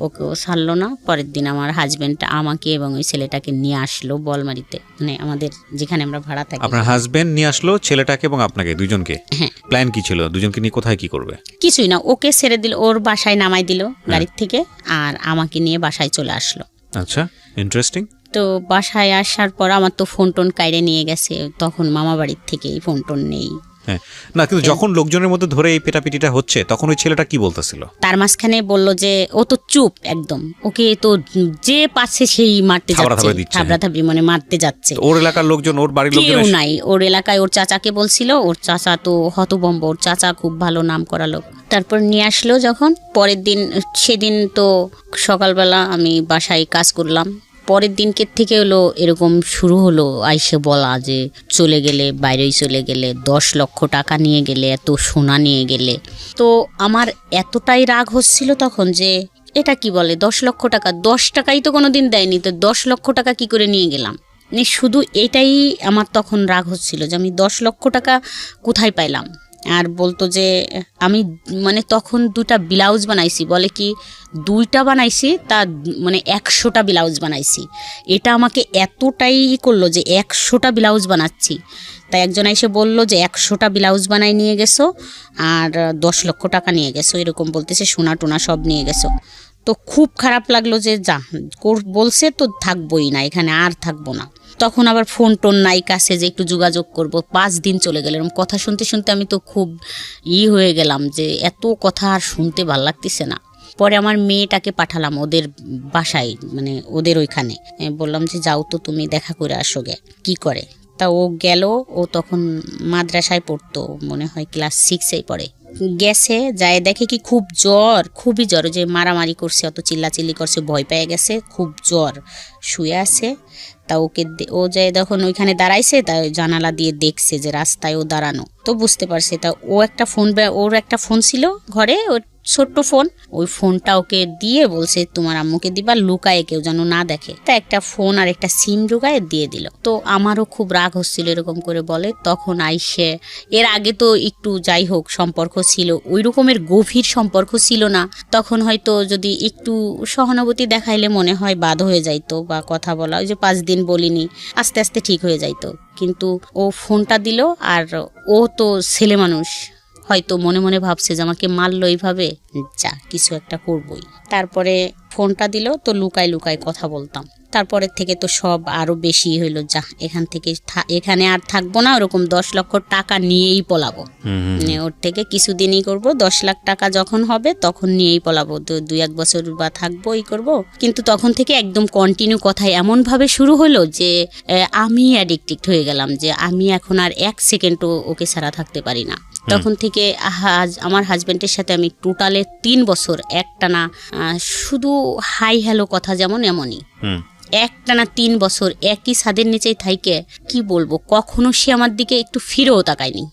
ওকেও ছাড়লো না। পরের দিন আমার হাজবেন্ড আমাকে এবং ওই ছেলেটাকে নিয়ে আসলো বলমারিতে, মানে আমাদের যেখানে আমরা ভাড়া থাকি। আপনার হাজবেন্ড নিয়ে আসলো ছেলেটাকে এবং আপনাকে, দুইজনকে? হ্যাঁ। প্ল্যান কি ছিল? দুজনকে নিয়ে কোথায় কি করবে? কিছুই না, ওকে ছেড়ে দিল, ওর বাসায় নামাই দিল গাড়ির থেকে, আর আমাকে নিয়ে বাসায় চলে আসলো। আচ্ছা, ইন্টারেস্টিং। তো বাসায় আসার পর আমার তো ফোন টোন কাইরে নিয়ে গেছে, তখন মামা বাড়ির থেকে ফোন টোন নেই। হ্যাঁ, না কিন্তু যখন লোকজনের মধ্যে ধরে এই পেটাপিটিটা হচ্ছে, তখন ওই ছেলেটা কি বলতেছিল? তার মাঝখানে বললো যে ও তো চুপ একদম, ওকে তো যে পাচ্ছে সেই মারতে যাচ্ছে, থাবড়াথাবড়ি মানে মারতে যাচ্ছে। ওর এলাকার লোকজন, ওর বাড়ির লোকজন কেউ নাই। ওর এলাকায় ওর চাচাকে বলছিল, ওর চাচা তো হতভম্ব, ওর চাচা খুব ভালো নাম করা লোক, তারপর নিয়ে আসলো যখন, পরের দিন, সেদিন তো সকালবেলা আমি বাসায় কাজ করলাম, পরের দিনকে থেকে হলো এরকম শুরু হলো আইসে বলা যে চলে গেলে, বাইরেই চলে গেলে, 10 লক্ষ টাকা নিয়ে গেলে, এত সোনা নিয়ে গেলে। তো আমার এতটাই রাগ হচ্ছিল তখন যে এটা কি বলে 10 লক্ষ টাকা, 10 টাকাই তো কোনো দিন দেয়নি, তো 10 লক্ষ টাকা কি করে নিয়ে গেলাম। শুধু এটাই আমার তখন রাগ হচ্ছিল যে আমি 10 লক্ষ টাকা কোথায় পাইলাম। আর বলতো যে আমি মানে তখন 2টা ব্লাউজ বানাইছি, বলে কি 2টা বানাইছি তা মানে 100টা ব্লাউজ বানাইছি। এটা আমাকে এতটাই করলো যে 100টা ব্লাউজ বানাচ্ছি। তাই একজন এসে বললো যে 100টা ব্লাউজ বানাই নিয়ে গেছো আর 10 লক্ষ টাকা নিয়ে গেছো, এরকম বলতেছে, সোনা টোনা সব নিয়ে গেছো। তো খুব খারাপ লাগলো যে যা বলছে তো থাকবোই না এখানে, আর থাকবো না। তখন আবার ফোন টোন নাই কাছে যে একটু যোগাযোগ করব। 5 দিন চলে গেল এরকম কথা শুনতে শুনতে। আমি তো খুব হয়ে গেলাম যে এত কথা আর শুনতে ভাল লাগতেছে না। পরে আমার মেয়েটাকে পাঠালাম ওদের বাসায়, মানে ওদের ওইখানে, বললাম যে যাও তো তুমি দেখা করে আসো গে কি করে। তা ও গেল, ও তখন মাদ্রাসায় পড়তো, মনে হয় ক্লাস 6-এ পড়ে। গেছে, যায় দেখে কি খুব জ্বর, খুবই জ্বর, যে মারামারি করছে, অত চিল্লাচিল্লি করছে, ভয় পেয়ে গেছে, খুব জ্বর, শুয়ে আছে। তা ওকে ও যায় যখন ওইখানে দাঁড়াইছে, তা জানালা দিয়ে দেখছে যে রাস্তায় ও দাঁড়ানো, তো বুঝতে পারছে। তা ও একটা ফোন, ওর একটা ফোন ছিল ঘরে, ওর ছোট্ট ফোন, ওই ফোনটা ওকে দিয়ে বলছে তোমার আম্মুকে দিবা, লুকায়ে কেউ যেন না দেখে। তা একটা ফোন আর একটা সিম ঢুকায় দিয়ে দিল। তো আমারও খুব রাগ হচ্ছিল এরকম করে বলে। তখন আইসে, এর আগে তো একটু যাই হোক সম্পর্ক ছিল, ওই রকমের গভীর সম্পর্ক ছিল না। তখন হয়তো যদি একটু সহানুভূতি দেখাইলে মনে হয় বাদ হয়ে যাইতো, বা কথা বলা, ওই যে 5 দিন বলিনি, আস্তে আস্তে ঠিক হয়ে যাইতো। কিন্তু ও ফোনটা দিল, আর ও তো ছেলে মানুষ, হয়তো মনে মনে ভাবছে যে আমাকে মারলো এইভাবে, যা কিছু একটা করবই। তারপরে ফোনটা দিল, তো লুকায় লুকায় কথা বলতাম। তারপরের থেকে তো সব আরো বেশি হইলো, যা এখান থেকে এখানে আর থাকবো না, ওরকম 10 লক্ষ টাকা নিয়েই পলাবো। ওর থেকে কিছুদিনই করব, 10 লাখ টাকা যখন হবে তখন নিয়েই পলাবো, তো 2-1 বছর বা থাকবো, এই করবো। কিন্তু তখন থেকে একদম কন্টিনিউ কথা এমন ভাবে শুরু হলো যে আমি অ্যাডিক্টেড হয়ে গেলাম, যে আমি এখন আর 1 সেকেন্ডও ওকে ছাড়া থাকতে পারি না। তখন থেকে আমার হাজবেন্ডের সাথে আমি টোটালে 3 বছর একটানা শুধু হাই হ্যালো কথা, যেমন এমনই একটানা 3 বছর একই ছাদের নিচেই থাইকে, কি বলবো, কখনো সে আমার দিকে একটু ফিরেও তাকায়নি।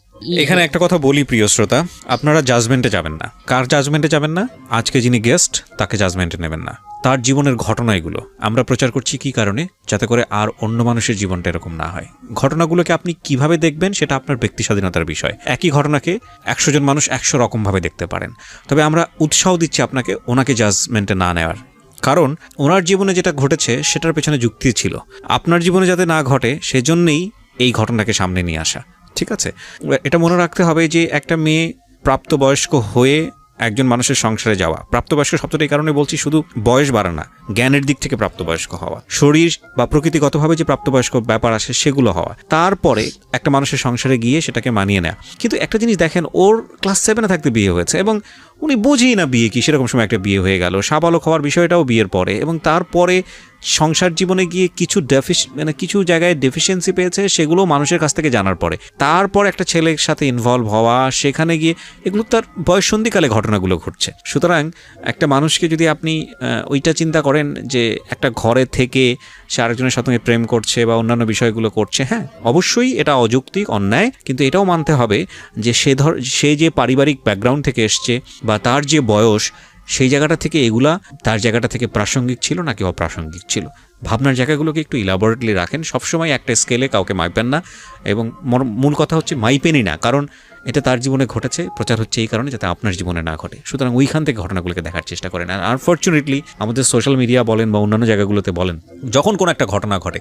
এখানে একটা কথা বলি প্রিয় শ্রোতা, আপনারা জাজমেন্টে যাবেন না। কার জাজমেন্টে যাবেন না? আজকে যিনি গেস্ট তাকে জাজমেন্টে নেবেন না, তার জীবনের ঘটনা এগুলো আমরা প্রচার করছি কি কারণে, যাতে করে আর অন্য মানুষের জীবনটা এরকম না হয়। ঘটনাগুলোকে আপনি কিভাবে দেখবেন সেটা আপনার ব্যক্তি স্বাধীনতার বিষয়। একই ঘটনাকে 100 জন মানুষ 100 রকমভাবে দেখতে পারেন। তবে আমরা উৎসাহ দিচ্ছি আপনাকে ওনাকে জাজমেন্টে না নেওয়ার, কারণ ওনার জীবনে যেটা ঘটেছে সেটার পেছনে যুক্তি ছিল। আপনার জীবনে যাতে না ঘটে সেজন্যই এই ঘটনাকে সামনে নিয়ে আসা, ঠিক আছে? এটা মনে রাখতে হবে যে একটা মেয়ে প্রাপ্তবয়স্ক হয়ে একজন মানুষের সংসারে যাওয়া, প্রাপ্তবয়স্ক শব্দটা এই কারণে বলছি, শুধু বয়স বাড়া না, জ্ঞানের দিক থেকে প্রাপ্তবয়স্ক হওয়া, শরীর বা প্রকৃতিগতভাবে যে প্রাপ্তবয়স্ক ব্যাপার আসে সেগুলো হওয়া, তারপরে একটা মানুষের সংসারে গিয়ে সেটাকে মানিয়ে নেওয়া। কিন্তু একটা জিনিস দেখেন, ওর ক্লাস 7-এ থাকতে বিয়ে হয়েছে এবং উনি বুঝেই না বিয়ে কি, সেরকম সময় একটা বিয়ে হয়ে গেল। সাবালক হওয়ার বিষয়টাও বিয়ের পরে, এবং তারপরে সংসার জীবনে গিয়ে কিছু জায়গায় ডেফিসিয়েন্সি পেয়েছে, সেগুলো মানুষের কাছ থেকে জানার পরে, তারপর একটা ছেলের সাথে ইনভলভ হওয়া, সেখানে গিয়ে এগুলো তার বয়ঃসন্ধিকালে ঘটনাগুলো ঘটছে। সুতরাং একটা মানুষকে যদি আপনি ওইটা চিন্তা করেন যে একটা ঘরে থেকে সে আরেকজনের সাথে প্রেম করছে বা অন্যান্য বিষয়গুলো করছে, হ্যাঁ অবশ্যই এটা অযৌক্তিক, অন্যায়, কিন্তু এটাও মানতে হবে যে সে যে পারিবারিক ব্যাকগ্রাউন্ড থেকে এসছে বা তার যে বয়স, সেই জায়গাটা থেকে এগুলা তার জায়গাটা থেকে প্রাসঙ্গিক ছিল নাকি অপ্রাসঙ্গিক ছিল। ভাবনার জায়গাগুলোকে একটু ইলাবোরেটলি রাখেন, সবসময় একটা স্কেলে কাউকে মাইপেন না, এবং মূল কথা হচ্ছে মাইপেনই না, কারণ এটা তার জীবনে ঘটেছে, প্রচার হচ্ছে এই কারণে যাতে আপনার জীবনে না ঘটে। সুতরাং ওইখান থেকে ঘটনাগুলোকে দেখার চেষ্টা করেন। আর আনফর্চুনেটলি আমাদের সোশ্যাল মিডিয়া বলেন বা অন্যান্য জায়গাগুলোতে বলেন, যখন কোনো একটা ঘটনা ঘটে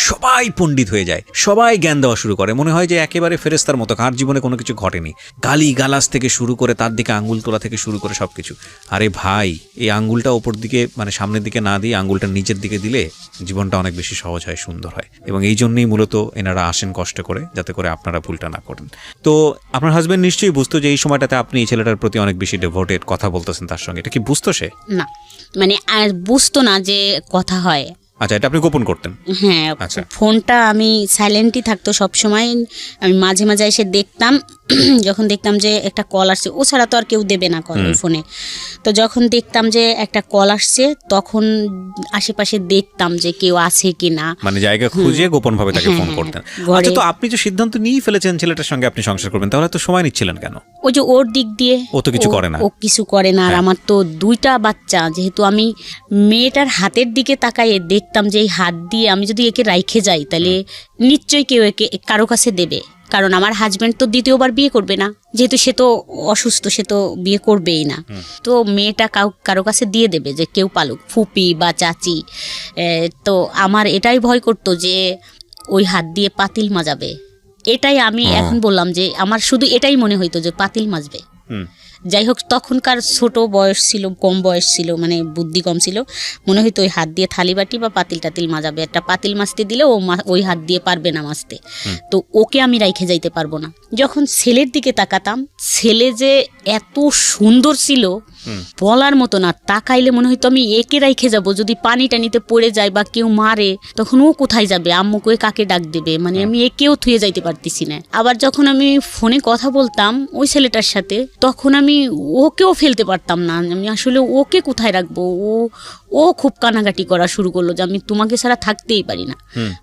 সবাই পণ্ডিত হয়ে যায়, সবাই জ্ঞান দেওয়া শুরু করে, মনে হয় যে একেবারে ফেরেস্তার মতো, কার জীবনে কোনো কিছু ঘটেনি, গালি গালাজ থেকে শুরু করে তার দিকে আঙ্গুল তোলা থেকে শুরু করে সব কিছু। আরে ভাই, এই আঙ্গুলটা ওপর দিকে মানে সামনের দিকে না দিয়ে আঙ্গুলটা নিচের দিকে দিলে জীবনটা অনেক বেশি সহজ হয়, সুন্দর হয়। এবং এই জন্যই মূলত এনারা আসেন কষ্ট করে, যাতে করে আপনারা ভুলটা না করেন। তো আপনার হাজবেন্ড নিশ্চয়ই বুঝতো যে এই সময়টাতে আপনি এই ছেলেটার প্রতি অনেক বেশি ডিভোটেড, কথা বলতেছেন তার সঙ্গে, এটা কি বুঝতো সে? না, মানে আর বুঝতো না যে কথা হয়। আচ্ছা, এটা আপনি গোপন করতেন? হ্যাঁ, আচ্ছা। ফোনটা আমি সাইলেন্টই থাকতো সবসময়, আমি মাঝে মাঝে এসে দেখতাম যখন দেখতাম যে একটা কল আসছে, ও ছাড়া তো আর কেউ দেবে না কল ওই ফোনে, তো যখন দেখতাম যে একটা কল আসছে তখন আশেপাশে দেখতাম যে কেউ আছে কি না, মানে জায়গা খুঁজে গোপন ভাবে তাকে ফোন করতেন। আচ্ছা, তো আপনি যে সিদ্ধান্ত নিয়ে ফেলেছেন ছেলেটার সঙ্গে আপনি সংসার করবেন, তাহলে তো সময় নিচ্ছিলেন কেন? ওই যে ওর দিক দিয়ে ও তো কিছু করে না, ও কিছু করে না। আর আমার তো 2টা বাচ্চা, যেহেতু আমি মেয়েটার হাতের দিকে তাকাইয়ে দেখতাম যে এই হাত দিয়ে আমি যদি একে রাইখে যাই তাহলে নিশ্চয়ই কেউ একে কারো কাছে দেবে, কারণ আমার হাজবেন্ড তো দ্বিতীয়বার বিয়ে করবে না, যেহেতু সে তো অসুস্থ, সে তো বিয়ে করবেই না। তো মেয়েটা কারো কাছে দিয়ে দেবে যে কেউ পালুক, ফুপি বা চাচি। তো আমার এটাই ভয় করতো যে ওই হাত দিয়ে পাতিল মাজাবে। এটাই আমি এখন বললাম যে আমার শুধু এটাই মনে হইতো যে পাতিল মাজবে। যাই হোক, তখনকার ছোট বয়স ছিল, কম বয়স ছিল, মানে বুদ্ধি কম ছিল, মনে হইতো ওই হাত দিয়ে থালি বাটি বা পাতিল টাতিল মাজাবে। একটা পাতিল মাজতে দিলে ও ওই হাত দিয়ে পারবে না মাজতে, তো ওকে আমি রাইখে যাইতে পারবো না। যখন ছেলের দিকে তাকাতাম, ছেলে যে এত সুন্দর ছিল বলার মতো না, তাকাইলে মনে হইতো আমি একে রাইখে যাব, যদি পানি টানিতে পড়ে যায় বা কেউ মারে তখন ও কোথায় যাবে, আম্মুকে কাকে ডাক দেবে, মানে আমি একেও থুয়ে যাইতে পারতেছি না। আবার যখন আমি ফোনে কথা বলতাম ওই ছেলেটার সাথে, তখন আমি ওকেও ফেলতে পারতাম না, আমি আসলে ওকে কোথায় রাখবো। ও খুব কানাকাটি করা শুরু করলো যে আমি তোমাকে ছাড়া থাকতেই পারি না,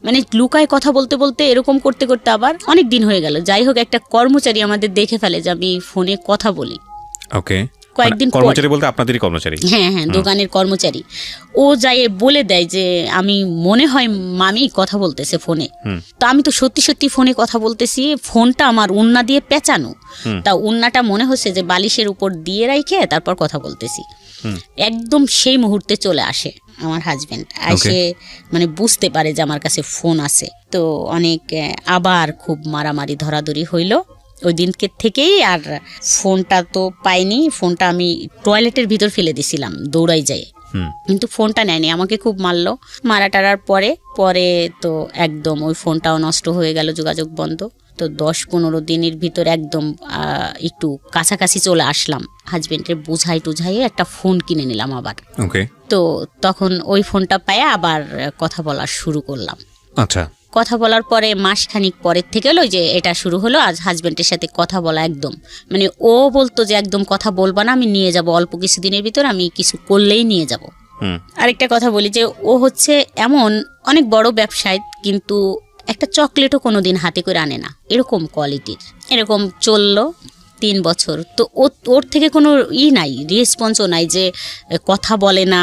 মানে লুকায় কথা বলতে বলতে এরকম করতে করতে আবার অনেক দিন হয়ে গেল। যাই হোক, একটা কর্মচারী আমাদের দেখে ফেলে যে আমি ফোনে কথা বলি। ওকে, কয়েকদিন কর্মচারী বলতে আপনাদেরই কর্মচারী? হ্যাঁ, দোকানের কর্মচারী। ও যাই বলে দেয় যে আমি মনে হয় মামি কথা বলতেছে ফোনে। তো আমি তো সত্যি সত্যি ফোনে কথা বলতেছি, ফোনটা আমার উন্না দিয়ে পেঁচানো, তা উন্নাটা মনে হচ্ছে যে বালিশের উপর দিয়ে রাইখে তারপর কথা বলতেছি। একদম সেই মুহূর্তে চলে আসে আমার হাজবেন্ড, এসে মানে বুঝতে পারে যে আমার কাছে ফোন আছে। তো অনেক আবার খুব মারামারি ধরাধরি হইল ওই দিনকে থেকেই। আর ফোনটা তো পাইনি, ফোনটা আমি টয়লেটের ভিতর ফেলে দিছিলাম দৌড়াই যায়, কিন্তু ফোনটা নেয়নি, আমাকে খুব মারলো। মারা টারার পরে তো একদম ওই ফোনটাও নষ্ট হয়ে গেল, যোগাযোগ বন্ধ। তো 10-15 দিনের ভিতর একদম একটু কাছাকাছি চলে আসলাম, হাজবেন্ডের বুঝাই টুঝাইয়ে একটা ফোন কিনে নিলাম আবার। তো তখন ওই ফোনটা পায়ে আবার কথা বলা শুরু করলাম। আচ্ছা, কথা বলার পরে মাসখানিক পরের থেকে হলো যে এটা শুরু হলো আজ হাজবেন্ডের সাথে কথা বলা। একদম মানে ও বলতো যে একদম কথা বলবা না, আমি নিয়ে যাব, অল্প কিছুদিনের ভিতর আমি কিছু করলেই নিয়ে যাব। আরেকটা কথা বলি যে ও হচ্ছে এমন অনেক বড় ব্যবসায়ী, কিন্তু একটা চকলেটও কোনোদিন হাতে করে আনে না, এরকম কোয়ালিটির। এরকম চললো 3 বছর। তো ওর থেকে কোনো নাই, রেসপন্সও নাই, যে কথা বলে না,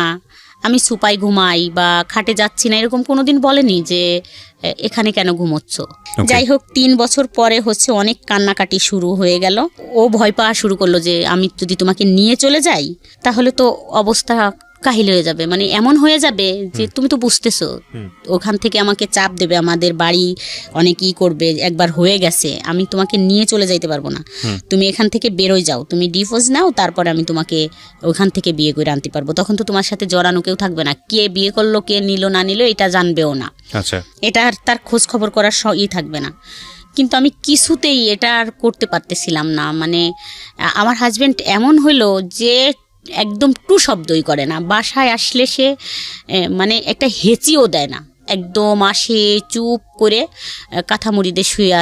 আমি সুপাই ঘুমাই বা খাটে যাচ্ছি না, এরকম কোনোদিন বলেনি যে এখানে কেন ঘুমোচ্ছ। যাই হোক, 3 বছর পরে হচ্ছে অনেক কান্নাকাটি শুরু হয়ে গেল। ও ভয় পাওয়া শুরু করলো যে আমি যদি তোমাকে নিয়ে চলে যাই তাহলে তো অবস্থা কাহিল হয়ে যাবে, মানে এমন হয়ে যাবে যে তুমি তো বুঝতেছো, ওখান থেকে আমাকে চাপ দেবে, আমাদের বাড়ি অনেকই করবে, একবার হয়ে গেছে, আমি তোমাকে নিয়ে চলে যাইতে পারবো না, তুমি এখান থেকে বেরোয় যাও, তুমি ডিভোর্স নাও, তারপরে আমি তোমাকে ওখান থেকে বিয়ে করে আনতে পারবো, তখন তো তোমার সাথে জড়ানো কেউ থাকবে না, কে বিয়ে করলো কে নিল না নিল এটা জানবেও না, এটা তার খোঁজ খবর করার থাকবে না। কিন্তু আমি কিছুতেই এটা আর করতে পারতেছিলাম না, মানে আমার হাজবেন্ড এমন হলো যে একদম টু শব্দই করে না, বাসায় আসলে সে মানে একটা হেঁচিও দেয় না, একদম আসে চুপ করে কাঁথা মুড়িতে শুয়ে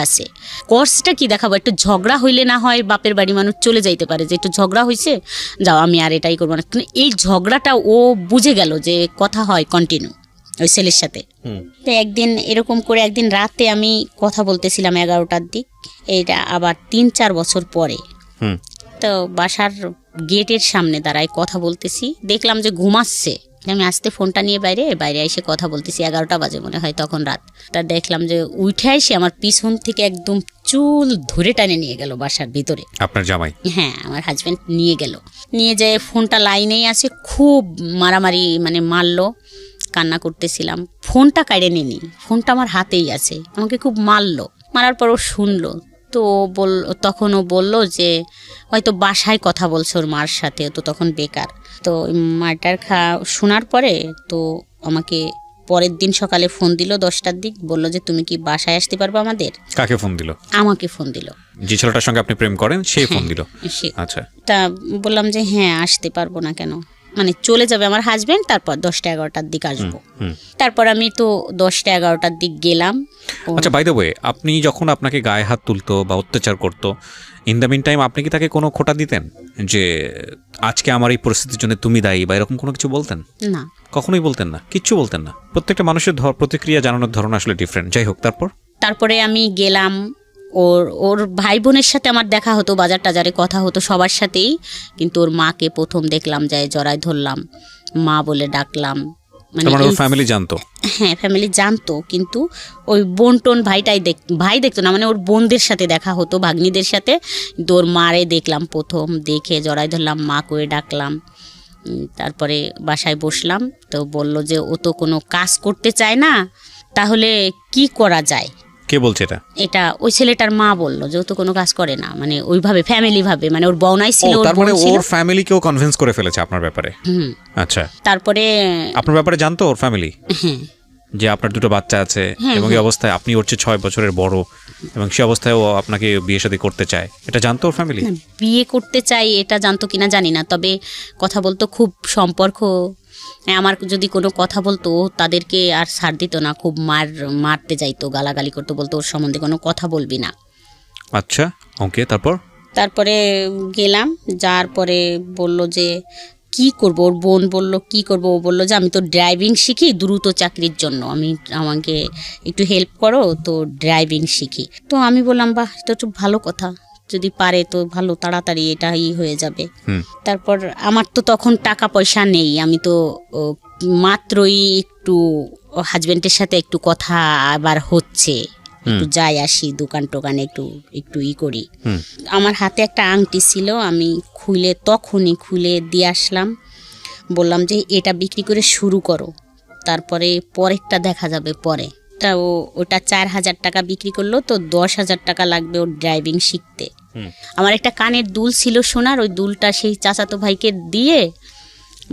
আসে। কোর্সটা কি দেখাবো, একটু ঝগড়া হইলে না হয় বাপের বাড়ি মানুষ চলে যাইতে পারে যে একটু ঝগড়া হয়েছে, যাও আমি আর এটাই করবো না, কিন্তু এই ঝগড়াটা ও বুঝে গেল যে কথা হয় কন্টিনিউ ওই ছেলের সাথে। তো একদিন এরকম করে একদিন রাতে আমি কথা বলতেছিলাম 11টার দিক, এইটা আবার 3-4 বছর পরে। তো বাসার গেটের সামনে দাঁড়ায় কথা বলতেছি, দেখলাম যে ঘুমাচ্ছে, আমি আসতে ফোনটা নিয়ে বাইরে এসে কথা বলতেছি, 11টা বাজে মনে হয় তখন রাত। তা দেখলাম যে উঠে এসে আমার পিছন থেকে একদম চুল ধরে টানে নিয়ে গেল বাসার ভিতরে। আপনার জামাই? হ্যাঁ, আমার হাজবেন্ড নিয়ে যায়, ফোনটা লাইনেই আছে, খুব মারামারি মানে মারলো, কান্না করতেছিলাম, ফোনটা কাড়ে নিনি, ফোনটা আমার হাতেই আছে, আমাকে খুব মারার পর ও শুনলো। তো তখন ও বললো যে হয়তো বাসায় কথা বলছে ওর মার সাথে, তো তখন বেকার। তো মারটার শোনার পরে তো আমাকে পরের দিন সকালে ফোন দিল 10টার দিক, বললো যে তুমি কি বাসায় আসতে পারবে আমাদের। কাকে ফোন দিল? আমাকে ফোন দিল, যে ছেলেটার সঙ্গে আপনি প্রেম করেন সেই ফোন দিল। আচ্ছা। তা বললাম যে হ্যাঁ আসতে পারবো না কেন, মানে চলে যাবে আমার হাজবেন্ড, তারপর 10টা-11টার দিক আসবো। তারপর আমি তো 10টা-11টার দিক গেলাম। আচ্ছা, বাই দ্য ওয়ে, আপনি যখন আপনাকে গায়ে হাত তুলতো বা অত্যাচার করতো, ইন দ্য মিন টাইম আপনি কি তাকে কোনো খোঁটা দিতেন যে আজকে আমার এই পরিস্থিতির জন্য তুমি দায়ী বা এরকম কোনো কিছু বলতেন? না, কখনোই বলতেন না, কিচ্ছু বলতেন না। প্রত্যেকটা মানুষের প্রতিক্রিয়া জানানোর ধরন আসলে ডিফারেন্ট। যাই হোক, তারপরে আমি গেলাম। ওর ভাই বোনের সাথে আমার দেখা হতো, বাজার টাজারে কথা হতো সবার সাথেই, কিন্তু ওর মাকে প্রথম দেখলাম, যায় জড়ায় ধরলাম, মা বলে ডাকলাম। মানে ফ্যামিলি জানতো? হ্যাঁ, ফ্যামিলি জানতো, কিন্তু ওই বোন টোন ভাই দেখতো না, মানে ওর বোনদের সাথে দেখা হতো, ভাগ্নিদের সাথে। কিন্তু ওর মারে দেখলাম প্রথম, দেখে জড়ায় ধরলাম, মা করে ডাকলাম। তারপরে বাসায় বসলাম, তো বলল যে ও তো কোনো কাজ করতে চায় না, তাহলে কি করা যায়। কে বলছে এটা? এটা ওই ছেলেটার মা বলল যে ও তো কোনো কাজ করে না, মানে ওইভাবে ফ্যামিলি ভাবে, মানে ওর বউনাই ছিল, তার মানে ওর ফ্যামিলিকেও কনভিন্স করে ফেলেছে আপনার ব্যাপারে? আচ্ছা, তারপরে আপনার ব্যাপারে জানতো ওর ফ্যামিলি যে আপনার দুটো বাচ্চা আছে এবং এই অবস্থায় আপনি ওর চেয়ে 6 বছরের বড়, এবং সে অবস্থায় ও আপনাকে বিয়ে শাদী করতে চায়, এটা জানতো ওর ফ্যামিলি? বিয়ে করতে চাই এটা জানতো কিনা জানি না, তবে কথা বলতো, খুব সম্পর্ক। আমার যদি কোনো কথা বলতো তাদেরকে আর ছাড় দিত না, খুব মারতে যাইতো, গালাগালি করতো, বলতো ওর সম্বন্ধে কোনো কথা বলবি না। আচ্ছা, ওকে। তারপরে গেলাম, যার পরে বলল যে কি করব, ওর বোন বলল কি করব, ও বলল যে আমি তো ড্রাইভিং শিখি দ্রুত চাকরির জন্য, আমাকে একটু হেল্প করো, তো ড্রাইভিং শিখি। তো আমি বললাম বাহ, এটা তো ভালো কথা, যদি পারে তো ভালো, তাড়াতাড়ি এটাই হয়ে যাবে। তারপর আমার তো তখন টাকা পয়সা নেই, আমি তো মাত্রই একটু হাজবেন্ডের সাথে একটু কথা আবার হচ্ছে, একটু যাই আসি দোকান টোকানে, একটু করি। আমার হাতে একটা আংটি ছিল, আমি তখনই খুলে দিয়ে আসলাম, বললাম যে এটা বিক্রি করে শুরু করো, তারপরে পরেরটা দেখা যাবে পরে। তা ওটা 4,000 টাকা বিক্রি করলো, তো 10,000 টাকা লাগবে ওর ড্রাইভিং শিখতে। আমার একটা কানের দুল ছিল সোনার, ওই দুলটা সেই চাচাতো ভাইকে দিয়ে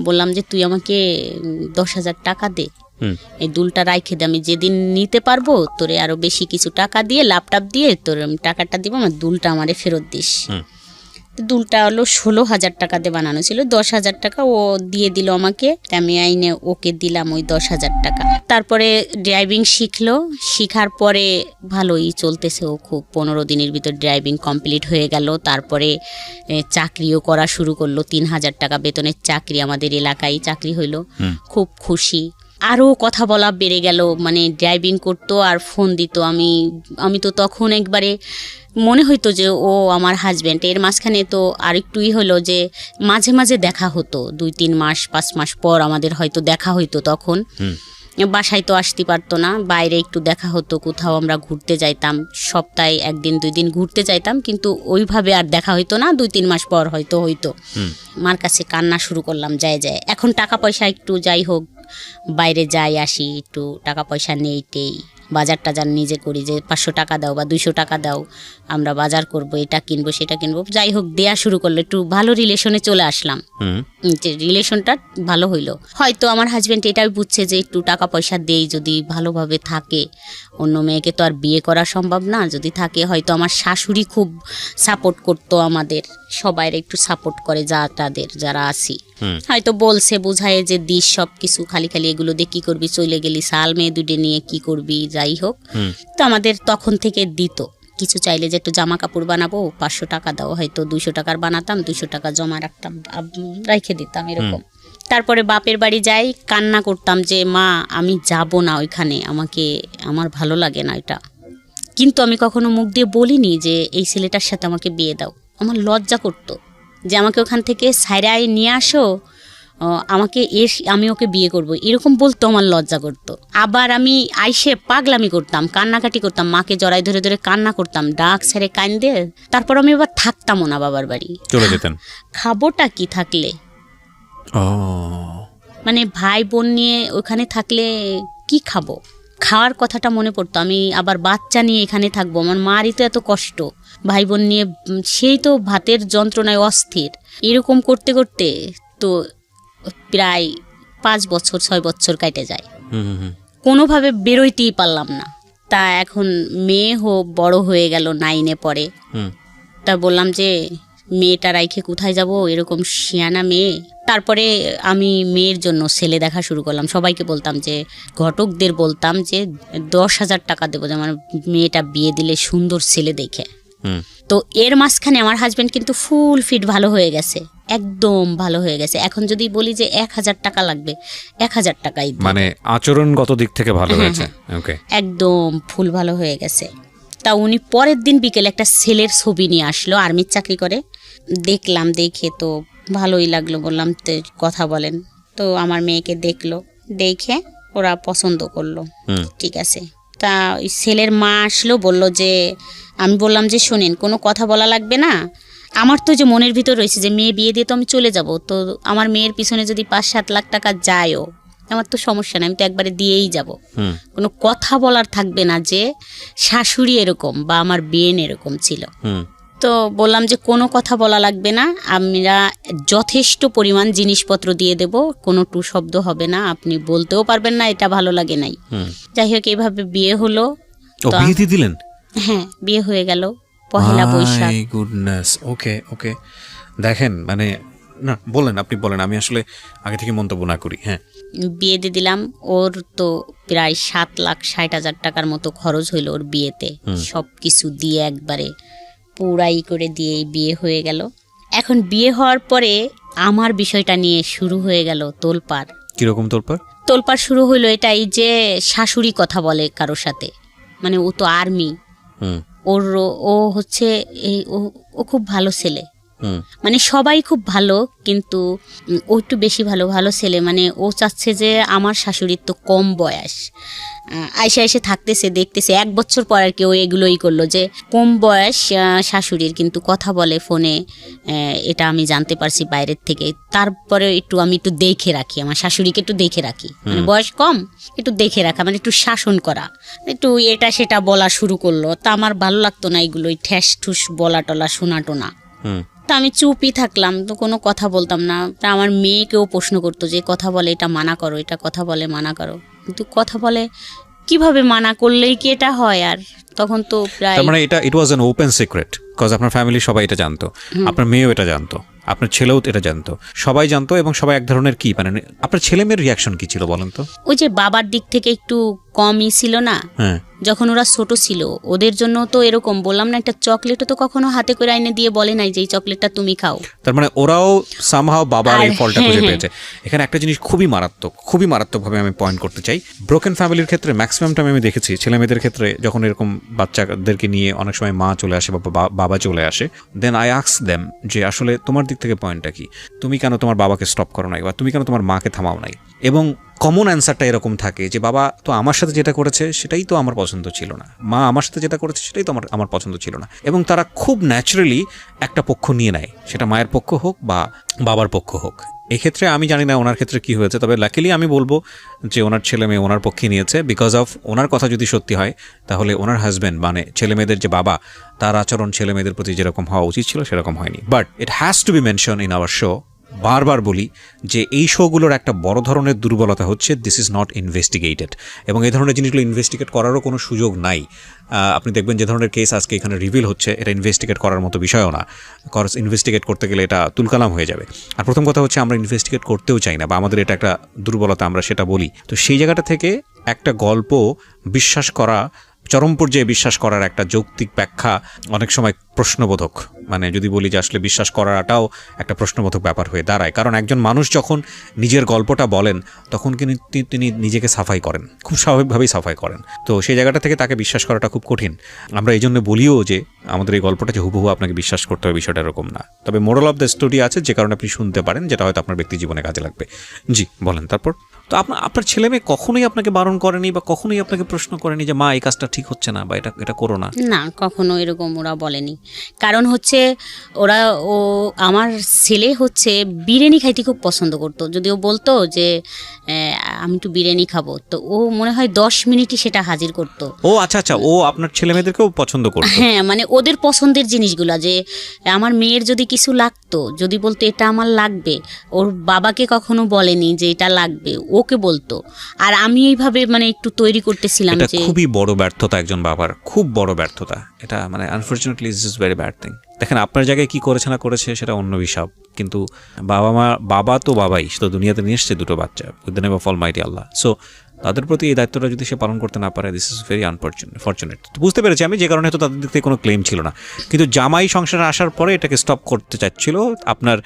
বললাম যে তুই আমাকে 10,000 টাকা দে, এই দুলটা রাইখে দে, আমি যেদিন নিতে পারবো তোরে আরো বেশি কিছু টাকা দিয়ে, ল্যাপটপ দিয়ে তোর টাকাটা দিব, আমার দুলটা আমারে ফেরত দিস। দুলটা হলো 16,000 টাকা দিয়ে বানানো ছিল, 10,000 টাকা ও দিয়ে দিল আমাকে, আমি আইনে ওকে দিলাম ওই 10,000 টাকা। তারপরে ড্রাইভিং শিখলো, শিখার পরে ভালোই চলতেছে, ও খুব 15 দিনের ভিতর ড্রাইভিং কমপ্লিট হয়ে গেল। তারপরে চাকরিও করা শুরু করলো, 3,000 টাকা বেতনের চাকরি, আমাদের এলাকায় চাকরি হইলো, খুব খুশি। আরও কথা বলা বেড়ে গেল, মানে ড্রাইভিং করতো আর ফোন দিত। আমি তো তখন একবারে মনে হইতো যে ও আমার হাজব্যান্ড। এর মাঝখানে তো আরেকটুই হলো যে মাঝে মাঝে দেখা হতো, 2-3 মাস 5 মাস পর আমাদের হয়তো দেখা হইতো। তখন বাসায় তো আসতে পারতো না, বাইরে একটু দেখা হতো, কোথাও আমরা ঘুরতে যাইতাম, সপ্তাহে 1-2 দিন ঘুরতে যাইতাম, কিন্তু ওইভাবে আর দেখা হইতো না। 2-3 মাস পর হয়তো মার কাছে কান্না শুরু করলাম, যায় এখন টাকা পয়সা একটু যাই হোক বাইরে যাই আসি, একটু টাকা পয়সা নেই, বাজার টাজার নিজে করি, যে 500 টাকা দাও বা 200 টাকা দাও, আমরা বাজার করব, এটা কিনবো সেটা কিনবো, যাই হোক দেয়া শুরু করলো। একটু ভালো রিলেশনে চলে আসলাম, যে রিলেশনটা ভালো হইলো। হয়তো আমার হাজব্যান্ড এটাই বুঝছে যে একটু টাকা পয়সা দেই, যদি ভালোভাবে থাকে, অন্য মেয়েকে তো আর বিয়ে করা সম্ভব না, যদি থাকে হয়তো। আমার শাশুড়ি খুব সাপোর্ট করতো, আমাদের সবাই একটু সাপোর্ট করে, যারা আছি, হয়তো বলছে বুঝায় যে দিস সব কিছু, খালি এগুলো দিয়ে কি করবি, চলে গেলি সাল মেয়ে দুটো নিয়ে কি করবি, যাই হোক। তো আমাদের তখন থেকে দিত, কিছু চাইলে যে একটু জামা কাপড় বানাবো, 500 টাকা দাও, হয়তো 200 টাকার বানাতাম, 200 টাকা জমা রাখতাম, রেখে দিতাম, এরকম। তারপরে বাপের বাড়ি যাই, কান্না করতাম যে মা আমি যাব না ওইখানে, আমার ভালো লাগে না এটা। কিন্তু আমি কখনো মুখ দিয়ে বলিনি যে এই ছেলেটার সাথে আমাকে বিয়ে দাও। আমার লজ্জা করতো যে আমাকে ওখান থেকে সাইরায় নিয়ে আসো, আমি ওকে বিয়ে করব, এরকম বলতো, আমার লজ্জা করতো। আবার আমি আইসে পাগলামি করতাম, কান্নাকাটি করতাম, মাকে জড়াই ধরে ধরে কান্না করতাম, ডাক ছেড়ে কান্দে। তারপর আমি আবার থাকতামও না, বাবার বাড়ি চলে যেতাম। খাবোটা কি থাকলে, মানে ভাই বোন নিয়ে ওখানে থাকলে কি খাবো, খাওয়ার কথাটা মনে পড়তো। আমি আবার বাচ্চা নিয়ে এখানে থাকবো, আমার মারই তো এত কষ্ট, ভাই বোন নিয়ে, সেই তো ভাতের যন্ত্রণায় অস্থির। এরকম করতে করতে তো প্রায় 5-6 বছর কেটে যায়, কোনোভাবে বেরোইতেই পারলাম না। তা এখন মেয়ে বড় হয়ে গেল, 9-এ পড়ে। তা বললাম যে মেয়েটা রাইখে কোথায় যাব, এরকম শিয়ানা মেয়ে। তারপরে আমি মেয়ের জন্য ছেলে দেখা শুরু করলাম। সবাইকে বলতাম যে, ঘটকদের বলতাম যে 10,000 টাকা দেবো যে আমার মেয়েটা বিয়ে দিলে সুন্দর ছেলে দেখে। তো এর মাঝখানে আমার হাজব্যান্ড কিন্তু ফুল ফিট ভালো হয়ে গেছে, একদম ভালো হয়ে গেছে। এখন যদি বলি যে 1,000 টাকা লাগবে, 1,000 টাকাই, মানে আচরণগত দিক থেকে ভালো হয়েছে, ওকে, একদম ফুল ভালো হয়ে গেছে। তা উনি পরের দিন বিকেলে একটা ছেলের ছবি নিয়ে আসলো, আর্মির চাকরি করে। দেখলাম, দেখে তো ভালোই লাগলো, বললাম তো কথা বলেন। তো আমার মেয়েকে দেখলো, দেখে ওরা পছন্দ করলো, ঠিক আছে। তা ওই ছেলের মা আসলো, বললো যে, আমি বললাম যে শোনেন, কোনো কথা বলা লাগবে না, আমার তো যে মনের ভিতর রয়েছে যে মেয়ে বিয়ে দিয়ে তো আমি চলে যাব, তো আমার মেয়ের পিছনে যদি 5-7 লাখ টাকা যায়ও আমার তো সমস্যা নেই, আমি তো একবারে দিয়েই যাব, কোনো কথা বলার থাকবে না যে শাশুড়ি এরকম বা আমার বিয়েন এরকম ছিল। তো বললাম যে কোনো কথা বলা লাগবে না, আমরা যথেষ্ট পরিমাণ জিনিসপত্র দিয়ে দেব, কোনো টু শব্দ হবে না, আপনি বলতেও পারবেন না এটা ভালো লাগে নাই। যাই হোক, এইভাবে বিয়ে হলো। বিয়ে দিয়ে দিলেন? হ্যাঁ, বিয়ে হয়ে গেল পহেলা বৈশাখ। গুডনেস, ওকে ওকে। দেখেন, মানে না বলেন, আপনি বলেন, আমি আসলে আগে থেকে মন্তব্য না করি। হ্যাঁ, বিয়ে দিয়ে দিলাম। ওর তো প্রায় 7,60,000 টাকার মতো খরচ হইল ওর বিয়েতে, সব কিছু দিয়ে একবারে পুরাই করে দিয়ে বিয়ে হয়ে গেল। এখন বিয়ে হওয়ার পরে আমার বিষয়টা নিয়ে শুরু হয়ে গেল তোলপাড়। কিরকম তোলপাড়? তোলপাড় শুরু হইলো এটাই যে শাশুড়ি কথা বলে কারোর সাথে, মানে ও তো আর্মি, ও হচ্ছে ও খুব ভালো ছেলে, মানে সবাই খুব ভালো, কিন্তু ও একটু বেশি ভালো ছেলে। মানে ও চাচ্ছে যে আমার শাশুড়ির তো কম বয়স, আইসা এসে থাকতেছে, দেখতেছে 1 বছর পর আর কি ও এগুলোই করলো যে কম বয়স শাশুড়ির, কিন্তু কথা বলে ফোনে, এটা আমি জানতে পারছি বাইরের থেকে। তারপরে আমি একটু দেখে রাখি, আমার শাশুড়িকে একটু দেখে রাখি, মানে বয়স কম, একটু দেখে রাখা, মানে একটু শাসন করা, একটু এটা সেটা বলা শুরু করলো। তা আমার ভালো লাগতো না এগুলো, ঠ্যাস ঠুস বলা টলা শোনা টোনা। তা আমি চুপই থাকলাম, তো কোনো কথা বলতাম না। তা আমার মেয়েকেও প্রশ্ন করতো যে কথা বলে এটা মানা করো, এটা কথা বলে মানা করো, কিন্তু কথা বলে কিভাবে মানা করলেই কি এটা হয়? আর তখন তো প্রায়, মানে it was an open secret, cause আপনার ফ্যামিলি সবাই এটা জানতো, আপনার মেয়েও এটা জানতো, আপনার ছেলেও এটা জানতো, সবাই জানতো। এবং সবাই এক ধরনের কি, মানে আপনার ছেলে মেয়ের রিয়াকশন কি ছিল বলেন তো? ওই যে বাবার দিক থেকে একটু কমই ছিল না, যখন ওরা ছোট ছিল, ওদের জন্য তো এরকম বললাম না, একটা চকলেটও তো কখনো হাতে করে আইনে দিয়ে বলে নাই যে এই চকলেটটা তুমি খাও। তার মানে ওরাও সামহাও বাবার এই ফলটা খুঁজে পেয়েছে। এখানে একটা জিনিস খুবই মারাত্মকভাবে আমি পয়েন্ট করতে চাই। ব্রোকেন ফ্যামিলির ক্ষেত্রে ম্যাক্সিমাম টাইম আমি দেখেছি ছেলে মেয়েদের ক্ষেত্রে, যখন এরকম বাচ্চাদেরকে নিয়ে অনেক সময় মা চলে আসে বা বাবা চলে আসে, দেন আই আস্ক দেম যে আসলে তোমার দিক থেকে পয়েন্টটা কি, তুমি কেন তোমার বাবাকে স্টপ করো নাই, বা তুমি কেন তোমার মাকে থামাও নাই? এবং কমন অ্যান্সারটা এরকম থাকে যে বাবা তো আমার সাথে যেটা করেছে সেটাই তো আমার পছন্দ ছিল না, মা আমার সাথে যেটা করেছে সেটাই তো আমার পছন্দ ছিল না। এবং তারা খুব ন্যাচারালি একটা পক্ষ নিয়ে নেয়, সেটা মায়ের পক্ষ হোক বা বাবার পক্ষ হোক। এক্ষেত্রে আমি জানি না ওনার ক্ষেত্রে কি হয়েছে, তবে লাকিলি আমি বলবো যে ওনার ছেলে মেয়ে ওনার পক্ষে নিয়েছে, বিকজ অফ ওনার কথা যদি সত্যি হয় তাহলে ওনার হাজব্যান্ড মানে ছেলে মেয়েদের যে বাবা, তার আচরণ ছেলে মেয়েদের প্রতি যেরকম হওয়া উচিত ছিল সেরকম হয়নি। But it has to B mention in our show, বারবার বলি যে এই শোগুলোর একটা বড় ধরনের দুর্বলতা হচ্ছে দিস ইজ নট ইনভেস্টিগেটেড, এবং এই ধরনের জিনিসগুলো ইনভেস্টিগেট করারও কোনো সুযোগ নাই। আপনি দেখবেন যে ধরনের কেস আজকে এখানে রিভিল হচ্ছে, এটা ইনভেস্টিগেট করার মতো বিষয়ও না, কজ ইনভেস্টিগেট করতে গেলে এটা তুলকালাম হয়ে যাবে। আর প্রথম কথা হচ্ছে আমরা ইনভেস্টিগেট করতেও চাই না, বা আমাদের এটা একটা দুর্বলতা, আমরা সেটা বলি। তো সেই জায়গাটা থেকে একটা গল্প বিশ্বাস করা, চরম পর্যায়ে বিশ্বাস করার একটা যৌক্তিক ব্যাখ্যা অনেক সময় প্রশ্নবোধক, মানে যদি বলি যে আসলে বিশ্বাস করাটাও একটা প্রশ্নবোধক ব্যাপার হয়ে দাঁড়ায়। কারণ একজন মানুষ যখন নিজের গল্পটা বলেন তখন কিন্তু তিনি নিজেকে সাফাই করেন, খুব স্বাভাবিকভাবেই সাফাই করেন। তো সেই জায়গাটা থেকে তাকে বিশ্বাস করাটা খুব কঠিন। আমরা এই জন্য বলিও যে আমাদের এই গল্পটা যে হুবহু আপনাকে বিশ্বাস করতে হবে বিষয়টা এরকম না, তবে মোরাল অফ দ্য স্টোরি আছে যে কারণে আপনি শুনতে পারেন, যেটা হয়তো আপনার ব্যক্তি জীবনে কাজে লাগবে। জি বলেন। তারপর তো আপনার ছেলে মেয়ে কখনোই আপনাকে বারণ করেনি বা কখনোই আপনাকে প্রশ্ন করেনি যে মা এই কাজটা ঠিক হচ্ছে না বা এটা করো না? না, কখনো এরকম ওরা বলেনি। কারণ হচ্ছে আমার ছেলে হচ্ছে বিরিয়ানি খাইতে খুব পছন্দ করতো। যদি ও বলতো যে আমি একটু বিরিয়ানি খাবো, তো ও মনে হয় 10 মিনিটই সেটা হাজির করতো। ও আচ্ছা, ও আপনার ছেলে মেয়েদেরকেও পছন্দ করতো? হ্যাঁ, মানে ওদের পছন্দের জিনিসগুলো, যে আমার মেয়ের যদি কিছু লাগতো, যদি বলতো এটা আমার লাগবে, ওর বাবাকে কখনো বলেনি যে এটা লাগবে, ওকে বলতো। আর আমি এইভাবে মানে একটু তৈরি করতেছিলাম। এটা খুবই বড় ব্যর্থতা একজন বাবার, খুব বড় ব্যর্থতা এটা, মানে unfortunately is is very bad thing. দেখেন আপনার জায়গায় কি করেছে না করেছে সেটা অন্য বিষয়, কিন্তু বাবা তো বাবাই, সে তো দুনিয়াতে নিয়ে এসছে দুটো বাচ্চা with the name of Almighty Allah. So তাদের প্রতি এই দায়িত্বটা যদি সে পালন করতে না পারে, দিস ইজ ভেরি আনফরচুনেট। তো বুঝতে পেরেছি আমি, যে কারণে তো তাদের দিক থেকে কোনো ক্লেম ছিল না, কিন্তু জামাই সংসারে আসার পরে এটাকে স্টপ করতে চাচ্ছিল আপনার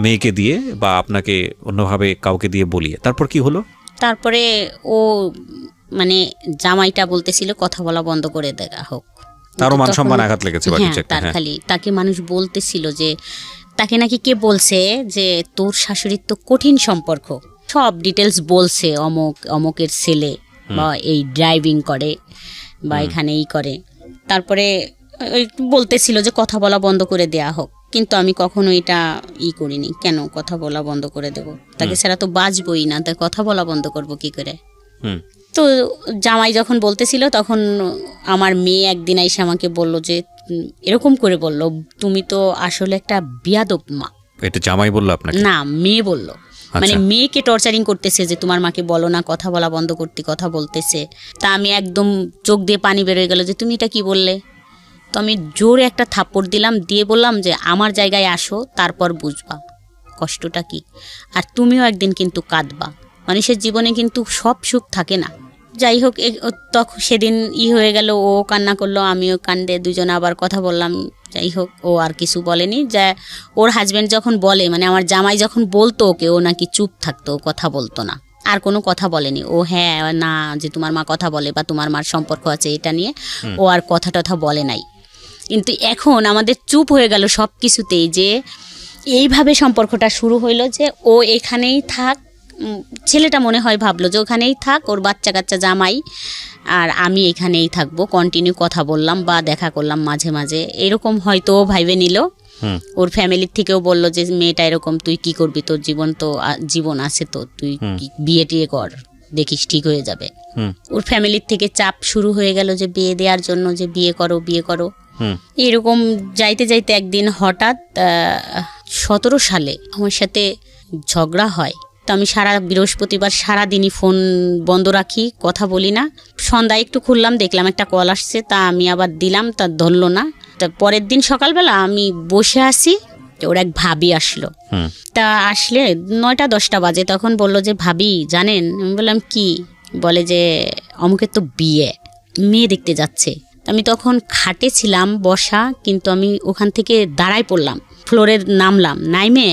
মেয়েকে দিয়ে বা আপনাকে অন্যভাবে কাউকে দিয়ে বলিয়ে। তারপর কি হলো? তারপরে ও মানে জামাইটা বলতেছিল কথা বলা বন্ধ করে দেওয়া হোক, তারও মান সম্মান আঘাত লেগেছে। তার খালি তাকে মানুষ বলতেছিল যে তাকে নাকি কে বলছে যে তোর শাশুড়ির তো কঠিন সম্পর্ক, সব ডিটেলস বলছে, অমকের ছেলে বা এই ড্রাইভিং করে বা এখানে এই করে। তারপরে বলতেছিল যে কথা বলা বন্ধ করে দেয়া হোক, কিন্তু আমি কখনো এটা করিনি। কেন কথা বলা বন্ধ করে দেব? তাকে ছাড়া তো বাঁচবই না, তাই কথা বলা বন্ধ করব কি করে? তো জামাই যখন বলতেছিল তখন আমার মেয়ে একদিন এসে আমাকে বলল যে এরকম করে বলল, তুমি তো আসলে একটা বিয়াদব মা। এটা জামাই বলল আপনাকে? না, মেয়ে বলল। মানে মেয়েকে টর্চারিং করতেছে যে তোমার মাকে বলো না কথা বলা বন্ধ করতে, কথা বলতেছে। তা আমি একদম চোখ দিয়ে পানি বেরোয় গেল যে তুমি এটা কি বললে। তো আমি জোরে একটা থাপ্পড় দিলাম, দিয়ে বললাম যে আমার জায়গায় আসো, তারপর বুঝবা কষ্টটা কি। আর তুমিও একদিন কিন্তু কাঁদবা, মানুষের জীবনে কিন্তু সব সুখ থাকে না। যাই হোক, তখন সেদিন হয়ে গেল, ও কান্না করলো, আমিও কান্দে, দুজনে আবার কথা বললাম। যাই হোক, ও আর কিছু বলেনি। যা ওর হাজব্যান্ড যখন বলে, মানে আমার জামাই যখন বলতো ওকে, ও নাকি চুপ থাকতো, কথা বলতো না, আর কোনো কথা বলেনি। ও হ্যাঁ না যে তোমার মা কথা বলে বা তোমার মার সম্পর্ক আছে এটা নিয়ে ও আর কথা টথা বলে নাই। কিন্তু এখন আমাদের চুপ হয়ে গেল সব কিছুতেই, যে এইভাবে সম্পর্কটা শুরু হইলো যে ও এখানেই থাক। ছেলেটা মনে হয় ভাবলো যে ওখানেই থাক, ওর বাচ্চা কাচ্চা জামাই, আর আমি এখানেই থাকবো। কন্টিনিউ কথা বললাম বা দেখা করলাম মাঝে মাঝে, এরকম হয়তো ও ভাইবে নিল। ওর ফ্যামিলির থেকেও বললো যে মেয়েটা এরকম, তুই কি করবি, তোর জীবন আছে তো, তুই বিয়ে টিয়ে কর, দেখিস ঠিক হয়ে যাবে। ওর ফ্যামিলির থেকে চাপ শুরু হয়ে গেল যে বিয়ে দেওয়ার জন্য, যে বিয়ে করো বিয়ে করো। এরকম যাইতে যাইতে একদিন হঠাৎ 17 সালে আমার সাথে ঝগড়া হয়। তো আমি বৃহস্পতিবার সারাদিনই ফোন বন্ধ রাখি, কথা বলি না। সন্ধ্যায় একটু খুললাম, দেখলাম একটা কল আসছে, তা আমি আবার দিলাম, তা ধরলো না। তা পরের দিন সকালবেলা আমি বসে আছি, ওর এক ভাবি আসলো। তা আসলে 9টা-10টা বাজে, তখন বললো যে ভাবি জানেন। আমি বললাম কি? বলে যে অমুকের তো বিয়ে, মেয়ে দেখতে যাচ্ছে। আমি তখন খাটে ছিলাম বসা, কিন্তু আমি ওখান থেকে দাঁড়ায় পড়লাম, ফ্লোরে নামলাম। নাইমে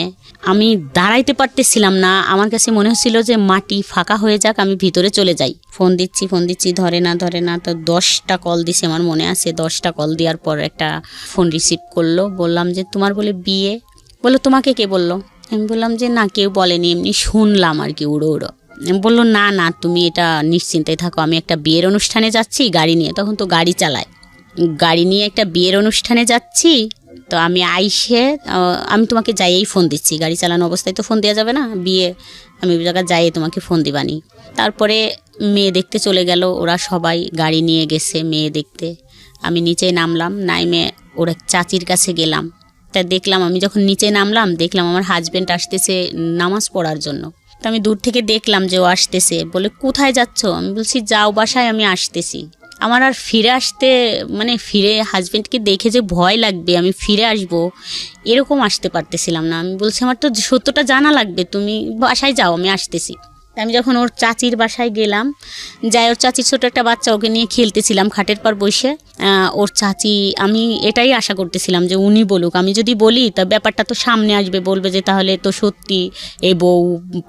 আমি দাঁড়াইতে পারতেছিলাম না, আমার কাছে মনে হচ্ছিল যে মাটি ফাঁকা হয়ে যাক, আমি ভিতরে চলে যাই। ফোন দিচ্ছি, ধরে না। তো 10টা কল দিছে, আমার মনে আছে। 10টা কল দেওয়ার পর একটা ফোন রিসিভ করলো। বললাম যে তোমার বলে বিয়ে। বললো তোমাকে কে বললো? আমি বললাম যে না, কেউ বলেনি, এমনি শুনলাম আর কি, উড়ো। বললো না তুমি এটা নিশ্চিন্তায় থাকো, আমি একটা বিয়ের অনুষ্ঠানে যাচ্ছি গাড়ি নিয়ে। তখন তো গাড়ি চালায়, গাড়ি নিয়ে একটা বিয়ের অনুষ্ঠানে যাচ্ছি। তো আমি আমি তোমাকে যাইয়েই ফোন দিচ্ছি, গাড়ি চালানো অবস্থায় তো ফোন দেওয়া যাবে না, বিয়ে আমি জায়গায় যাইয়ে তোমাকে ফোন দিবানি। তারপরে মেয়ে দেখতে চলে গেল, ওরা সবাই গাড়ি নিয়ে গেছে মেয়ে দেখতে। আমি নিচে নামলাম, নাইমে ওর এক চাচির কাছে গেলাম। তা দেখলাম, আমি যখন নিচে নামলাম দেখলাম আমার হাজব্যান্ড আসতেছে নামাজ পড়ার জন্য। তো আমি দূর থেকে দেখলাম যে ও আসতেছে। বলে কোথায় যাচ্ছ? আমি বলছি যাও বাসায়, আমি আসতেছি। আমার আর ফিরে হাজব্যান্ডকে দেখে যে ভয় লাগবে, আমি ফিরে আসবো এরকম আসতে পারতেছিলাম না। আমি বলছি আমার তো সত্যটা জানা লাগবে, তুমি বাসায় যাও, আমি আসতেছি। আমি যখন ওর চাচির বাসায় গেলাম, যাই ওর চাচির ছোটো একটা বাচ্চা, ওকে নিয়ে খেলতেছিলাম খাটের পর বসে। ওর চাচি, আমি এটাই আশা করতেছিলাম যে উনি বলুক, আমি যদি বলি তা ব্যাপারটা তো সামনে আসবে, বলবে যে তাহলে তো সত্যি এই বউ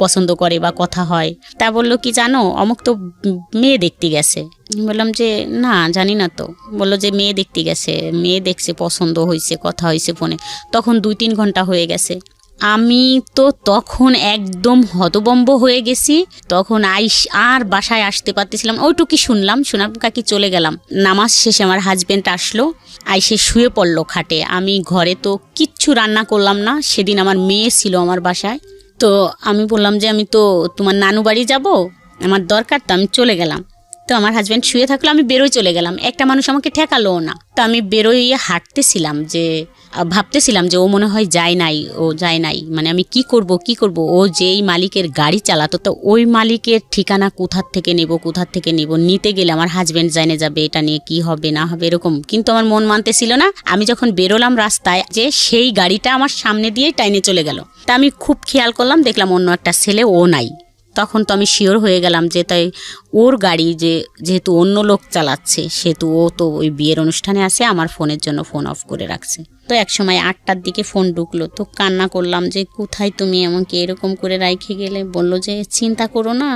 পছন্দ করে বা কথা হয়। তা বললো কি জানো, অমুক তো মেয়ে দেখতে গেছে। বললাম যে না জানি না তো। বললো যে মেয়ে দেখতে গেছে, মেয়ে দেখছে, পছন্দ হয়েছে, কথা হয়েছে ফোনে। তখন 2-3 ঘন্টা হয়ে গেছে। আমি তো তখন একদম হতবম্ব হয়ে গেছি। তখন আর বাসায় আসতে পারতেছিলাম, ওইটুকি শুনলাম, শোনার কাকি চলে গেলাম। নামাজ শেষে আমার হাজব্যান্ড আসলো, আইসে শুয়ে পড়লো খাটে। আমি ঘরে তো কিচ্ছু রান্না করলাম না, সেদিন আমার মেয়ে ছিল আমার বাসায়। তো আমি বললাম যে আমি তো তোমার নানু বাড়ি যাবো, আমার দরকার, তো আমি চলে গেলাম। তো আমার হাজব্যান্ড শুয়ে থাকলো, আমি বেরোয় চলে গেলাম, একটা মানুষ আমাকে ঠেকালো না। তো আমি বেরোয় হাঁটতেছিলাম, যে ভাবতেছিলাম যে ও মনে হয় যায় নাই, মানে আমি কি করব। ও যেই মালিকের গাড়ি চালাতো, তো ওই মালিকের ঠিকানা কোথার থেকে নেব, নিতে গেলে আমার হাজব্যান্ড জানে যাবে, এটা নিয়ে কি হবে না হবে এরকম। কিন্তু আমার মন মানতেছিল না। আমি যখন বেরোলাম রাস্তায়, যে সেই গাড়িটা আমার সামনে দিয়ে টাইনে চলে গেল। তা আমি খুব খেয়াল করলাম, দেখলাম অন্য একটা ছেলে, ও নাই। তখন তো আমি শিওর হয়ে গেলাম যে তাই ওর গাড়ি, যেহেতু অন্য লোক চালাচ্ছে, সেহেতু ও তো ওই বিয়ের অনুষ্ঠানে আছে, আমার ফোনের জন্য ফোন অফ করে রাখছে। তো একসময় 8টার দিকে ফোন ঢুকলো, তো কান্না করলাম যে কোথায় তুমি আমাকে এরকম করে রাইখে গেলে। বললো যে চিন্তা করো না,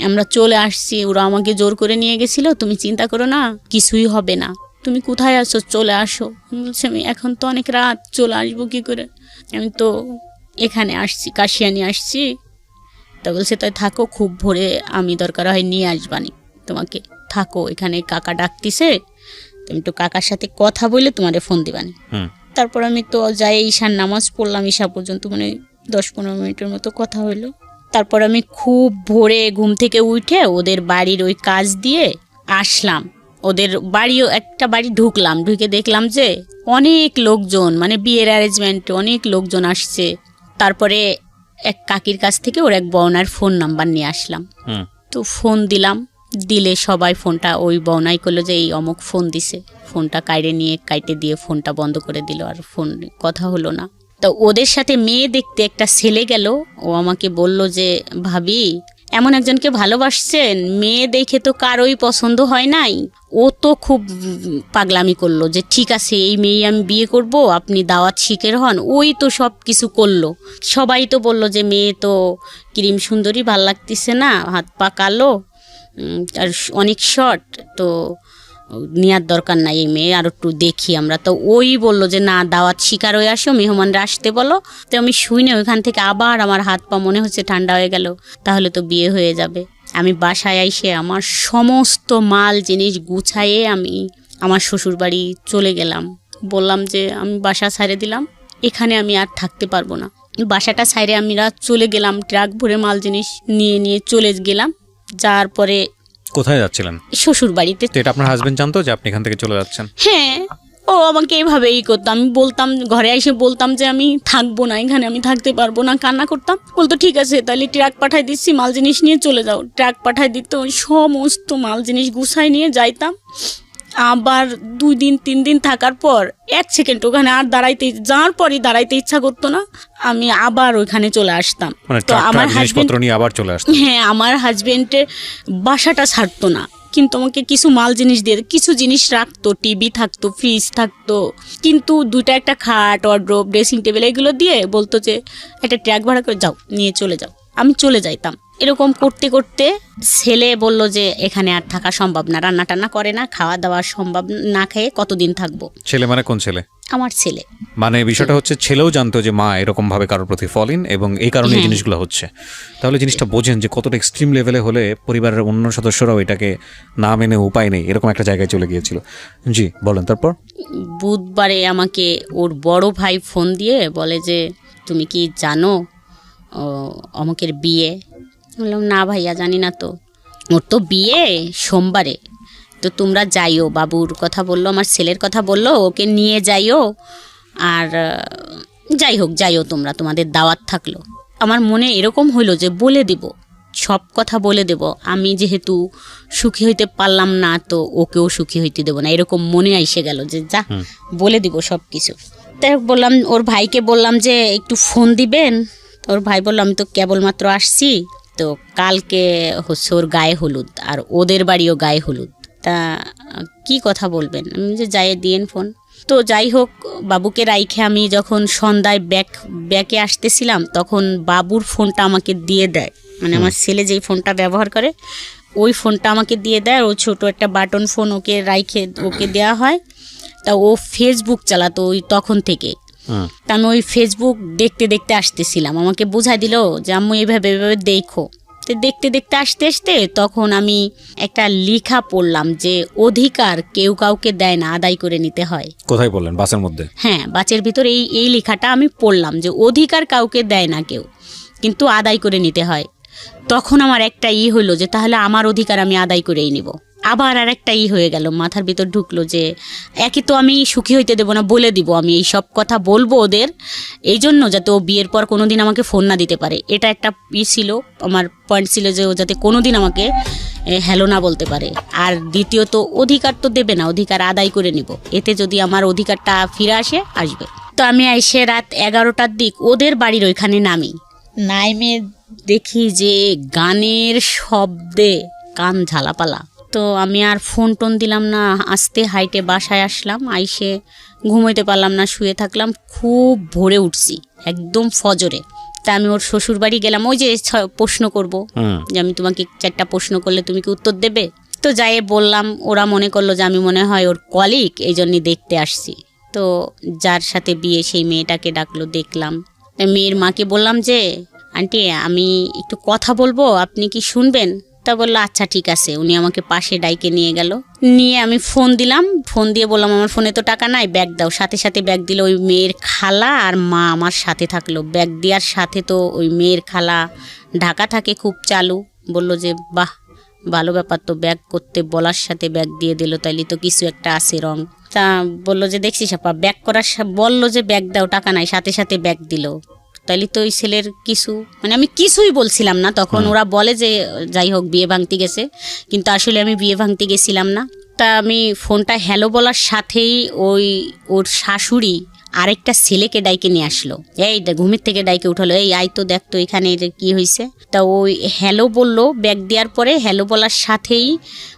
আমরা চলে আসছি, ওরা আমাকে জোর করে নিয়ে গেছিল, তুমি চিন্তা করো না, কিছুই হবে না, তুমি কোথায় আসো, চলে আসো। বলছে আমি এখন তো অনেক রাত, চলে আসবো কি করে, আমি তো এখানে আসছি, কাশিয়ানি আসছি। তা বলছে তাই থাকো, খুব ভোরে আমি দরকার হয় নিয়ে আসবানি তোমাকে, থাকো এখানে, কাকা ডাকতিছে, তুমি একটু কাকার সাথে কথা বলে তোমারে ফোন দিবানি। তারপর আমি তো যাই ঈশার নামাজ পড়লাম, ঈশা পর্যন্ত মানে 10-15 মিনিটের মতো কথা হইলো। তারপর আমি খুব ভোরে ঘুম থেকে উঠে ওদের বাড়ির ওই কাজ দিয়ে আসলাম। ওদের বাড়িও একটা বাড়ি ঢুকলাম, ঢুকে দেখলাম যে অনেক লোকজন, মানে বিয়ের অ্যারেঞ্জমেন্ট, অনেক লোকজন আসছে। তারপরে এক কাকির কাছ থেকে ওর এক বউনার ফোন নাম্বার নিয়ে আসলাম। তো ফোন দিলাম, দিলে সবাই ফোনটা ওই বউনাই করলো যে এই অমুক ফোন দিছে। ফোনটা কাইটে দিয়ে ফোনটা বন্ধ করে দিল, আর ফোন কথা হলো না। তো ওদের সাথে মেয়ে দেখতে একটা ছেলে গেল, ও আমাকে বলল যে ভাবি এমন একজনকে ভালোবাসছেন, মেয়ে দেখে তো কারোই পছন্দ হয় নাই। ও তো খুব পাগলামি করলো যে ঠিক আছে এই মেয়ে আমি বিয়ে করব, আপনি দাওয়াত শিখের হন। ওই তো সব কিছু করলো, সবাই তো বলল যে মেয়ে তো ক্রিম সুন্দরী, ভাল লাগতেছে না, হাত পা কালো, আর অনেক শর্ট, তো নেওয়ার দরকার নাই এই মেয়ে, আর একটু দেখি আমরা। তো ওই বললো যে না, দাওয়াত শিকার হয়ে আসো, মেহমানরা আসতে বলো। তো আমি শুনে ওইখান থেকে আবার আমার হাত পা মনে হচ্ছে ঠান্ডা হয়ে গেল, তাহলে তো বিয়ে হয়ে যাবে। আমি বাসায় এসে আমার সমস্ত মাল জিনিস গুছাইয়ে আমি আমার শ্বশুর বাড়ি চলে গেলাম। বললাম যে আমি বাসা ছাড়ে দিলাম, এখানে আমি আর থাকতে পারবো না। বাসাটা ছাইরে আমরা চলে গেলাম, ট্রাক ভরে মাল জিনিস নিয়ে চলে গেলাম। যার পরে কোথায় যাচ্ছিলেন? শ্বশুর বাড়িতে। তো এটা আপনার হাজবেন্ড জানতো যে আপনি এখান থেকে চলে যাচ্ছেন? হ্যাঁ, ও আমাকে এইভাবেই করতো। আমি বলতাম, ঘরে এসে বলতাম যে আমি থাকবো না, এখানে আমি থাকতে পারবো না, কান্না করতাম। বলতো ঠিক আছে তাহলে ট্রাক পাঠাই দিচ্ছি, মাল জিনিস নিয়ে চলে যাও। ট্রাক পাঠাই দিত, সমস্ত মাল জিনিস গুছাই নিয়ে যাইতাম। আবার 2 দিন 3 দিন থাকার পর 1 সেকেন্ড ওখানে আর যাওয়ার পরই দাঁড়াইতে ইচ্ছা করতো না, আমি আবার ওইখানে চলে আসতাম। তো আমার জিনিসপত্র নিয়ে আবার চলে আসতাম। হ্যাঁ, আমার হাজবেন্ডের বাসাটা ছাড়তো না, কিন্তু আমাকে কিছু মাল জিনিস দিয়ে, কিছু জিনিস রাখতো, টিভি থাকতো, ফ্রিজ থাকতো, কিন্তু 2টা একটা খাট, ওয়ার্ড্রোব, ড্রেসিং টেবিল এগুলো দিয়ে বলতো যে একটা ট্রাক ভাড়া করে যাও, নিয়ে চলে যাও। আমি চলে যাইতাম। এরকম করতে করতে ছেলে বলল যে এখানে আর থাকা সম্ভব না, রান্না টান্না করে না, খাওয়া দাওয়া সম্ভব না, খেয়ে কতদিন থাকবো। ছেলে মানে কোন ছেলে? আমার ছেলে। মানে বিষয়টা হচ্ছে ছেলেও জানতো যে মা এরকম ভাবে কারোর প্রতি ফলিন, এবং এই কারণে এই জিনিসগুলো হচ্ছে। তাহলে জিনিসটা বোঝেন যে কতটা এক্সট্রিম লেভেলে হলে পরিবারের অন্য সদস্যরাও এটাকে না মেনে উপায় নেই, এরকম একটা জায়গায় চলে গিয়েছিল। জি বলেন। তারপর বুধবারে আমাকে ওর বড় ভাই ফোন দিয়ে বলে যে তুমি কি জানো অমুকের বিয়ে? বললাম না ভাইয়া জানি না তো, ওর তো বিয়ে সোমবারে, তো তোমরা যাইও। বাবুর কথা বললো, আমার ছেলের কথা বললো, ওকে নিয়ে যাইও, আর যাই হোক যাইও তোমরা, তোমাদের দাওয়াত থাকলো। আমার মনে এরকম হইলো যে বলে দেব, সব কথা বলে দেব, আমি যেহেতু সুখী হইতে পারলাম না, তো ওকেও সুখী হইতে দেবো না, এরকম মনে এসে গেল যে যা বলে দিব সব কিছু। তাই বললাম, ওর ভাইকে বললাম যে একটু ফোন দিবেন। ওর ভাই বললো আমি তো কেবলমাত্র আসছি, তো কালকে হচ্ছে ওর গায়ে হলুদ, আর ওদের বাড়িও গায়ে হলুদ, তা কি কথা বলবেন? আমি যে যাই দিয়েন ফোন। তো যাই হোক, বাবুকে রাইখে আমি যখন সন্ধ্যায় ব্যাকে আসতেছিলাম, তখন বাবুর ফোনটা আমাকে দিয়ে দেয়, মানে আমার ছেলে যেই ফোনটা ব্যবহার করে ওই ফোনটা আমাকে দিয়ে দেয়। ও ছোট একটা বাটন ফোন ওকে রাইখে ওকে দেওয়া হয়। তা ও ফেসবুক চালাতো ওই তখন থেকে। তা আমি ওই ফেসবুক দেখতে দেখতে আসতেছিলাম, আমাকে বুঝাই দিল যে আম্মু এইভাবে দেখো। তো দেখতে দেখতে আসতে আসতে তখন আমি একটা লেখা পড়লাম যে অধিকার কেউ কাউকে দেয় না, আদায় করে নিতে হয়। কোথায় বললেন? বাসের মধ্যে? হ্যাঁ, বাসের ভিতর এই লেখাটা আমি পড়লাম যে অধিকার কাউকে দেয় না কেউ, কিন্তু আদায় করে নিতে হয়। তখন আমার একটা হলো যে তাহলে আমার অধিকার আমি আদায় করেই নিব। আবার আর একটা হয়ে গেল, মাথার ভিতর ঢুকলো যে একে তো আমি সুখী হইতে দেবো না, বলে দিব আমি এই সব কথা বলবো ওদের, এই জন্য যাতে ও বিয়ের পর কোনোদিন আমাকে ফোন না দিতে পারে। এটা একটা ছিল, আমার পয়েন্ট ছিল যে ও যাতে কোনোদিন আমাকে হ্যালো না বলতে পারে। আর দ্বিতীয়ত অধিকার তো দেবে না, অধিকার আদায় করে নিব, এতে যদি আমার অধিকারটা ফিরে আসবে। তো আমি এসে রাত 11টার দিক ওদের বাড়ির ওইখানে নাইমে দেখি যে গানের শব্দে কান ঝালাপালা। তো আমি আর ফোন টোন দিলাম না, আস্তে হাইটে বাসায় আসলাম, আইসে ঘুমোইতে পারলাম না, শুয়ে থাকলাম। খুব ভোরে উঠছি একদম ফজরে। তা আমি ওর শ্বশুর বাড়ি গেলাম, ওই যে প্রশ্ন করব যে আমি তোমাকে 4টা প্রশ্ন করলে তুমি কি উত্তর দেবে। তো যাই বললাম, ওরা মনে করলো যে আমি মনে হয় ওর কলিগ, এই জন্যই দেখতে আসছি। তো যার সাথে বিয়ে সেই মেয়েটাকে ডাকলো, দেখলাম। মেয়ের মাকে বললাম যে আন্টি আমি একটু কথা বলবো, আপনি কি শুনবেন? তা বললো আচ্ছা ঠিক আছে। উনি আমাকে পাশে ডাইকে নিয়ে গেল, নিয়ে আমি ফোন দিলাম, ফোন দিয়ে বললাম আমার ফোনে তো টাকা নাই, ব্যাগ দাও। সাথে সাথে ব্যাগ দিল। ওই মেয়ের খালা আর মা আমার সাথে থাকলো। ব্যাগ দেওয়ার সাথে তো ওই মেয়ের খালা ঢাকা থাকে, খুব চালু, বলল যে বাহ ভালো ব্যাপার তো, ব্যাগ করতে বলার সাথে ব্যাগ দিয়ে দিল, তাইলে তো কিছু একটা আছে রং। তা বললো যে দেখছিস আপা, ব্যাগ করার বললো যে ব্যাগ দাও, টাকা নাই, সাথে সাথে ব্যাগ দিল, তাইলে তো ওই ছেলের কিছু, মানে আমি কিছুই বলছিলাম না তখন। ওরা বলে যে যাই হোক বিয়ে ভাঙতে গেছে, কিন্তু আসলে আমি বিয়ে ভাঙতে গেছিলাম না। তা আমি ফোনটা হ্যালো বলার সাথেই ওর শাশুড়ি আরেকটা ছেলেকে ডাইকে নিয়ে আসলো, এই ঘুমের থেকে ডাইকে উঠালো, এই আই তো দেখতো এখানে কি হয়েছে। তা ওই হ্যালো বললো, ব্যাগ দেওয়ার পরে হ্যালো বলার সাথেই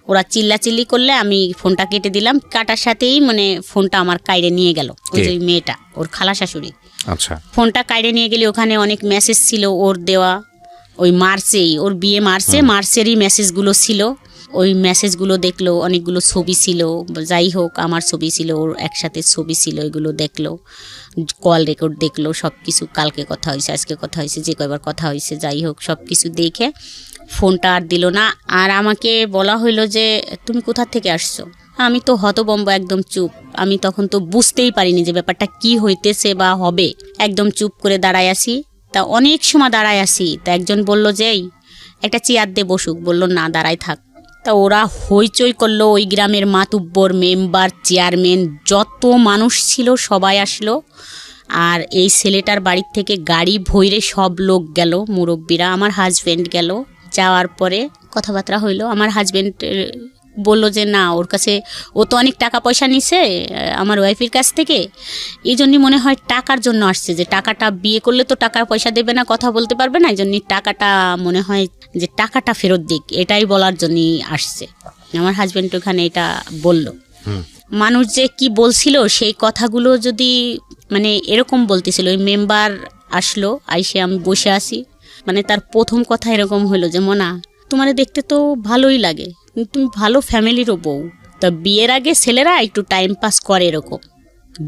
ওরা চিল্লাচিল্লি করলে আমি ফোনটা কেটে দিলাম। কাটার সাথেই মানে ফোনটা আমার কাইরে নিয়ে গেল ওই যে মেয়েটা, ওর খালা শাশুড়ি। আচ্ছা, ফোনটা কাইরে নিয়ে গেলে ওখানে অনেক মেসেজ ছিল ওর দেওয়া, ওই মার্চেই, ওর বিয়ে মার্চেরই মেসেজগুলো ছিল। ওই মেসেজগুলো দেখলো, অনেকগুলো ছবি ছিল, যাই হোক আমার ছবি ছিল, ওর একসাথে ছবি ছিল, এগুলো দেখলো, কল রেকর্ড দেখলো, সব কিছু, কালকে কথা হয়েছে, আজকে কথা হয়েছে, যে কয়বার কথা হয়েছে, যাই হোক সব কিছু দেখে ফোনটা আর দিল না। আর আমাকে বলা হইলো যে তুমি কোথা থেকে আসছো। আমি তো হতবম্ব, একদম চুপ। আমি তখন তো বুঝতেই পারিনি যে ব্যাপারটা কি হইতেছে বা হবে, একদম চুপ করে দাঁড়ায় আসি। তা অনেক সময় দাঁড়ায় আসি, তা একজন বলল যে এই একটা চেয়ার দিয়ে বসুক, বললো না দাঁড়ায় থাক। তা ওরা হইচই করলো, ওই গ্রামের মাতুব্বর, মেম্বার, চেয়ারম্যান, যত মানুষ ছিল সবাই আসলো। আর এই ছেলেটার বাড়ির থেকে গাড়ি ভইরে সব লোক গেল, মুরব্বীরা, আমার হাজব্যান্ড গেল। যাওয়ার পরে কথাবার্তা হইলো। আমার হাজব্যান্ড বললো যে না, ওর কাছে ও তো অনেক টাকা পয়সা নিছে আমার ওয়াইফের কাছ থেকে, এই জন্যই মনে হয় টাকার জন্য আসছে, যে টাকাটা বিয়ে করলে তো টাকার পয়সা দেবে না, কথা বলতে পারবে না, এই জন্যই টাকাটা মনে হয় যে টাকাটা ফেরত দিক, এটাই বলার জন্যই আসছে। আমার হাজব্যান্ড ওখানে এটা বলল। মানুষ যে কি বলছিল সেই কথাগুলো যদি মানে এরকম বলতেছিল। ওই মেম্বার আসলো, আইসে আমি বসে আছি, মানে তার প্রথম কথা এরকম হলো যে মোনা তোমারে দেখতে তো ভালোই লাগে, তুমি ভালো ফ্যামিলিরও বউ, তা বিয়ের আগে ছেলেরা একটু টাইম পাস করে, এরকম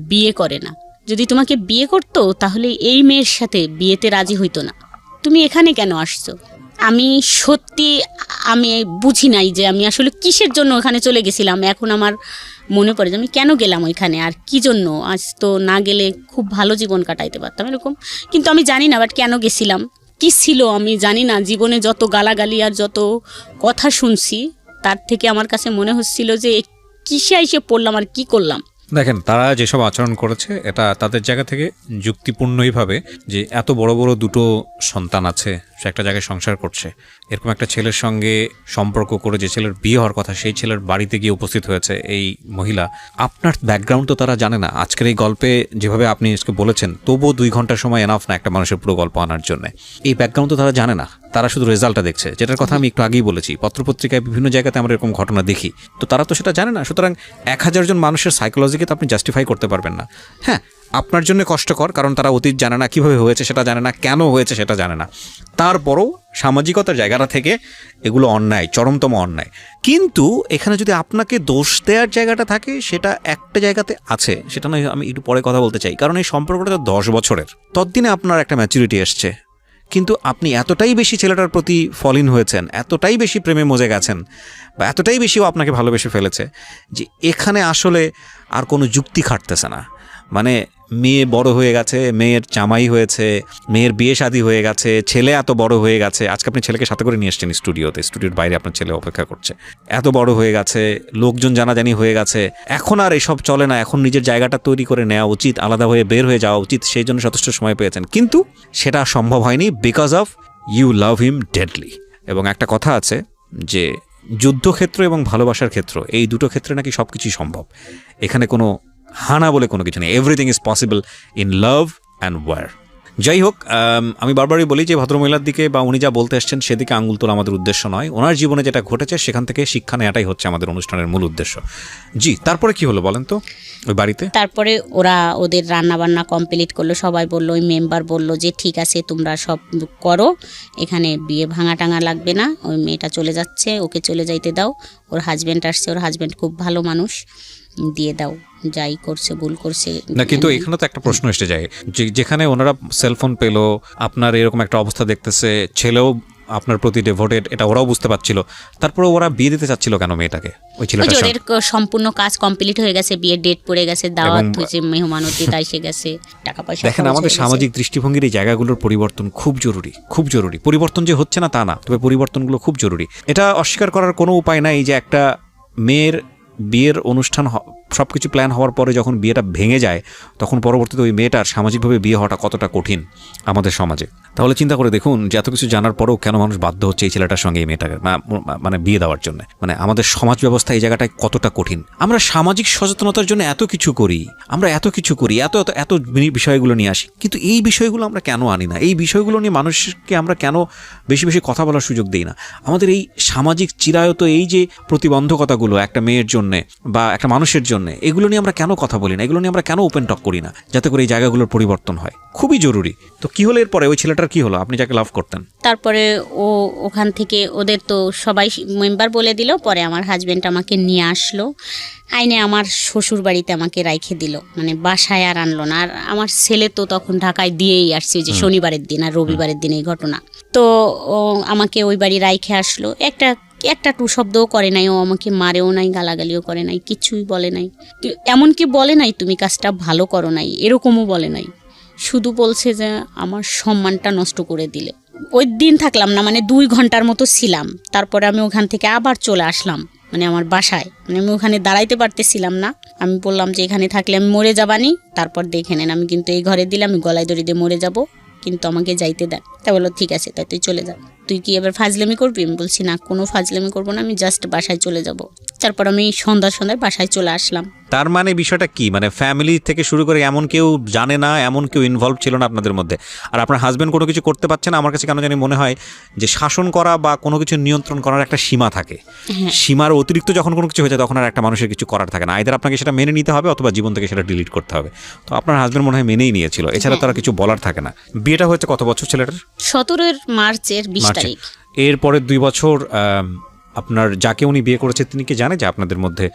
বিয়ে করে না। যদি তোমাকে বিয়ে করতো তাহলে এই মেয়ের সাথে বিয়েতে রাজি হইতো না, তুমি এখানে কেন আসছো। আমি সত্যি আমি বুঝি নাই যে আমি আসলে কিসের জন্য ওখানে চলে গেছিলাম। এখন আমার মনে পড়ে যে আমি কেন গেলাম ওইখানে, আর কি জন্য। আজ তো না গেলে খুব ভালো জীবন কাটাইতে পারতাম এরকম, কিন্তু আমি জানি না বাট কেন গেছিলাম, কি ছিল আমি জানি না। জীবনে যত গালাগালি আর যত কথা শুনছি তার থেকে আমার কাছে মনে হচ্ছিল যে কিসে এসে পড়লাম আর কি করলাম। দেখেন, তারা যেসব আচরণ করেছে এটা তাদের জায়গা থেকে যুক্তিপূর্ণই ভাবে যে এত বড় বড় দুটো সন্তান আছে, সে একটা জায়গায় সংসার করছে, এরকম একটা ছেলের সঙ্গে সম্পর্ক করে যে ছেলের বিয়ে হওয়ার কথা সেই ছেলের বাড়িতে গিয়ে উপস্থিত হয়েছে এই মহিলা। আপনার ব্যাকগ্রাউন্ড তো তারা জানে না। আজকের এই গল্পে যেভাবে আপনি আজকে বলেছেন, তবুও 2 ঘন্টার সময় এনাফ না একটা মানুষের পুরো গল্প আনার জন্য। এই ব্যাকগ্রাউন্ড তো তারা জানে না, তারা শুধু রেজাল্টটা দেখছে, যেটার কথা আমি একটু আগেই বলেছি। পত্রপত্রিকায় বিভিন্ন জায়গাতে আমরা এরকম ঘটনা দেখি, তো তারা তো সেটা জানে না। সুতরাং 1000 জন মানুষের সাইকোলজিকে তো আপনি জাস্টিফাই করতে পারবেন না। হ্যাঁ, আপনার জন্য কষ্টকর, কারণ তারা অতীত জানে না, কীভাবে হয়েছে সেটা জানে না, কেন হয়েছে সেটা জানে না। তারপরও সামাজিকতার জায়গাটা থেকে এগুলো অন্যায়, চরমতম অন্যায়। কিন্তু এখানে যদি আপনাকে দোষ দেওয়ার জায়গাটা থাকে, সেটা একটা জায়গাতে আছে, সেটা নয় আমি একটু পরে কথা বলতে চাই। কারণ এই সম্পর্কটা 10 বছরের, ততদিনে আপনার একটা ম্যাচুরিটি এসছে, কিন্তু আপনি এতটাই বেশি ছেলেটার প্রতি ফলিন হয়েছেন, এতটাই বেশি প্রেমে মজে গেছেন, বা এতটাই বেশিও আপনাকে ভালোবেসে ফেলেছে যে এখানে আসলে আর কোনো যুক্তি খাটতেছে না। মানে মেয়ে বড় হয়ে গেছে, মেয়ের জামাই হয়েছে, মেয়ের বিয়ে শাদী হয়ে গেছে, ছেলে এত বড় হয়ে গেছে, আজকে আপনি ছেলেকে সাথে করে নিয়ে এসছেন স্টুডিওর বাইরে আপনার ছেলে অপেক্ষা করছে, এত বড় হয়ে গেছে, লোকজন জানাজানি হয়ে গেছে, এখন আর এসব চলে না, এখন নিজের জায়গাটা তৈরি করে নেওয়া উচিত, আলাদা হয়ে বের হয়ে যাওয়া উচিত, সেই জন্য যথেষ্ট সময় পেয়েছেন, কিন্তু সেটা সম্ভব হয়নি because of you love him deadly. এবং একটা কথা আছে যে যুদ্ধক্ষেত্র এবং ভালোবাসার ক্ষেত্র, এই দুটো ক্ষেত্রে নাকি সব কিছুই সম্ভব, এখানে কোনো হানা বলে কোনো কিছু নেই, everything is possible in love and war. যাই হোক, আমি বারবারই বলি যে ভদ্রমহিলার দিকে বা উনি যা বলতে এসছেন সেদিকে আঙুল তোলা আমাদের উদ্দেশ্য নয়, ওনার জীবনে যেটা ঘটেছে সেখান থেকে শিক্ষা নেওয়াটাই হচ্ছে আমাদের অনুষ্ঠানের মূল উদ্দেশ্য। জি, তারপরে কি হলো বলেন তো ওই বাড়িতে? তারপরে ওরা ওদের রান্না বান্না কমপ্লিট করলো, সবাই বললো, ওই মেম্বার বললো যে ঠিক আছে তোমরা সব করো, এখানে বিয়ে ভাঙা টাঙা লাগবে না, ওই মেয়েটা চলে যাচ্ছে, ওকে চলে যাইতে দাও, ওর হাজব্যান্ড আসছে, ওর হাজব্যান্ড খুব ভালো মানুষ, দিয়ে দাও, যাই করছে ভুল করছে না। কিন্তু এখানে তো একটা প্রশ্ন এসে যায়, যেখানে ওনারা সেলফোন পেলো, আপনার এরকম একটা অবস্থা দেখতেছে, ছেলেও আপনার প্রতি ডেভোটেড, এটা ওরাও বুঝতে পারছিল, তারপরে ওরা বিয়ে দিতে চাচ্ছিল কেন মেয়েটাকে? ওই ছেলেটার ওদের সম্পূর্ণ কাজ কমপ্লিট হয়ে গেছে, বিয়ের ডেট পড়ে গেছে, দাওয়াত হয়েছে, মেহমান অতিথি এসে গেছে, টাকা পয়সা। দেখেন, আমাদের সামাজিক দৃষ্টিভঙ্গির এই জায়গাগুলোর পরিবর্তন খুব জরুরি, খুব জরুরি। পরিবর্তন যে হচ্ছে না তা না, তবে পরিবর্তনগুলো খুব জরুরি। এটা অস্বীকার করার কোনো উপায় নাই যে একটা মেয়ের বিয়ের অনুষ্ঠান সব কিছু প্ল্যান হওয়ার পরে যখন বিয়েটা ভেঙে যায়, তখন পরবর্তীতে ওই মেয়েটার সামাজিকভাবে বিয়ে হওয়াটা কতটা কঠিন আমাদের সমাজে। তাহলে চিন্তা করে দেখুন যে এত কিছু জানার পরেও কেন মানুষ বাধ্য হচ্ছে এই ছেলেটার সঙ্গে এই মেয়েটাকে মানে বিয়ে দেওয়ার জন্য। মানে আমাদের সমাজ ব্যবস্থা এই জায়গাটায় কতটা কঠিন। আমরা সামাজিক সচেতনতার জন্য এত কিছু করি, আমরা এত কিছু করি, এত এত এত বিষয়গুলো নিয়ে আসি, কিন্তু এই বিষয়গুলো আমরা কেন আনি না? এই বিষয়গুলো নিয়ে মানুষকে আমরা কেন বেশি বেশি কথা বলার সুযোগ দিই না? আমাদের এই সামাজিক চিরায়ত এই যে প্রতিবন্ধকতাগুলো একটা মেয়ের জন্যে বা একটা মানুষের জন্য, এগুলো নিয়ে আমরা কেন কথা বলি না? এগুলো নিয়ে আমরা কেন ওপেন টক করি না, যাতে করে এই জায়গাগুলোর পরিবর্তন হয়? খুবই জরুরি। তো কি হলো এরপরে? ওই ছেলেটার কি হলো, আপনি যাকে লাভ করতেন? তারপরে ওখান থেকে ওদের তো সবাই মেম্বার বলে দিল, পরে আমার হাজব্যান্ড আমাকে নিয়ে আসলো, আইনে আমার শ্বশুর বাড়িতে আমাকে রাইখে দিল, মানে বাসায় আর আনলো না। আর আমার ছেলে তো তখন ঢাকায় দিয়েই আসছে, যে শনিবারের দিন আর রবিবারের দিন এই ঘটনা। তো আমাকে ওই বাড়ি রাইখে আসলো, একটা টু শব্দও করে নাই, ও আমাকে মারেও নাই, গালাগালিও করে নাই, কিছুই বলে নাই, এমনকি বলে নাই তুমি কাজটা ভালো করো নাই, এরকমও বলে নাই। শুধু বলছে যে আমার সম্মানটা নষ্ট করে দিলে। ওই দিন থাকলাম না, মানে 2 ঘন্টার মতো ছিলাম, তারপরে আমি ওখান থেকে আবার চলে আসলাম, মানে আমার বাসায়। মানে আমি ওখানে দাঁড়াইতে পারতেছিলাম না, আমি বললাম যে এখানে থাকলে আমি মরে যাবানি, তারপর দেখে নেন, আমি কিন্তু এই ঘরে দিলে আমি গলায় দড়ি দিয়ে মরে যাব, কিন্তু আমাকে যাইতে দেন। তা বললো ঠিক আছে, তাই তুই চলে যা, তুই কি এবার ফাজলামি করবি? আমি বলছি না, কোনো ফাজলামি করবো না, আমি জাস্ট বাসায় চলে যাব। তারপর আমি সন্ধ্যায় বাসায় চলে আসলাম। তার মানে বিষয়টা কি, মানে ফ্যামিলি থেকে শুরু করে এমন কেউ জানে না, এমন কেউ ইনভলভ ছিল না আপনাদের মধ্যে, আর আপনার হাজব্যান্ড কোনো কিছু করতে পারছে না। আমার কাছে কেন জানি মনে হয় যে শাসন করা বা কোনো কিছু নিয়ন্ত্রণ করার একটা সীমা থাকে, সীমার অতিরিক্ত যখন কোনো কিছু হয়ে যায় তখন আর একটা মানুষের কিছু করার থাকে না, আইদার আপনাকে সেটা মেনে নিতে হবে অথবা জীবন থেকে সেটা ডিলিট করতে হবে। তো আপনার হাজব্যান্ড মনে হয় মেনেই নিয়েছিল, এছাড়া তারা কিছু বলার থাকে না। বিয়েটা হয়েছে কত বছর ছেলেটার? 17 মার্চের 20 তারিখ। এরপরে 2 বছর আপনার যাকে উনি বিয়ে করেছে তিনি কি জানে যে আপনাদের মধ্যে,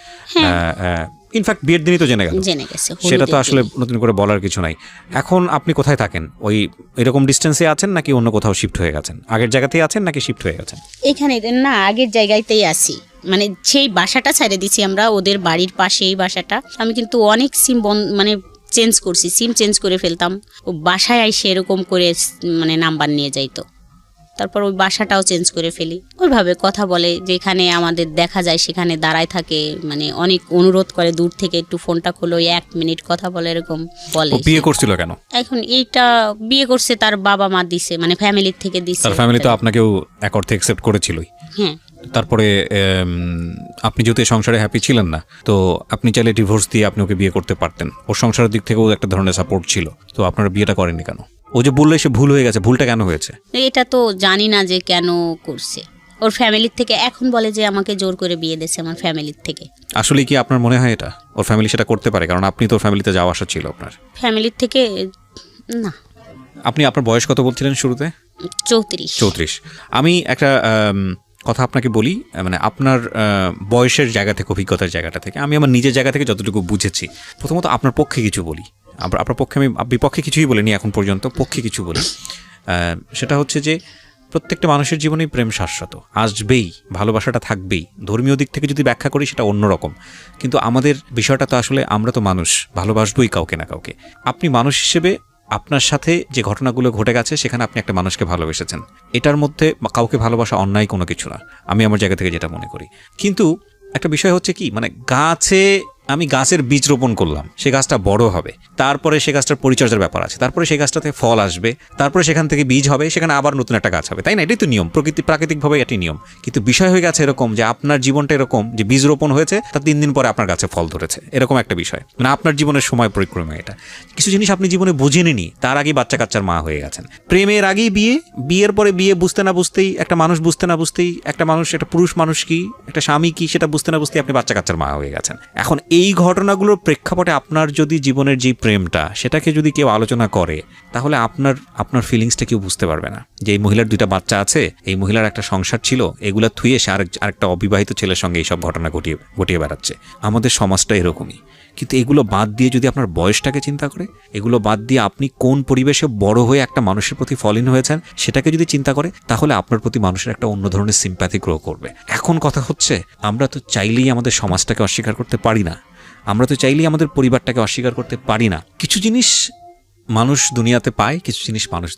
ইনফ্যাক্ট বিয়ের দিনই তো জেনে গেছে, সেটা তো আসলে নতুন করে বলার কিছু নাই। এখন আপনি কোথায় থাকেন? ওই এরকম ডিস্টেন্সে আছেন নাকি অন্য কোথাও শিফট হয়ে গেছেন? আগের জায়গাতেই আছেন নাকি শিফট হয়ে গেছেন? এখানে না, আগের জায়গাতেই আছি, মানে সেই বাসাটা ছেড়ে দিছি আমরা, ওদের বাড়ির পাশে এই বাসাটা। আমি কিন্তু অনেক সিম মানে চেঞ্জ করছি, সিম চেঞ্জ করে ফেলতাম, ও বাসায় আইসে এরকম করে মানে নাম্বার নিয়ে যাইতো, তারপর ওই বাসাটাও চেঞ্জ করে ফেলি। ওইভাবে কথা বলে, যেখানে আমাদের দেখা যায় সেখানে দাঁড়ায় থাকে, মানে অনেক অনুরোধ করে দূর থেকে একটু ফোনটা খোলো, 1 মিনিট কথা বলে, এরকম বলে। বিয়ে করছিল কেন? এখন এইটা বিয়ে করছে তার বাবা মা দিছে, মানে ফ্যামিলির থেকে দিছে। তার ফ্যামিলি তো আপনাকেও এক অর্থে অ্যাকসেপ্ট করেছিলই। হ্যাঁ। তারপরে আপনি যেহেতু সংসারে হ্যাপি ছিলেন না, তো আপনি চাইলে ডিভোর্স দিয়ে আপনি ওকে বিয়ে করতে পারতেন, ওর সংসারের দিক থেকেও একটা ধরনের সাপোর্ট ছিল, তো আপনারা বিয়েটা করেননি কেন? ও যে বললে সে ভুল হয়ে গেছে, ভুলটা কেন হয়েছে? এটা তো জানি না যে কেন করছে। ওর ফ্যামিলির থেকে এখন বলে যে আমাকে জোর করে বিয়ে দিয়েছে আমার ফ্যামিলির থেকে। আসলে কি আপনার মনে হয় এটা ওর ফ্যামিলি সেটা করতে পারে? কারণ আপনি তো ফ্যামিলিতে যাওয়া আসা ছিল আপনার ফ্যামিলির থেকে না। আপনি আপনার বয়স কত বলছিলেন শুরুতে? 34। আমি একটা কথা আপনাকে বলি, মানে আপনার বয়সের জায়গা থেকে, অভিজ্ঞতার জায়গাটা থেকে, আমি আমার নিজের জায়গা থেকে যতটুকু বুঝেছি, প্রথমত আপনার পক্ষে কিছু বলি, আপনার পক্ষে, আমি বিপক্ষে কিছুই বলিনি এখন পর্যন্ত, পক্ষে কিছু বলি। সেটা হচ্ছে যে প্রত্যেকটা মানুষের জীবনেই প্রেম শাশ্বত, আসবেই, ভালোবাসাটা থাকবেই। ধর্মীয় দিক থেকে যদি ব্যাখ্যা করি সেটা অন্যরকম, কিন্তু আমাদের বিষয়টা তো আসলে আমরা তো মানুষ, ভালোবাসবই কাউকে না কাউকে। আপনি মানুষ হিসেবে আপনার সাথে যে ঘটনাগুলো ঘটে গেছে সেখানে আপনি একটা মানুষকে ভালোবেসেছেন, এটার মধ্যে কাউকে ভালোবাসা অন্যায় কোনো কিছু না, আমি আমার জায়গা থেকে যেটা মনে করি। কিন্তু একটা বিষয় হচ্ছে কি, মানে আমি গাছের বীজ রোপণ করলাম, সে গাছটা বড় হবে, তারপরে সে গাছটার পরিচর্যার ব্যাপার আছে, তারপরে সেই গাছটাতে ফল আসবে, তারপরে সেখান থেকে বীজ হবে, সেখানে আবার নতুন একটা গাছ হবে, তাই না? এটাই তো নিয়ম, প্রাকৃতিকভাবে এটি নিয়ম। কিন্তু বিষয় হয়ে গেছে এরকম যে আপনার জীবনটা এরকম যে বীজ রোপণ হয়েছে, তার 3 দিন পরে আপনার গাছে ফল ধরেছে, এরকম একটা বিষয়। মানে আপনার জীবনের সময় পরিক্রমা এটা। কিছু জিনিস আপনি জীবনে বুঝেননি, তার আগেই বাচ্চা কাচ্চার মা হয়ে গেছেন। প্রেমের আগেই বিয়ে, বিয়ের পরে বিয়ে বুঝতে না বুঝতেই, একটা মানুষ বুঝতে না বুঝতেই, একটা পুরুষ মানুষ কি, একটা স্বামী কি, সেটা বুঝতে না বুঝতেই আপনি বাচ্চা কাচ্চার মা হয়ে গেছেন। এখন এই ঘটনাগুলোর প্রেক্ষাপটে আপনার যদি জীবনের যে প্রেমটা, সেটাকে যদি কেউ আলোচনা করে, তাহলে আপনার ফিলিংসটা কেউ বুঝতে পারবে না। যে এই মহিলার 2টা বাচ্চা আছে, এই মহিলার একটা সংসার ছিল, এগুলা থুয়ে সে আরেকটা অবিবাহিত ছেলের সঙ্গে এইসব ঘটনা ঘটিয়ে বেড়াচ্ছে। আমাদের সমাজটা এরকমই। কিন্তু এগুলো বাদ দিয়ে যদি আপনার বয়সটাকে চিন্তা করে, এগুলো বাদ দিয়ে আপনি কোন পরিবেশে বড় হয়ে একটা মানুষের প্রতি ফলিন হয়েছেন সেটাকে যদি চিন্তা করে, তাহলে আপনার প্রতি মানুষের একটা অন্য ধরনের সিম্প্যাথি গ্রো করবে। এখন কথা হচ্ছে, আমরা তো চাইলেই আমাদের সমাজটাকে অস্বীকার করতে পারি না, আমরা তো চাইলেই আমাদের পরিবারটাকে অস্বীকার করতে পারি না। কিছু জিনিস মানুষ দুনিয়াতে পায়, কিছু জিনিস মানুষ